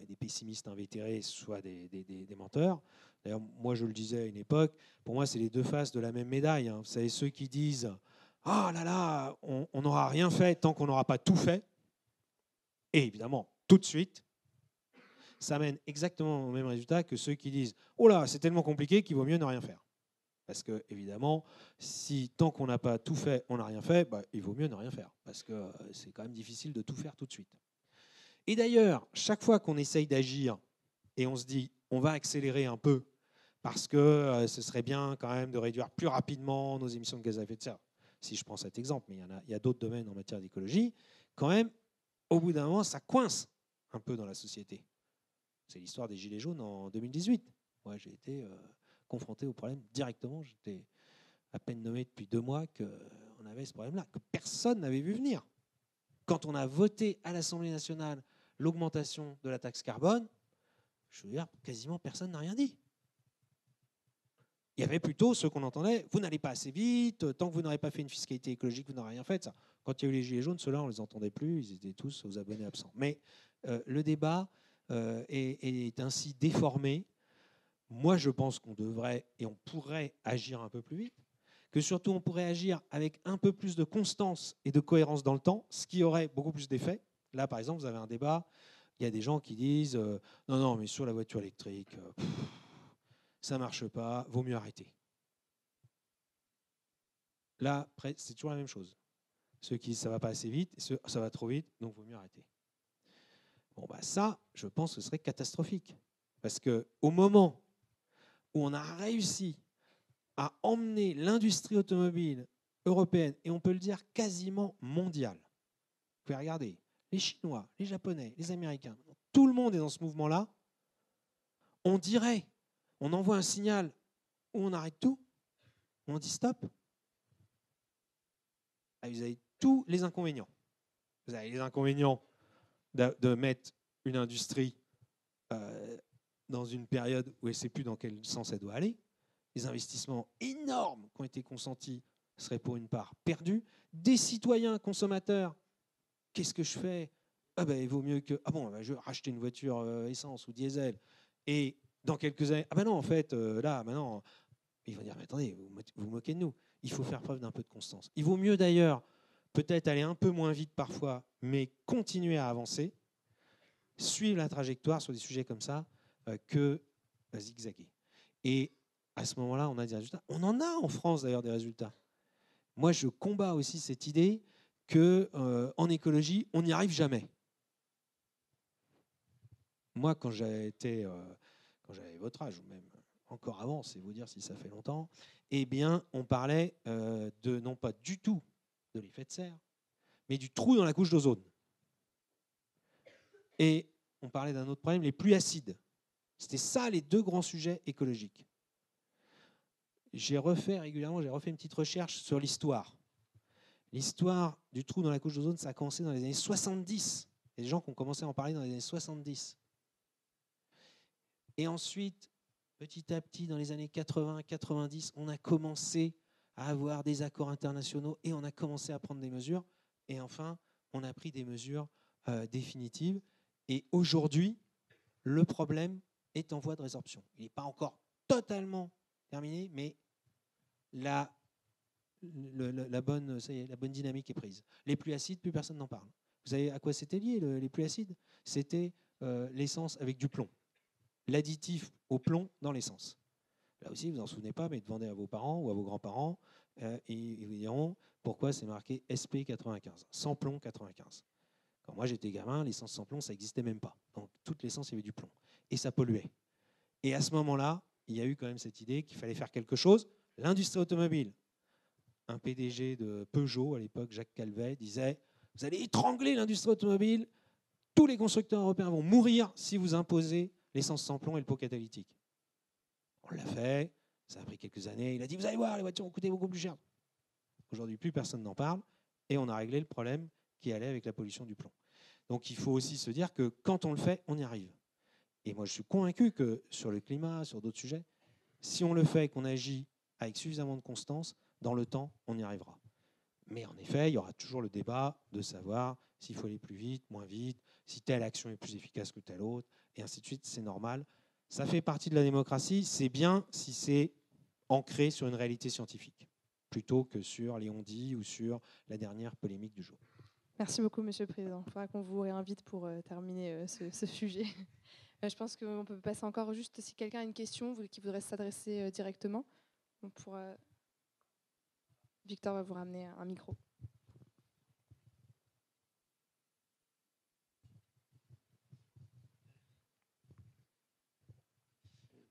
des pessimistes invétérés, soit des menteurs. D'ailleurs, moi, je le disais à une époque, pour moi, c'est les deux faces de la même médaille. Hein. Vous savez, ceux qui disent « Ah là là, on n'aura rien fait tant qu'on n'aura pas tout fait », et évidemment, tout de suite, ça mène exactement au même résultat que ceux qui disent « Oh là, c'est tellement compliqué qu'il vaut mieux ne rien faire ». Parce que, évidemment, si tant qu'on n'a pas tout fait, on n'a rien fait, il vaut mieux ne rien faire. Parce que c'est quand même difficile de tout faire tout de suite. Et d'ailleurs, chaque fois qu'on essaye d'agir et on se dit on va accélérer un peu parce que ce serait bien quand même de réduire plus rapidement nos émissions de gaz à effet de serre, si je prends cet exemple, mais il y a d'autres domaines en matière d'écologie, quand même, au bout d'un moment, ça coince un peu dans la société. C'est l'histoire des Gilets jaunes en 2018. Moi, j'ai été confronté au problème directement. J'étais à peine nommé depuis 2 mois qu'on avait ce problème-là, que personne n'avait vu venir. Quand on a voté à l'Assemblée nationale l'augmentation de la taxe carbone, je veux dire, quasiment personne n'a rien dit. Il y avait plutôt ceux qu'on entendait, vous n'allez pas assez vite, tant que vous n'aurez pas fait une fiscalité écologique, vous n'aurez rien fait. Ça. Quand il y a eu les Gilets jaunes, ceux-là, on ne les entendait plus, ils étaient tous aux abonnés absents. Mais le débat est ainsi déformé. Moi, je pense qu'on devrait et on pourrait agir un peu plus vite, que surtout on pourrait agir avec un peu plus de constance et de cohérence dans le temps, ce qui aurait beaucoup plus d'effet. Là, par exemple, vous avez un débat, il y a des gens qui disent non, mais sur la voiture électrique, ça ne marche pas, vaut mieux arrêter. Là, c'est toujours la même chose. ceux qui disent ça va pas assez vite, et ceux ça va trop vite, donc il vaut mieux arrêter. Bon, bah ça, je pense que ce serait catastrophique. Parce qu'au moment où on a réussi à emmener l'industrie automobile européenne, et on peut le dire quasiment mondiale, vous pouvez regarder, les Chinois, les Japonais, les Américains, tout le monde est dans ce mouvement-là, on dirait, on envoie un signal où on arrête tout, on dit stop. Ah, vous avez tous les inconvénients. Vous avez les inconvénients de mettre une industrie dans une période où elle ne sait plus dans quel sens elle doit aller. Les investissements énormes qui ont été consentis seraient pour une part perdus. Des citoyens consommateurs, qu'est-ce que je fais? Ah ben, il vaut mieux que... Ah bon, ben, je vais racheter une voiture essence ou diesel. Et dans quelques années... Ah ben non, en fait, là, maintenant, il va dire, mais attendez, vous vous moquez de nous. Il faut faire preuve d'un peu de constance. Il vaut mieux d'ailleurs peut-être aller un peu moins vite parfois, mais continuer à avancer, suivre la trajectoire sur des sujets comme ça, que zigzaguer. Et à ce moment-là, on a des résultats. On en a en France d'ailleurs des résultats. Moi, je combats aussi cette idée qu'en écologie, on n'y arrive jamais. Moi, quand j'avais votre âge, ou même encore avant, c'est vous dire si ça fait longtemps, eh bien, on parlait non pas du tout de l'effet de serre, mais du trou dans la couche d'ozone. Et on parlait d'un autre problème, les pluies acides. C'était ça les deux grands sujets écologiques. J'ai refait une petite recherche sur l'histoire. L'histoire du trou dans la couche d'ozone, ça a commencé dans les années 70. Il y a des gens qui ont commencé à en parler dans les années 70. Et ensuite, petit à petit, dans les années 80-90, on a commencé à avoir des accords internationaux et on a commencé à prendre des mesures. Et enfin, on a pris des mesures définitives. Et aujourd'hui, le problème est en voie de résorption. Il n'est pas encore totalement terminé, mais la bonne dynamique est prise. Les pluies acides, plus personne n'en parle. Vous savez à quoi c'était lié, les pluies acides? C'était l'essence avec du plomb. L'additif au plomb dans l'essence. Là aussi, vous n'en souvenez pas, mais demandez à vos parents ou à vos grands-parents et ils vous diront pourquoi c'est marqué SP95, sans plomb 95. Quand moi j'étais gamin, l'essence sans plomb, ça n'existait même pas. Donc toute l'essence, il y avait du plomb. Et ça polluait. Et à ce moment-là, il y a eu quand même cette idée qu'il fallait faire quelque chose. L'industrie automobile, un PDG de Peugeot à l'époque, Jacques Calvet, disait « Vous allez étrangler l'industrie automobile, tous les constructeurs européens vont mourir si vous imposez l'essence sans plomb et le pot catalytique. » On l'a fait, ça a pris quelques années. Il a dit « Vous allez voir, les voitures vont coûter beaucoup plus cher. » Aujourd'hui, plus personne n'en parle et on a réglé le problème qui allait avec la pollution du plomb. Donc il faut aussi se dire que quand on le fait, on y arrive. Et moi, je suis convaincu que sur le climat, sur d'autres sujets, si on le fait et qu'on agit avec suffisamment de constance, dans le temps, on y arrivera. Mais en effet, il y aura toujours le débat de savoir s'il faut aller plus vite, moins vite, si telle action est plus efficace que telle autre, et ainsi de suite. C'est normal. Ça fait partie de la démocratie. C'est bien si c'est ancré sur une réalité scientifique, plutôt que sur les on-dit ou sur la dernière polémique du jour. Merci beaucoup, Monsieur le Président. Il faudra qu'on vous réinvite pour terminer ce sujet. Je pense qu'on peut passer encore juste, si quelqu'un a une question qui voudrait s'adresser directement. Victor va vous ramener un micro.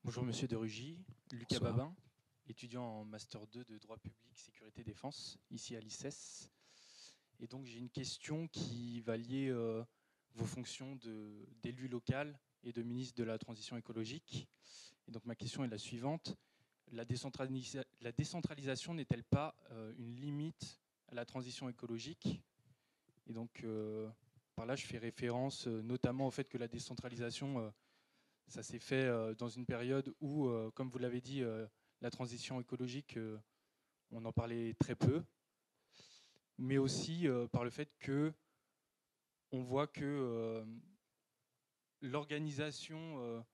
Bonjour Monsieur de Rugy, Lucas Bonsoir. Babin, étudiant en Master 2 de droit public, sécurité, défense, ici à l'ICES. Et donc j'ai une question qui va lier vos fonctions d'élu local et de ministre de la Transition écologique. Et donc ma question est la suivante. La décentralisation n'est-elle pas une limite à la transition écologique? Et donc par là je fais référence notamment au fait que la décentralisation ça s'est fait dans une période où, comme vous l'avez dit, la transition écologique, on en parlait très peu, mais aussi par le fait que on voit que l'organisation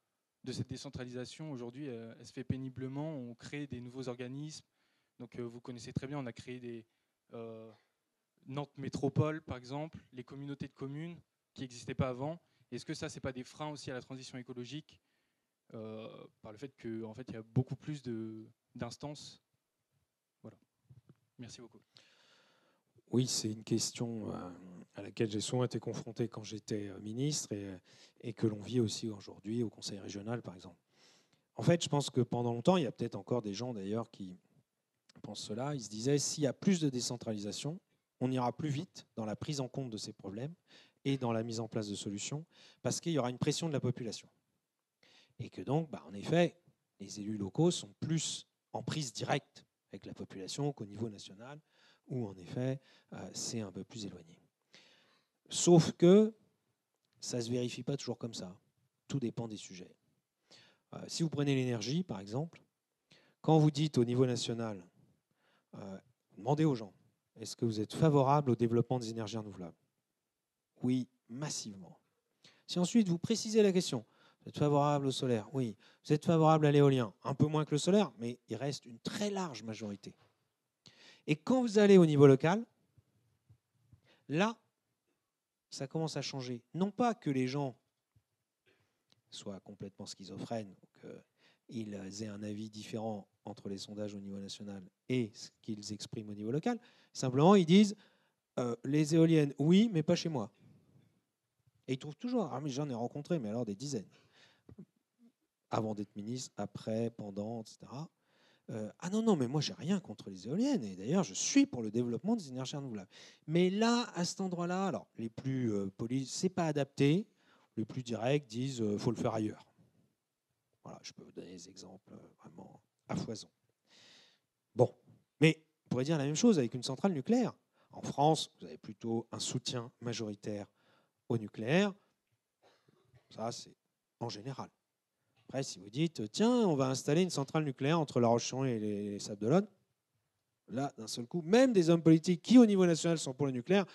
de cette décentralisation aujourd'hui, elle se fait péniblement. On crée des nouveaux organismes. Donc vous connaissez très bien, on a créé des Nantes Métropole, par exemple, les communautés de communes qui n'existaient pas avant. Est-ce que ça, c'est pas des freins aussi à la transition écologique par le fait qu'en fait, il y a beaucoup plus d'instances? Voilà. Merci beaucoup. Oui, c'est une question à laquelle j'ai souvent été confronté quand j'étais ministre et que l'on vit aussi aujourd'hui au Conseil régional, par exemple. En fait, je pense que pendant longtemps, il y a peut-être encore des gens d'ailleurs qui pensent cela. Ils se disaient, s'il y a plus de décentralisation, on ira plus vite dans la prise en compte de ces problèmes et dans la mise en place de solutions, parce qu'il y aura une pression de la population. Et que donc, en effet, les élus locaux sont plus en prise directe avec la population qu'au niveau national, où en effet, c'est un peu plus éloigné. Sauf que ça ne se vérifie pas toujours comme ça. Tout dépend des sujets. Si vous prenez l'énergie, par exemple, quand vous dites au niveau national, demandez aux gens, est-ce que vous êtes favorable au développement des énergies renouvelables? Oui, massivement. Si ensuite vous précisez la question, vous êtes favorable au solaire? Oui. Vous êtes favorable à l'éolien? Un peu moins que le solaire, mais il reste une très large majorité. Et quand vous allez au niveau local, là, ça commence à changer. Non pas que les gens soient complètement schizophrènes, qu'ils aient un avis différent entre les sondages au niveau national et ce qu'ils expriment au niveau local. Simplement, ils disent les éoliennes, oui, mais pas chez moi. Et ils trouvent toujours, mais j'en ai rencontré, mais alors des dizaines. Avant d'être ministre, après, pendant, etc. Ah non, mais moi, j'ai rien contre les éoliennes. Et d'ailleurs, je suis pour le développement des énergies renouvelables. Mais là, à cet endroit-là, alors, les plus polis, c'est pas adapté. Les plus directs disent faut le faire ailleurs. Voilà, je peux vous donner des exemples vraiment à foison. Bon, mais on pourrait dire la même chose avec une centrale nucléaire. En France, vous avez plutôt un soutien majoritaire au nucléaire. Ça, c'est en général. Après, si vous dites, tiens, on va installer une centrale nucléaire entre La Roche-sur-Yon et les Sables-d'Olonne, là, d'un seul coup, même des hommes politiques qui, au niveau national, sont pour le nucléaire,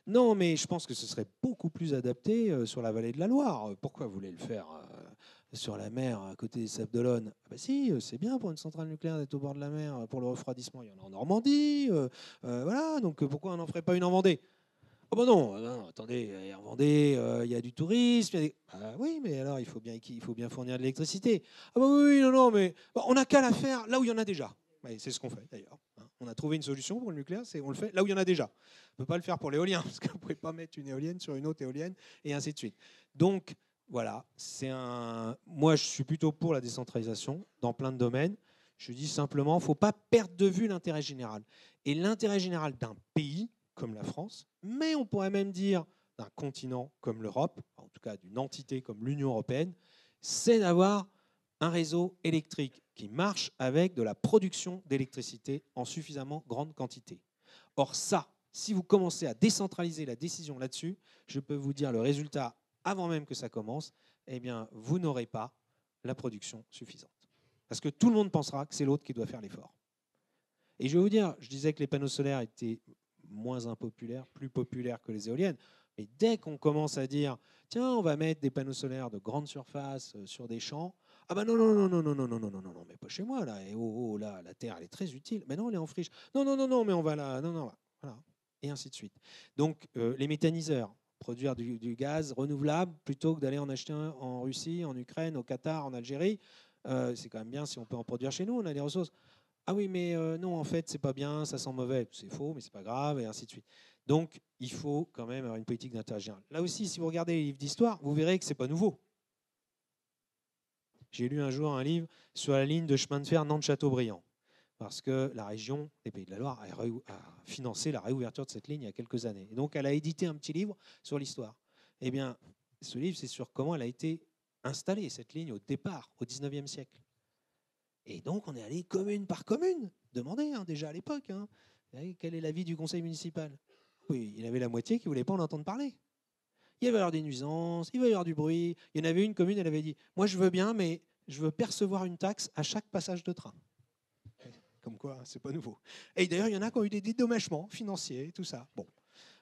non, mais je pense que ce serait beaucoup plus adapté sur la vallée de la Loire. Pourquoi vous voulez le faire sur la mer, à côté des Sables-d'Olonne? Si, c'est bien pour une centrale nucléaire d'être au bord de la mer, pour le refroidissement, il y en a en Normandie. Voilà, donc pourquoi on n'en ferait pas une en Vendée? Oh non, attendez, en Vendée, il y a du tourisme. Oui, mais alors il faut bien fournir de l'électricité. Ah bah oui, non, mais on n'a qu'à la faire là où il y en a déjà. C'est ce qu'on fait d'ailleurs. On a trouvé une solution pour le nucléaire, on le fait là où il y en a déjà. On ne peut pas le faire pour l'éolien, parce que vous ne pouvez pas mettre une éolienne sur une autre éolienne, et ainsi de suite. Donc, voilà, moi je suis plutôt pour la décentralisation dans plein de domaines. Je dis simplement, il ne faut pas perdre de vue l'intérêt général. Et l'intérêt général d'un pays, comme la France, mais on pourrait même dire d'un continent comme l'Europe, en tout cas d'une entité comme l'Union européenne, c'est d'avoir un réseau électrique qui marche avec de la production d'électricité en suffisamment grande quantité. Or ça, si vous commencez à décentraliser la décision là-dessus, je peux vous dire le résultat avant même que ça commence, eh bien, vous n'aurez pas la production suffisante. Parce que tout le monde pensera que c'est l'autre qui doit faire l'effort. Et je vais vous dire, je disais que les panneaux solaires étaient moins impopulaires, plus populaires que les éoliennes. Mais dès qu'on commence à dire, tiens, on va mettre des panneaux solaires de grande surface sur des champs, ah ben non, mais pas chez moi là. Et là, la terre elle est très utile. Mais non, elle est en friche. Non, mais on va là, voilà, et ainsi de suite. Donc les méthaniseurs, produire du gaz renouvelable plutôt que d'aller en acheter un en Russie, en Ukraine, au Qatar, en Algérie, c'est quand même bien si on peut en produire chez nous. On a les ressources. Ah oui, mais non, en fait, c'est pas bien, ça sent mauvais. C'est faux, mais c'est pas grave, et ainsi de suite. Donc, il faut quand même avoir une politique d'intérêt général. Là aussi, si vous regardez les livres d'histoire, vous verrez que c'est pas nouveau. J'ai lu un jour un livre sur la ligne de chemin de fer Nantes-Châteaubriand, parce que la région des Pays de la Loire a financé la réouverture de cette ligne il y a quelques années. Et donc, elle a édité un petit livre sur l'histoire. Eh bien, ce livre, c'est sur comment elle a été installée, cette ligne, au départ, au 19e siècle. Et donc, on est allé commune par commune, demander déjà à l'époque, quel est l'avis du conseil municipal. Oui, il y avait la moitié qui ne voulait pas en entendre parler. Il va y avoir des nuisances, il va y avoir du bruit. Il y en avait une commune, elle avait dit, moi je veux bien, mais je veux percevoir une taxe à chaque passage de train. Comme quoi, c'est pas nouveau. Et d'ailleurs, il y en a qui ont eu des dédommagements financiers, tout ça. Bon,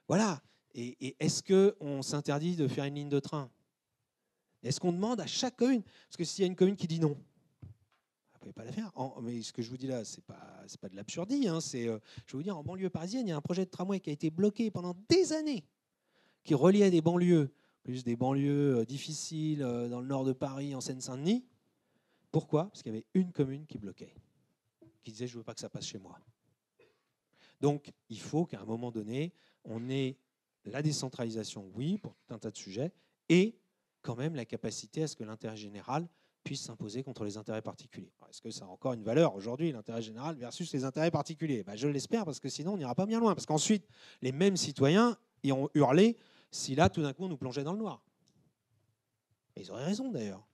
voilà. Et est-ce qu'on s'interdit de faire une ligne de train? Est-ce qu'on demande à chaque commune? Parce que s'il y a une commune qui dit non, vous ne pouvez pas la faire. Mais ce que je vous dis là, ce n'est pas de l'absurdie. Je vais vous dire, en banlieue parisienne, il y a un projet de tramway qui a été bloqué pendant des années, qui reliait des banlieues, plus des banlieues difficiles dans le nord de Paris, en Seine-Saint-Denis. Pourquoi? Parce qu'il y avait une commune qui bloquait, qui disait, je ne veux pas que ça passe chez moi. Donc, il faut qu'à un moment donné, on ait la décentralisation, oui, pour tout un tas de sujets, et quand même la capacité à ce que l'intérêt général puisse s'imposer contre les intérêts particuliers. Est-ce que ça a encore une valeur aujourd'hui, l'intérêt général versus les intérêts particuliers? Je l'espère, parce que sinon on n'ira pas bien loin. Parce qu'ensuite, les mêmes citoyens iront hurler si là, tout d'un coup, on nous plongeait dans le noir. Et ils auraient raison d'ailleurs.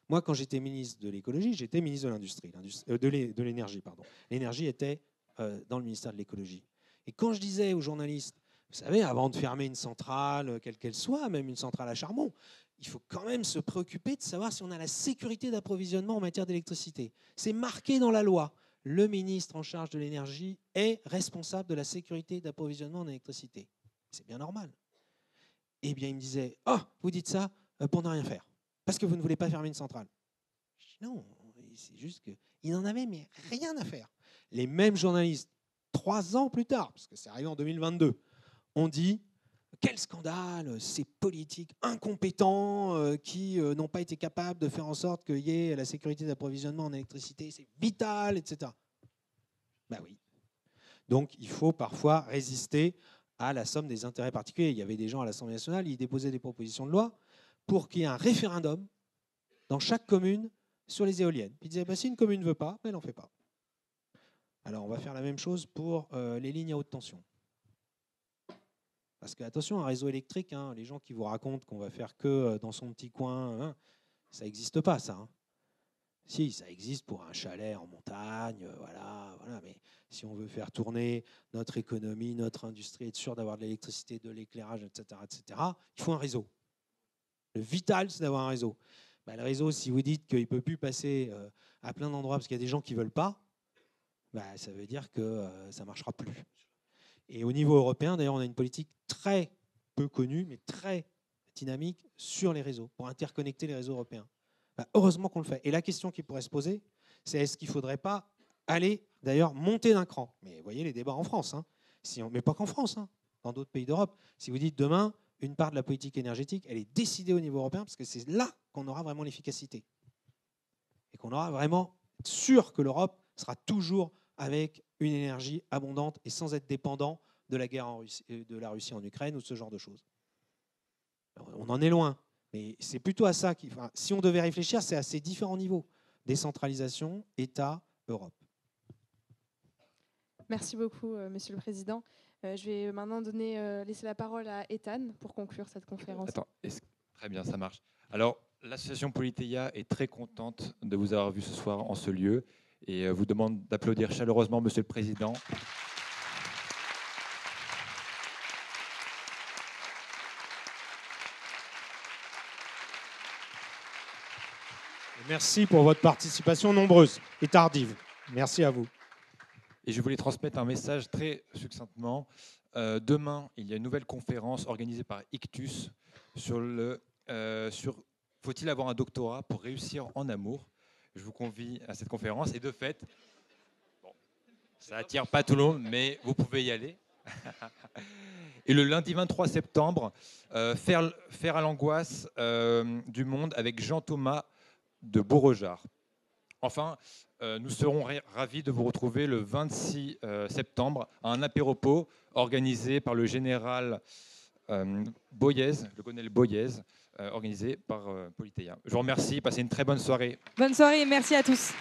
Moi, quand j'étais ministre de l'écologie, j'étais ministre de l'industrie, de l'énergie, pardon. L'énergie était dans le ministère de l'écologie. Et quand je disais aux journalistes, vous savez, avant de fermer une centrale, quelle qu'elle soit, même une centrale à charbon, il faut quand même se préoccuper de savoir si on a la sécurité d'approvisionnement en matière d'électricité. C'est marqué dans la loi. Le ministre en charge de l'énergie est responsable de la sécurité d'approvisionnement en électricité. C'est bien normal. Eh bien, il me disait, « Oh, vous dites ça pour ne rien faire, parce que vous ne voulez pas fermer une centrale. » Je dis, non, c'est juste qu'il n'en avait mais rien à faire. Les mêmes journalistes, 3 ans plus tard, parce que c'est arrivé en 2022, ont dit, quel scandale, ces politiques incompétents qui n'ont pas été capables de faire en sorte qu'il y ait la sécurité d'approvisionnement en électricité, c'est vital, etc. Ben oui. Donc il faut parfois résister à la somme des intérêts particuliers. Il y avait des gens à l'Assemblée nationale, ils déposaient des propositions de loi pour qu'il y ait un référendum dans chaque commune sur les éoliennes. Puis ils disaient, si une commune ne veut pas, elle n'en fait pas. Alors on va faire la même chose pour les lignes à haute tension. Parce que, attention, un réseau électrique, les gens qui vous racontent qu'on va faire que dans son petit coin, ça n'existe pas, ça. Si, ça existe pour un chalet en montagne, voilà, mais si on veut faire tourner notre économie, notre industrie, être sûr d'avoir de l'électricité, de l'éclairage, etc., il faut un réseau. Le vital, c'est d'avoir un réseau. Le réseau, si vous dites qu'il ne peut plus passer à plein d'endroits parce qu'il y a des gens qui ne veulent pas, ça veut dire que ça ne marchera plus. Et au niveau européen, d'ailleurs, on a une politique très peu connue, mais très dynamique sur les réseaux, pour interconnecter les réseaux européens. Heureusement qu'on le fait. Et la question qui pourrait se poser, c'est est-ce qu'il ne faudrait pas aller, d'ailleurs, monter d'un cran? Mais vous voyez les débats en France, mais pas qu'en France, dans d'autres pays d'Europe. Si vous dites demain, une part de la politique énergétique, elle est décidée au niveau européen, parce que c'est là qu'on aura vraiment l'efficacité. Et qu'on aura vraiment sûr que l'Europe sera toujours avec une énergie abondante et sans être dépendant de la guerre de la Russie en Ukraine ou de ce genre de choses. On en est loin, mais c'est plutôt à ça si on devait réfléchir, c'est à ces différents niveaux. Décentralisation, État, Europe. Merci beaucoup, Monsieur le Président. Je vais maintenant laisser la parole à Ethan pour conclure cette conférence. Très bien, ça marche. Alors, l'association Politeia est très contente de vous avoir vu ce soir en ce lieu et vous demande d'applaudir chaleureusement Monsieur le Président. Merci pour votre participation nombreuse et tardive. Merci à vous. Et je voulais transmettre un message très succinctement. Demain, il y a une nouvelle conférence organisée par Ictus sur faut-il avoir un doctorat pour réussir en amour. Je vous convie à cette conférence. Et de fait, ça n'attire pas tout le monde, mais vous pouvez y aller. Et le lundi 23 septembre, faire à l'angoisse du monde avec Jean-Thomas de Beauregard. Enfin, nous serons ravis de vous retrouver le 26 septembre à un apéropos organisé par le général Boyez, le colonel Boyez, organisé par Politeia. Je vous remercie, passez une très bonne soirée. Bonne soirée et merci à tous.